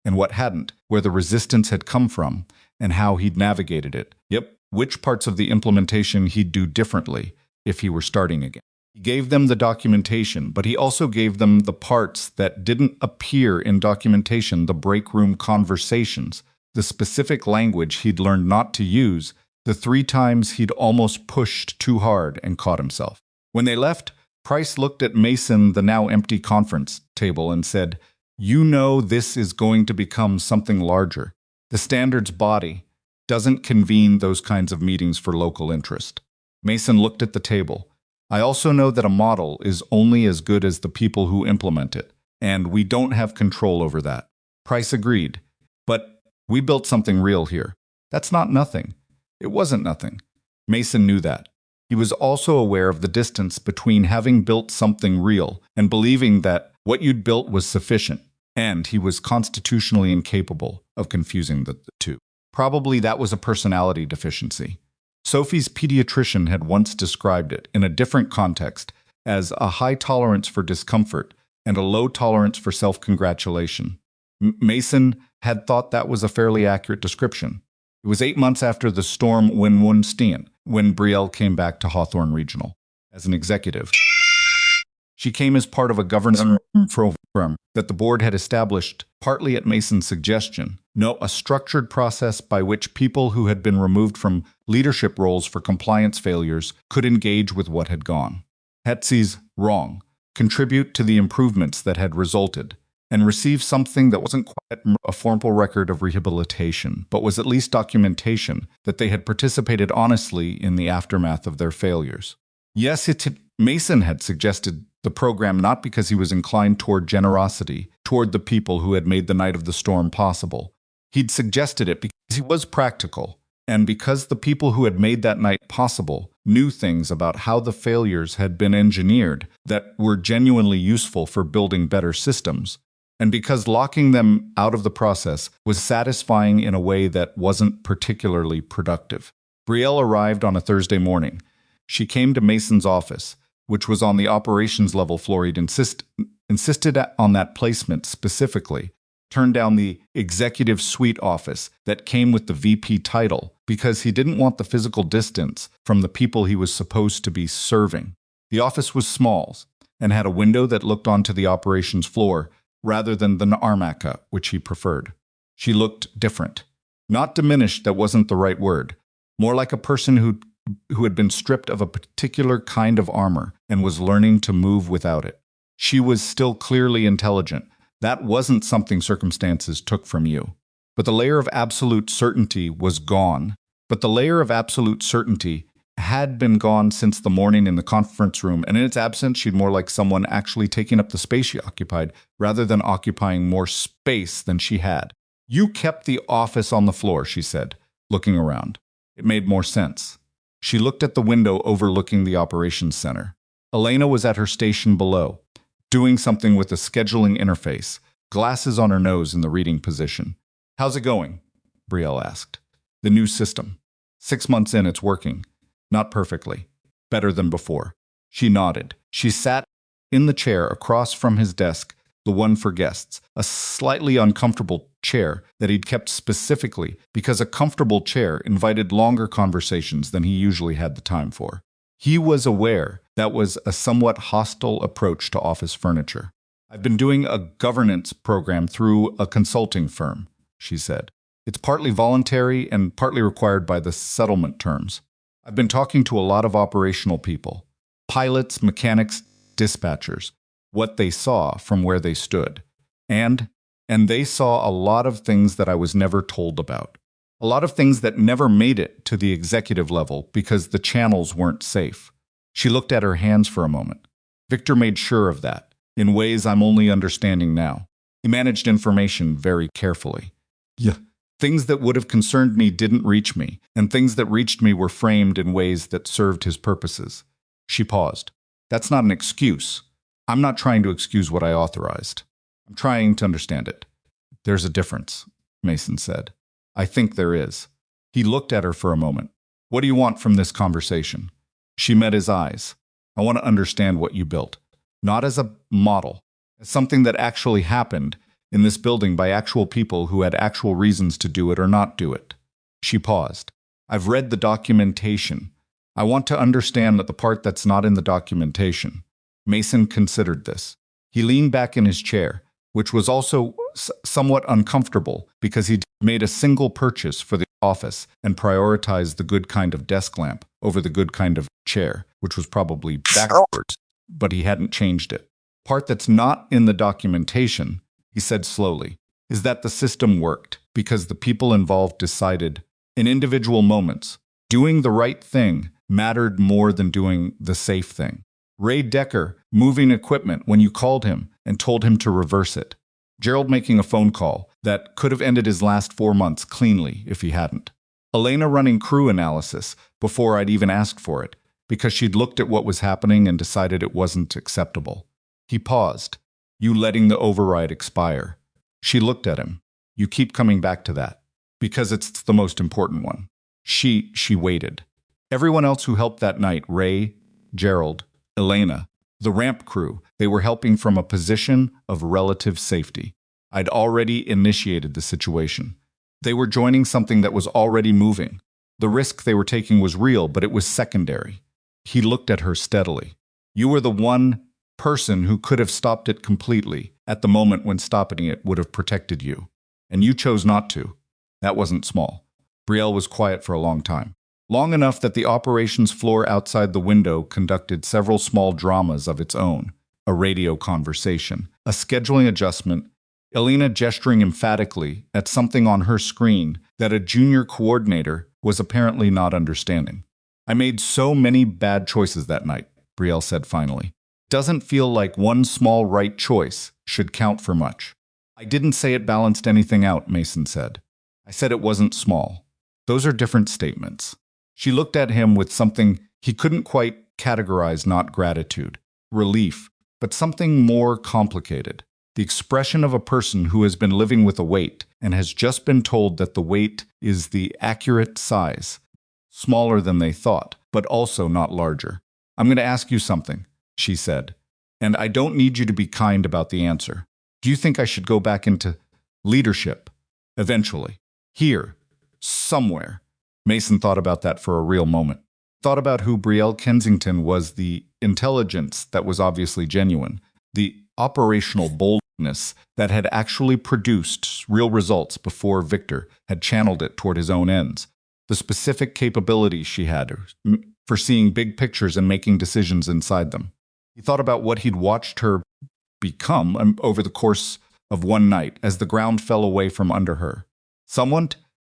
and what hadn't, where the resistance had come from, and how he'd navigated it. Yep, which parts of the implementation he'd do differently if he were starting again. He gave them the documentation, but he also gave them the parts that didn't appear in documentation, the break room conversations, the specific language he'd learned not to use, the 3 times he'd almost pushed too hard and caught himself. When they left, Price looked at Mason, the now empty conference table, and said, "You know this is going to become something larger. The standards body doesn't convene those kinds of meetings for local interest." Mason looked at the table. "I also know that a model is only as good as the people who implement it, and we don't have control over that." Price agreed. "But we built something real here. That's not nothing." It wasn't nothing. Mason knew that. He was also aware of the distance between having built something real and believing that what you'd built was sufficient, and he was constitutionally incapable of confusing the 2. Probably that was a personality deficiency. Sophie's pediatrician had once described it, in a different context, as a high tolerance for discomfort and a low tolerance for self-congratulation. Mason had thought that was a fairly accurate description. It was 8 months after the storm when Brielle came back to Hawthorne Regional as an executive. She came as part of a governance program that the board had established, partly at Mason's suggestion. A structured process by which people who had been removed from leadership roles for compliance failures could engage with what had gone. Hetsy's wrong, contribute to the improvements that had resulted, and receive something that wasn't quite a formal record of rehabilitation, but was at least documentation that they had participated honestly in the aftermath of their failures. Yes, Mason had suggested the program not because he was inclined toward generosity toward the people who had made the night of the storm possible. He'd suggested it because he was practical, and because the people who had made that night possible knew things about how the failures had been engineered that were genuinely useful for building better systems, and because locking them out of the process was satisfying in a way that wasn't particularly productive. Brielle arrived on a Thursday morning. She came to Mason's office, which was on the operations level floor. He'd insisted on that placement specifically, turned down the executive suite office that came with the VP title because he didn't want the physical distance from the people he was supposed to be serving. The office was small and had a window that looked onto the operations floor rather than the armaca, which he preferred. She looked different. Not diminished, that wasn't the right word. More like a person who had been stripped of a particular kind of armor and was learning to move without it. She was still clearly intelligent. That wasn't something circumstances took from you. But the layer of absolute certainty was gone. But the layer of absolute certainty had been gone since the morning in the conference room, and in its absence, she'd more like someone actually taking up the space she occupied, rather than occupying more space than she had. You kept the office on the floor, she said, looking around. It made more sense. She looked at the window overlooking the operations center. Elena was at her station below, doing something with a scheduling interface, glasses on her nose in the reading position. How's it going? Brielle asked. The new system. 6 months in, it's working. Not perfectly. Better than before. She nodded. She sat in the chair across from his desk, the one for guests, a slightly uncomfortable chair that he'd kept specifically because a comfortable chair invited longer conversations than he usually had the time for. He was aware that was a somewhat hostile approach to office furniture. I've been doing a governance program through a consulting firm, she said. It's partly voluntary and partly required by the settlement terms. I've been talking to a lot of operational people, pilots, mechanics, dispatchers, what they saw from where they stood. And they saw a lot of things that I was never told about. A lot of things that never made it to the executive level because the channels weren't safe. She looked at her hands for a moment. Victor made sure of that, in ways I'm only understanding now. He managed information very carefully. Yeah. Things that would have concerned me didn't reach me, and things that reached me were framed in ways that served his purposes. She paused. That's not an excuse. I'm not trying to excuse what I authorized. I'm trying to understand it. There's a difference, Mason said. I think there is. He looked at her for a moment. What do you want from this conversation? She met his eyes. I want to understand what you built. Not as a model, as something that actually happened in this building by actual people who had actual reasons to do it or not do it. She paused. I've read the documentation. I want to understand that the part that's not in the documentation. Mason considered this. He leaned back in his chair, which was also somewhat uncomfortable because he'd made a single purchase for the office and prioritized the good kind of desk lamp over the good kind of chair, which was probably backwards, but he hadn't changed it. Part that's not in the documentation, he said slowly, is that the system worked because the people involved decided, in individual moments, doing the right thing mattered more than doing the safe thing. Ray Decker moving equipment when you called him and told him to reverse it. Gerald making a phone call that could have ended his last 4 months cleanly if he hadn't. Elena running crew analysis before I'd even asked for it because she'd looked at what was happening and decided it wasn't acceptable. He paused. You letting the override expire. She looked at him. You keep coming back to that. Because it's the most important one. She waited. Everyone else who helped that night, Ray, Gerald, Elena, the ramp crew, they were helping from a position of relative safety. I'd already initiated the situation. They were joining something that was already moving. The risk they were taking was real, but it was secondary. He looked at her steadily. You were the one person who could have stopped it completely at the moment when stopping it would have protected you. And you chose not to. That wasn't small. Brielle was quiet for a long time. Long enough that the operations floor outside the window conducted several small dramas of its own. A radio conversation, a scheduling adjustment, Elena gesturing emphatically at something on her screen that a junior coordinator was apparently not understanding. I made so many bad choices that night, Brielle said finally. Doesn't feel like one small right choice should count for much. I didn't say it balanced anything out, Mason said. I said it wasn't small. Those are different statements. She looked at him with something he couldn't quite categorize, not gratitude, relief, but something more complicated. The expression of a person who has been living with a weight and has just been told that the weight is the accurate size, smaller than they thought, but also not larger. I'm going to ask you something, she said, and I don't need you to be kind about the answer. Do you think I should go back into leadership eventually? Here, somewhere. Mason thought about that for a real moment. Thought about who Brielle Kensington was, the intelligence that was obviously genuine, the operational boldness that had actually produced real results before Victor had channeled it toward his own ends, the specific capabilities she had for seeing big pictures and making decisions inside them. He thought about what he'd watched her become over the course of one night as the ground fell away from under her.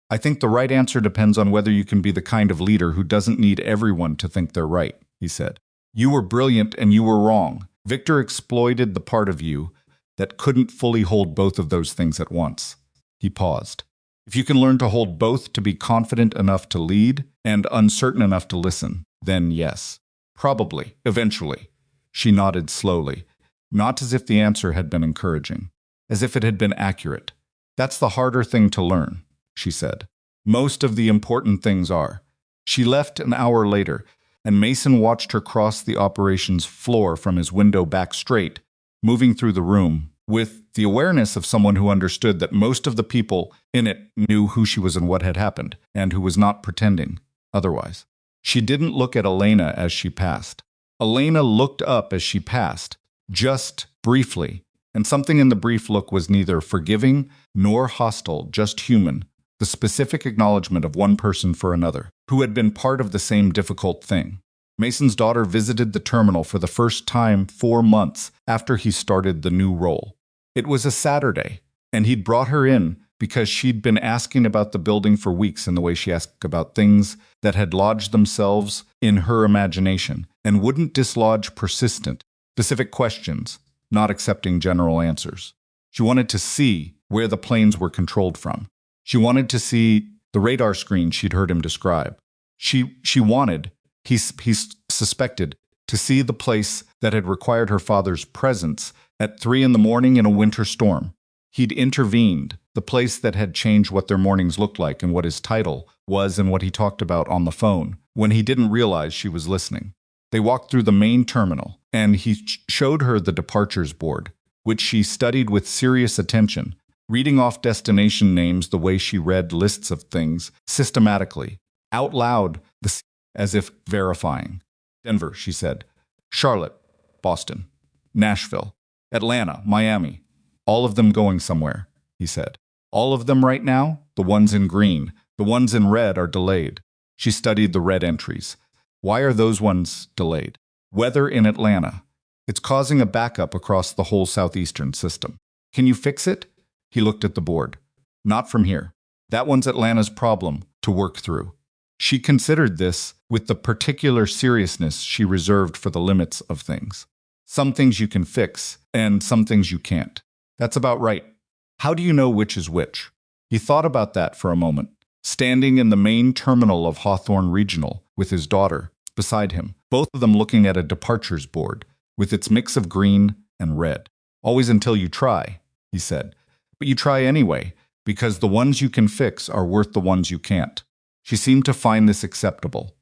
I think the right answer depends on whether you can be the kind of leader who doesn't need everyone to think they're right, he said. You were brilliant and you were wrong. Victor exploited the part of you that couldn't fully hold both of those things at once. He paused. If you can learn to hold both, to be confident enough to lead and uncertain enough to listen, then yes. Probably, eventually. She nodded slowly, not as if the answer had been encouraging, as if it had been accurate. That's the harder thing to learn, she said. Most of the important things are. She left an hour later, and Mason watched her cross the operations floor from his window back straight, moving through the room, with the awareness of someone who understood that most of the people in it knew who she was and what had happened, and who was not pretending otherwise. She didn't look at Elena as she passed. Elena looked up as she passed, just briefly, and something in the brief look was neither forgiving nor hostile, just human, the specific acknowledgement of one person for another, who had been part of the same difficult thing. Mason's daughter visited the terminal for the first time 4 months after he started the new role. It was a Saturday, and he'd brought her in because she'd been asking about the building for weeks in the way she asked about things that had lodged themselves in her imagination and wouldn't dislodge persistent, specific questions, not accepting general answers. She wanted to see where the planes were controlled from. She wanted to see the radar screen she'd heard him describe. She wanted, he suspected, to see the place that had required her father's presence at 3 in the morning in a winter storm. He'd intervened, the place that had changed what their mornings looked like and what his title was and what he talked about on the phone, when he didn't realize she was listening. They walked through the main terminal, and he showed her the departures board, which she studied with serious attention, reading off destination names the way she read lists of things systematically, out loud, as if verifying. Denver, she said. Charlotte, Boston, Nashville, Atlanta, Miami. All of them going somewhere, he said. All of them right now? The ones in green. The ones in red are delayed. She studied the red entries. Why are those ones delayed? Weather in Atlanta. It's causing a backup across the whole southeastern system. Can you fix it? He looked at the board. Not from here. That one's Atlanta's problem to work through. She considered this with the particular seriousness she reserved for the limits of things. Some things you can fix, and some things you can't. That's about right. How do you know which is which? He thought about that for a moment, standing in the main terminal of Hawthorne Regional with his daughter beside him, both of them looking at a departures board with its mix of green and red. Always until you try, he said. But you try anyway, because the ones you can fix are worth the ones you can't. She seemed to find this acceptable.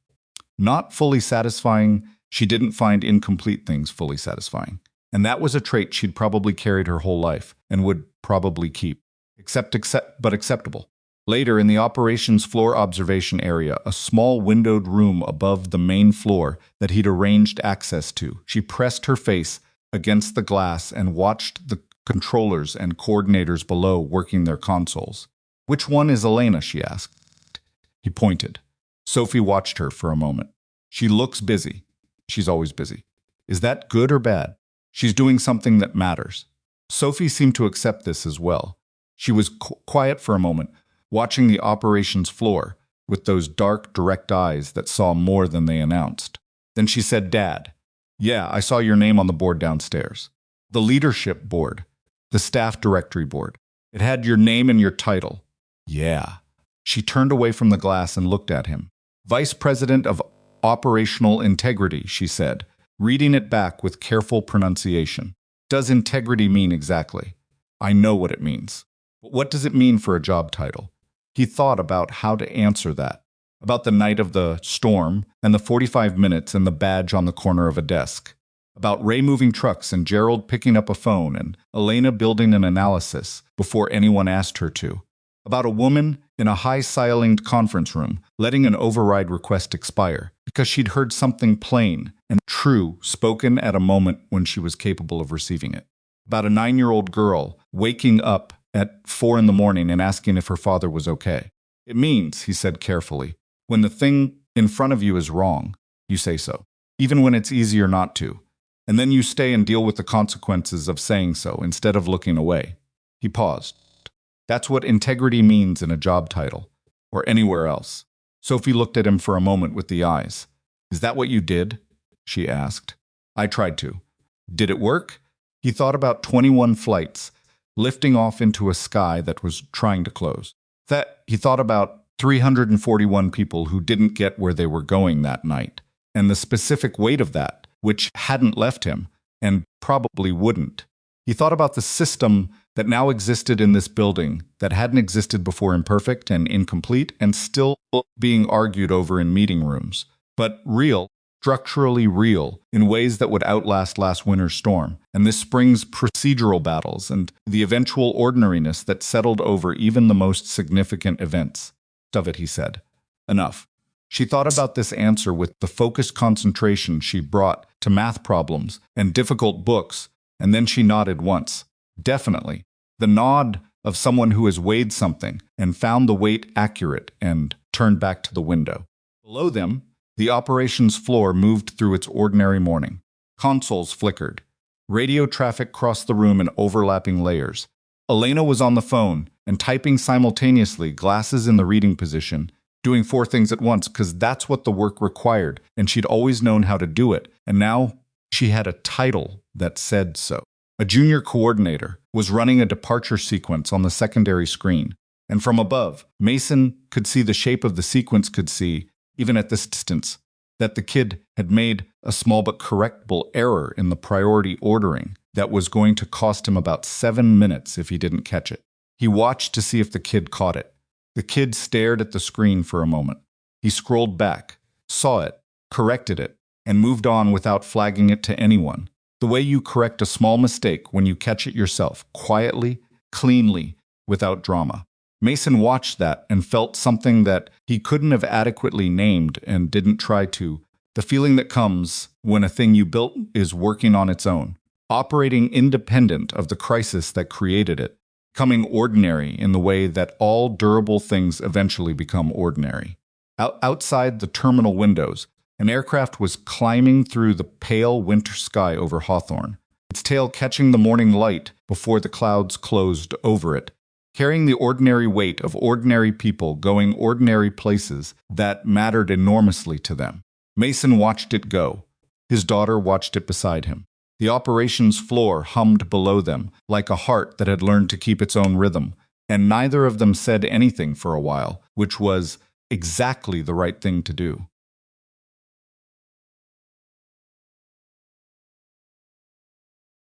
Not fully satisfying, she didn't find incomplete things fully satisfying. And that was a trait she'd probably carried her whole life and would probably keep. But acceptable. Later, in the operations floor observation area, a small windowed room above the main floor that he'd arranged access to, she pressed her face against the glass and watched the controllers and coordinators below working their consoles. Which one is Elena? She asked. He pointed. Sophie watched her for a moment. She looks busy. She's always busy. Is that good or bad? She's doing something that matters. Sophie seemed to accept this as well. She was quiet for a moment, watching the operations floor with those dark, direct eyes that saw more than they announced. Then she said, Dad, yeah, I saw your name on the board downstairs. The leadership board. The staff directory board. It had your name and your title. Yeah. She turned away from the glass and looked at him. Vice President of Operational Integrity, she said, reading it back with careful pronunciation. Does integrity mean exactly? I know what it means. But what does it mean for a job title? He thought about how to answer that. about the night of the storm and the 45 minutes and the badge on the corner of a desk, about Ray moving trucks and Gerald picking up a phone and Elena building an analysis before anyone asked her to, about a woman in a high-ceilinged conference room letting an override request expire because she'd heard something plain and true spoken at a moment when she was capable of receiving it, about a 9-year-old girl waking up at 4 in the morning and asking if her father was okay. It means, he said carefully, when the thing in front of you is wrong, you say so, even when it's easier not to. And then you stay and deal with the consequences of saying so instead of looking away. He paused. That's what integrity means in a job title, or anywhere else. Sophie looked at him for a moment with the eyes. Is that what you did? She asked. I tried to. Did it work? He thought about 21 flights, lifting off into a sky that was trying to close. He thought about 341 people who didn't get where they were going that night, and the specific weight of that, which hadn't left him, and probably wouldn't. He thought about the system that now existed in this building that hadn't existed before, imperfect and incomplete, and still being argued over in meeting rooms, but real, structurally real, in ways that would outlast last winter's storm, and this spring's procedural battles, and the eventual ordinariness that settled over even the most significant events. Of it, he said. Enough. She thought about this answer with the focused concentration she brought to math problems and difficult books, and then she nodded once. Definitely. The nod of someone who has weighed something and found the weight accurate and turned back to the window. Below them, the operations floor moved through its ordinary morning. Consoles flickered. Radio traffic crossed the room in overlapping layers. Elena was on the phone and typing simultaneously, glasses in the reading position, doing 4 things at once because that's what the work required, and she'd always known how to do it, and now she had a title that said so. A junior coordinator was running a departure sequence on the secondary screen, and from above, Mason could see the shape of the sequence could see, even at this distance, that the kid had made a small but correctable error in the priority ordering that was going to cost him about 7 minutes if he didn't catch it. He watched to see if the kid caught it. The kid stared at the screen for a moment. He scrolled back, saw it, corrected it, and moved on without flagging it to anyone. The way you correct a small mistake when you catch it yourself, quietly, cleanly, without drama. Mason watched that and felt something that he couldn't have adequately named and didn't try to. The feeling that comes when a thing you built is working on its own, operating independent of the crisis that created it, becoming ordinary in the way that all durable things eventually become ordinary. Outside the terminal windows, an aircraft was climbing through the pale winter sky over Hawthorne, its tail catching the morning light before the clouds closed over it, carrying the ordinary weight of ordinary people going ordinary places that mattered enormously to them. Mason watched it go. His daughter watched it beside him. The operations floor hummed below them like a heart that had learned to keep its own rhythm, and neither of them said anything for a while, which was exactly the right thing to do.